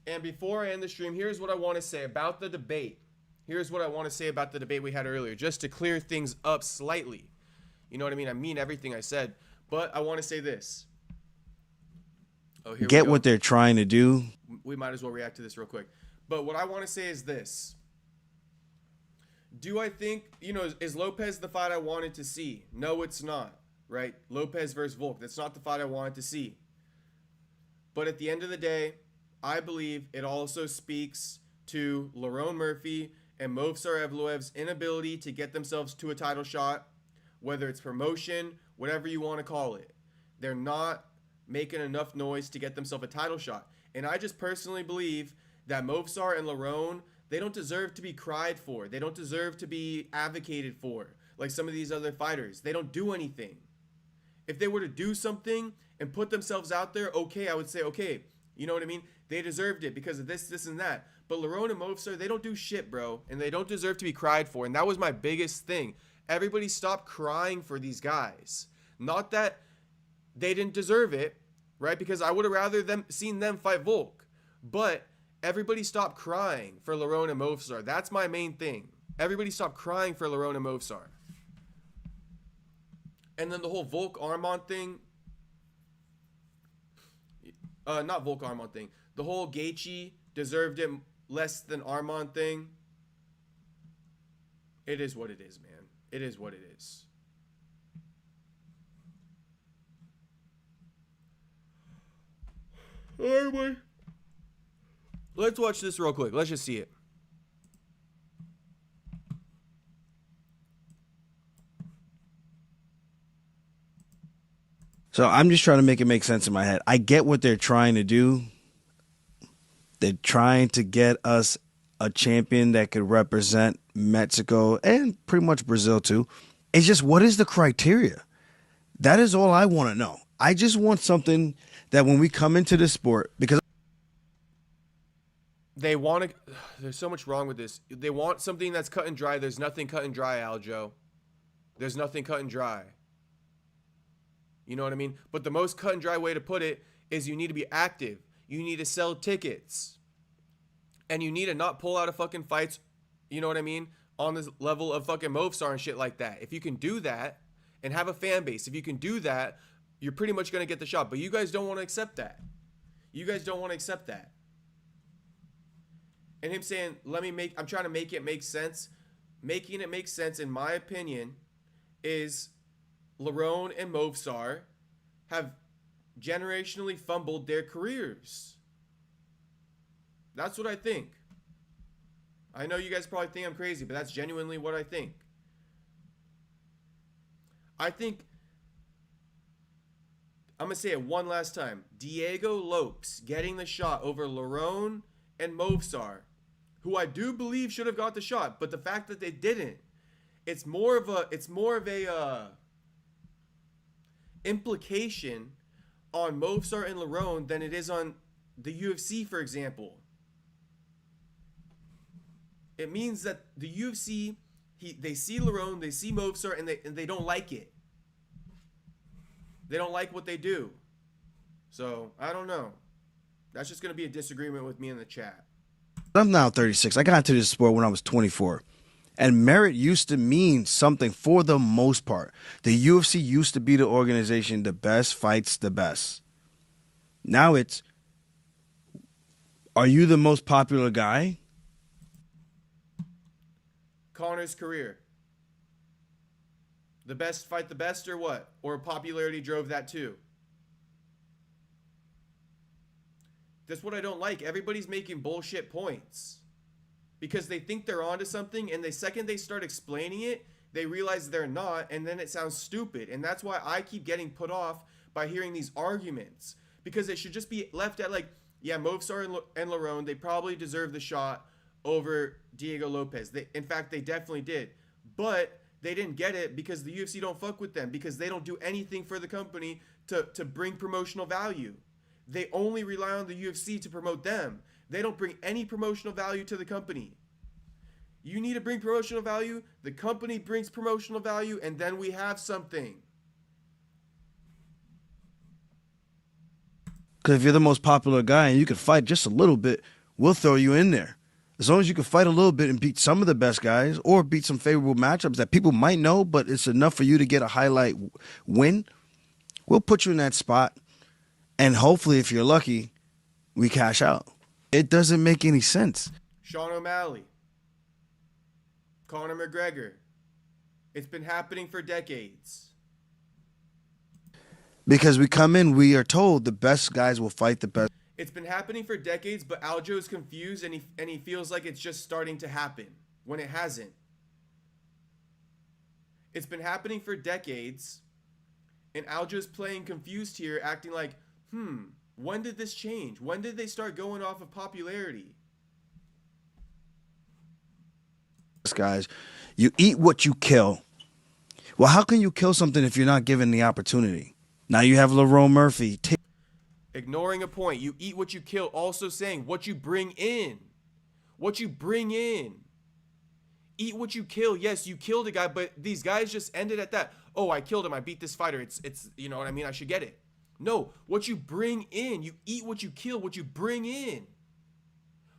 And before I end the stream, here's what I want to say about the debate. Here's what I want to say about the debate we had earlier, just to clear things up slightly. You know what I mean? I mean everything I said, but I want to say this. Oh, here Get we go. what they're trying to do. We might as well react to this real quick. But what I want to say is this. Do I think, you know, is Lopes the fight I wanted to see? No, it's not, right? Lopes versus Volk. That's not the fight I wanted to see. But at the end of the day, I believe it also speaks to Lerone Murphy and Movsar Evloev's inability to get themselves to a title shot, whether it's promotion, whatever you want to call it. They're not making enough noise to get themselves a title shot. And I just personally believe that Movsar and Lerone, they don't deserve to be cried for. They don't deserve to be advocated for like some of these other fighters. They don't do anything. If they were to do something and put themselves out there, okay, I would say, okay, you know what I mean? They deserved it because of this, this, and that. But Lerone and Movsar, they don't do shit, bro. And they don't deserve to be cried for. And that was my biggest thing. Everybody stop crying for these guys. Not that they didn't deserve it, right? Because I would have rather seen them fight Volk. But everybody stop crying for Lerone and Movsar. That's my main thing. Everybody stop crying for Lerone and Movsar. And then the whole Volk Armand thing. Not Volk Armand thing. The whole Gaethje deserved it less than Armand thing. It is what it is, man. It is what it is. Alright, boy. Let's watch this real quick. Let's just see it. So I'm just trying to make it make sense in my head. I get what they're trying to do. They're trying to get us a champion that could represent Mexico and pretty much Brazil too. It's just, what is the criteria? That is all I want to know. I just want something that when we come into this sport, because they want to, there's so much wrong with this. They want something that's cut and dry. There's nothing cut and dry, Aljo. There's nothing cut and dry. You know what I mean? But the most cut and dry way to put it is you need to be active. You need to sell tickets. And you need to not pull out of fucking fights, you know what I mean, on this level of fucking Movsar and shit like that. If you can do that and have a fan base, if you can do that, you're pretty much going to get the shot. But you guys don't want to accept that. You guys don't want to accept that. And him saying, I'm trying to make it make sense. Making it make sense, in my opinion, is Lerone and Movsar have generationally fumbled their careers. That's what I think. I know you guys probably think I'm crazy, but that's genuinely what I think. I think, I'm going to say it one last time. Diego Lopes getting the shot over Lerone and Movsar, who I do believe should have got the shot, but the fact that they didn't, it's more of a implication on Movsar and Lerone than it is on the UFC, for example. It means that the UFC, they see Lerone, they see Movsar, and they don't like it. They don't like what they do. So, I don't know. That's just going to be a disagreement with me in the chat. I'm now 36. I got into this sport when I was 24. And merit used to mean something for the most part. The UFC used to be the organization, the best fights the best. Now it's, are you the most popular guy? Conor's career. The best fight the best or what? Or popularity drove that too? That's what I don't like. Everybody's making bullshit points. Because they think they're onto something, and the second they start explaining it, they realize they're not, and then it sounds stupid. And that's why I keep getting put off by hearing these arguments. Because it should just be left at like, yeah, Movsar and Lerone, they probably deserve the shot over Diego Lopes. In fact, they definitely did. But they didn't get it because the UFC don't fuck with them, because they don't do anything for the company to bring promotional value. They only rely on the UFC to promote them. They don't bring any promotional value to the company. You need to bring promotional value, the company brings promotional value, and then we have something. Because if you're the most popular guy and you can fight just a little bit, we'll throw you in there. As long as you can fight a little bit and beat some of the best guys or beat some favorable matchups that people might know, but it's enough for you to get a highlight win, we'll put you in that spot. And hopefully, if you're lucky, we cash out. It doesn't make any sense. Sean O'Malley. Conor McGregor. It's been happening for decades. Because we come in, we are told the best guys will fight the best. It's been happening for decades, but Aljo is confused and he feels like it's just starting to happen when it hasn't. It's been happening for decades, and Aljo's playing confused here, acting like, when did this change? When did they start going off of popularity? Guys, you eat what you kill. Well, how can you kill something if you're not given the opportunity? Now you have Lerone Murphy. Ignoring a point. You eat what you kill. Also saying what you bring in. What you bring in. Eat what you kill. Yes, you killed a guy, but these guys just ended at that. Oh, I killed him. I beat this fighter. It's you know what I mean? I should get it. No, what you bring in. You eat what you kill. What you bring in.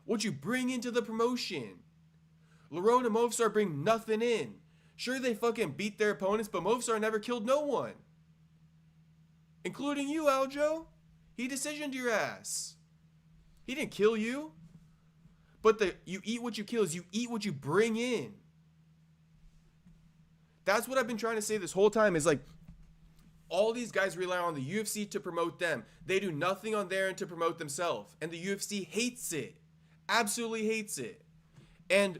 What you bring into the promotion. Lerone and Movsar bring nothing in. Sure, they fucking beat their opponents, but Movsar never killed no one. Including you, Aljo. He decisioned your ass. He didn't kill you. But you eat what you kill is you eat what you bring in. That's what I've been trying to say this whole time, is like, all these guys rely on the UFC to promote them. They do nothing on their end to promote themselves. And the UFC hates it. Absolutely hates it. And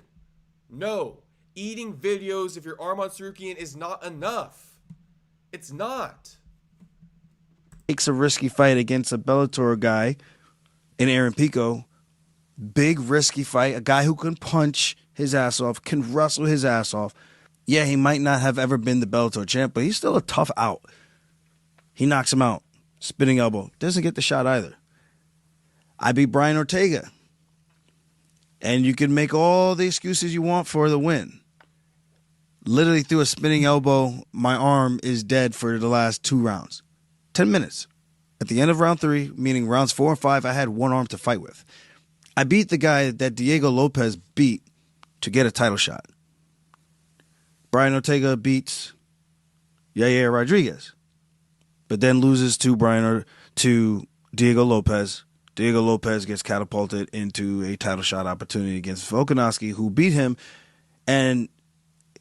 no, eating videos if you're Arman Tsarukyan is not enough. It's not. Takes a risky fight against a Bellator guy in Aaron Pico. Big risky fight. A guy who can punch his ass off, can wrestle his ass off. Yeah, he might not have ever been the Bellator champ, but he's still a tough out. He knocks him out. Spinning elbow. Doesn't get the shot either. I beat Brian Ortega. And you can make all the excuses you want for the win. Literally through a spinning elbow, my arm is dead for the last 2 rounds. 10 minutes. At the end of round 3, meaning rounds 4 and 5, I had one arm to fight with. I beat the guy that Diego Lopes beat to get a title shot. Brian Ortega beats Yair Rodriguez, but then loses to Diego Lopes. Diego Lopes gets catapulted into a title shot opportunity against Volkanovski, who beat him, and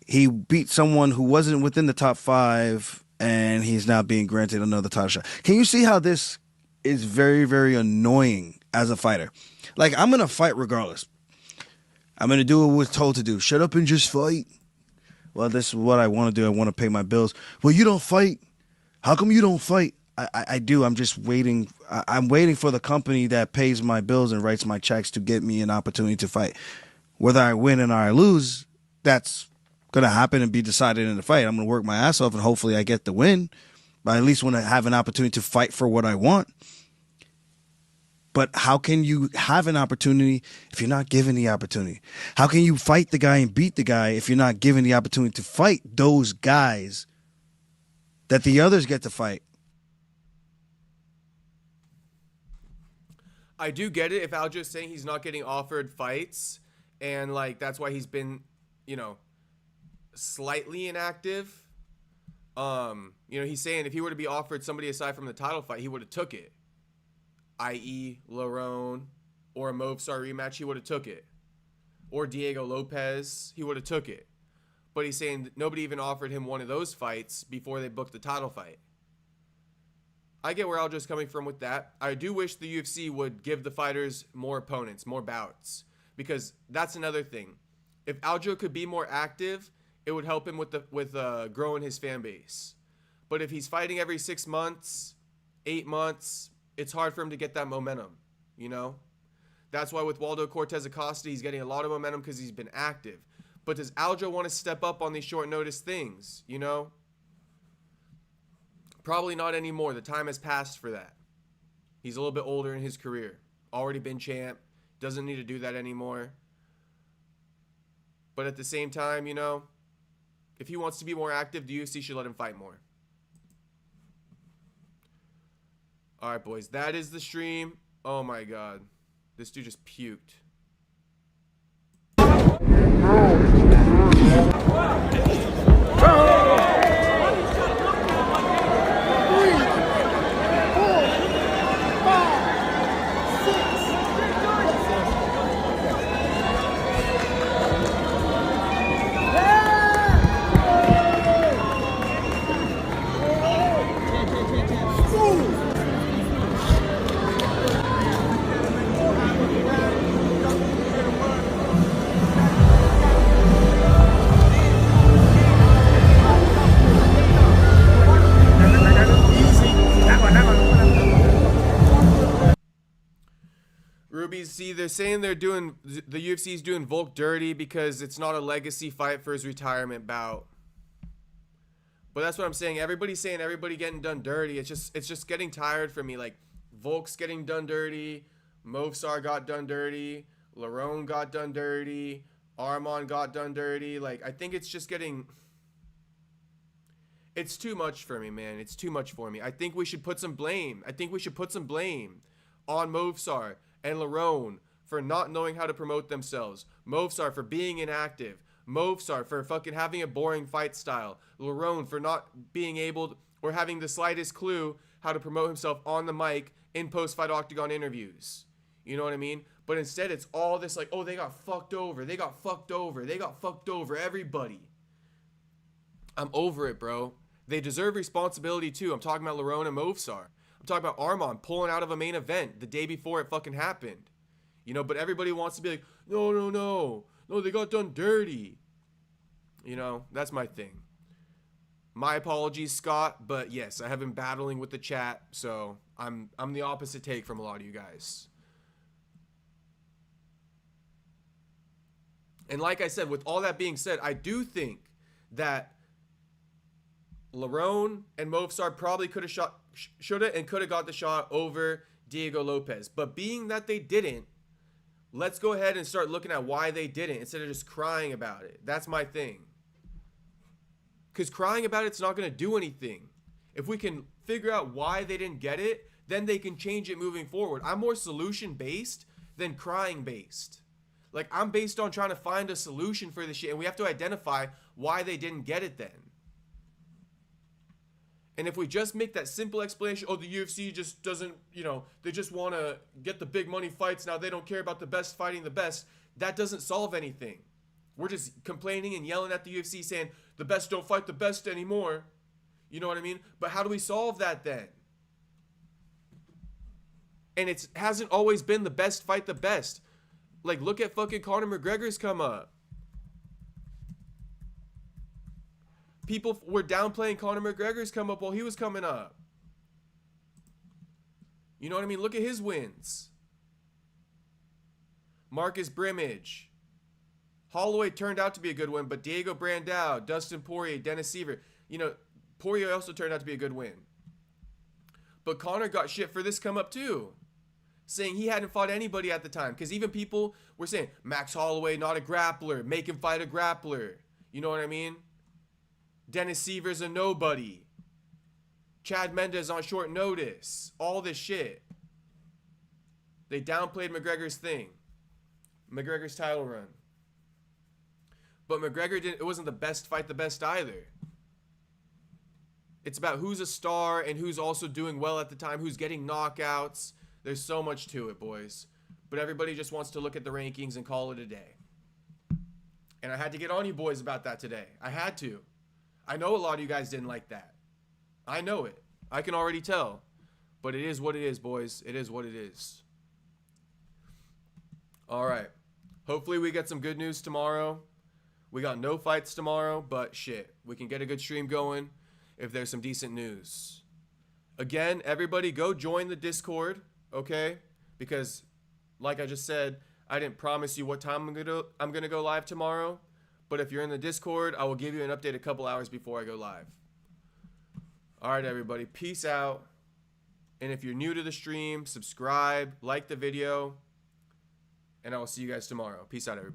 he beat someone who wasn't within the top 5, and he's now being granted another title shot. Can you see how this is very, very annoying as a fighter? Like, I'm going to fight regardless. I'm going to do what we're told to do. Shut up and just fight. Well, this is what I want to do. I want to pay my bills. Well, you don't fight. How come you don't fight? I do. I'm just waiting. I'm waiting for the company that pays my bills and writes my checks to get me an opportunity to fight. Whether I win or I lose, that's going to happen and be decided in the fight. I'm going to work my ass off and hopefully I get the win. But I at least want to have an opportunity to fight for what I want. But how can you have an opportunity if you're not given the opportunity? How can you fight the guy and beat the guy if you're not given the opportunity to fight those guys that the others get to fight? I do get it if Aljo's saying he's not getting offered fights and like that's why he's been, you know, slightly inactive. You know, he's saying if he were to be offered somebody aside from the title fight, he would have took it. I.e. Lerone or a Movsar rematch, he would have took it. Or Diego Lopes, he would have took it. But he's saying that nobody even offered him one of those fights before they booked the title fight. I get where Aljo's coming from with that. I do wish the UFC would give the fighters more opponents, more bouts. Because that's another thing. If Aljo could be more active, it would help him with growing his fan base. But if he's fighting every 6 months, 8 months, it's hard for him to get that momentum, you know? That's why with Waldo Cortez Acosta, he's getting a lot of momentum because he's been active. But does Aljo want to step up on these short notice things, you know? Probably not anymore. The time has passed for that. He's a little bit older in his career. Already been champ. Doesn't need to do that anymore. But at the same time, you know, if he wants to be more active, the UFC should let him fight more. All right, boys. That is the stream. Oh, my God. This dude just puked. See, they're saying the UFC's doing Volk dirty because it's not a legacy fight for his retirement bout. But that's what I'm saying. Everybody's saying everybody getting done dirty. It's just getting tired for me. Like Volk's getting done dirty, Movsar got done dirty, Lerone got done dirty, Arman got done dirty. Like I think it's just getting. It's too much for me, man. It's too much for me. I think we should put some blame. On Movsar and Lerone for not knowing how to promote themselves. Movsar for being inactive. Movsar for fucking having a boring fight style. Lerone for not being able or having the slightest clue how to promote himself on the mic in post-fight octagon interviews. You know what I mean? But instead it's all this like, oh, they got fucked over. They got fucked over. Everybody. I'm over it, bro. They deserve responsibility too. I'm talking about Lerone and Movsar. I'm talking about Arman pulling out of a main event the day before it fucking happened. You know, but everybody wants to be like, no, they got done dirty. You know, that's my thing. My apologies, Scott, but yes, I have been battling with the chat, so I'm the opposite take from a lot of you guys. And like I said, with all that being said, I do think that Lerone and Movsar probably should have and could have got the shot over Diego Lopes. But being that they didn't, let's go ahead and start looking at why they didn't instead of just crying about it. That's my thing. Because crying about it's not going to do anything. If we can figure out why they didn't get it, then they can change it moving forward. I'm more solution-based than crying-based. Like, I'm based on trying to find a solution for this shit, and we have to identify why they didn't get it then. And if we just make that simple explanation, oh, the UFC just doesn't, you know, they just want to get the big money fights now. They don't care about the best fighting the best. That doesn't solve anything. We're just complaining and yelling at the UFC saying the best don't fight the best anymore. You know what I mean? But how do we solve that then? And it hasn't always been the best fight the best. Like, look at fucking Conor McGregor's come up. People were downplaying Conor McGregor's come up while he was coming up. You know what I mean? Look at his wins. Marcus Brimage. Holloway turned out to be a good win, but Diego Brandao, Dustin Poirier, Dennis Seaver. You know, Poirier also turned out to be a good win. But Conor got shit for this come up too. Saying he hadn't fought anybody at the time. Because even people were saying, Max Holloway, not a grappler. Make him fight a grappler. You know what I mean? Dennis Seaver's a nobody. Chad Mendes on short notice. All this shit. They downplayed McGregor's thing. McGregor's title run. But McGregor didn't. It wasn't the best fight, the best either. It's about who's a star and who's also doing well at the time, who's getting knockouts. There's so much to it, boys. But everybody just wants to look at the rankings and call it a day. And I had to get on you boys about that today. I had to. I know a lot of you guys didn't like that. I know it. I can already tell. But it is what it is, boys. It is what it is. All right. Hopefully we get some good news tomorrow. We got no fights tomorrow, but shit. We can get a good stream going if there's some decent news. Again, everybody go join the Discord, okay? Because, like I just said, I didn't promise you what time I'm gonna go live tomorrow. But if you're in the Discord, I will give you an update a couple hours before I go live. All right, everybody. Peace out. And if you're new to the stream, subscribe, like the video, and I will see you guys tomorrow. Peace out, everybody.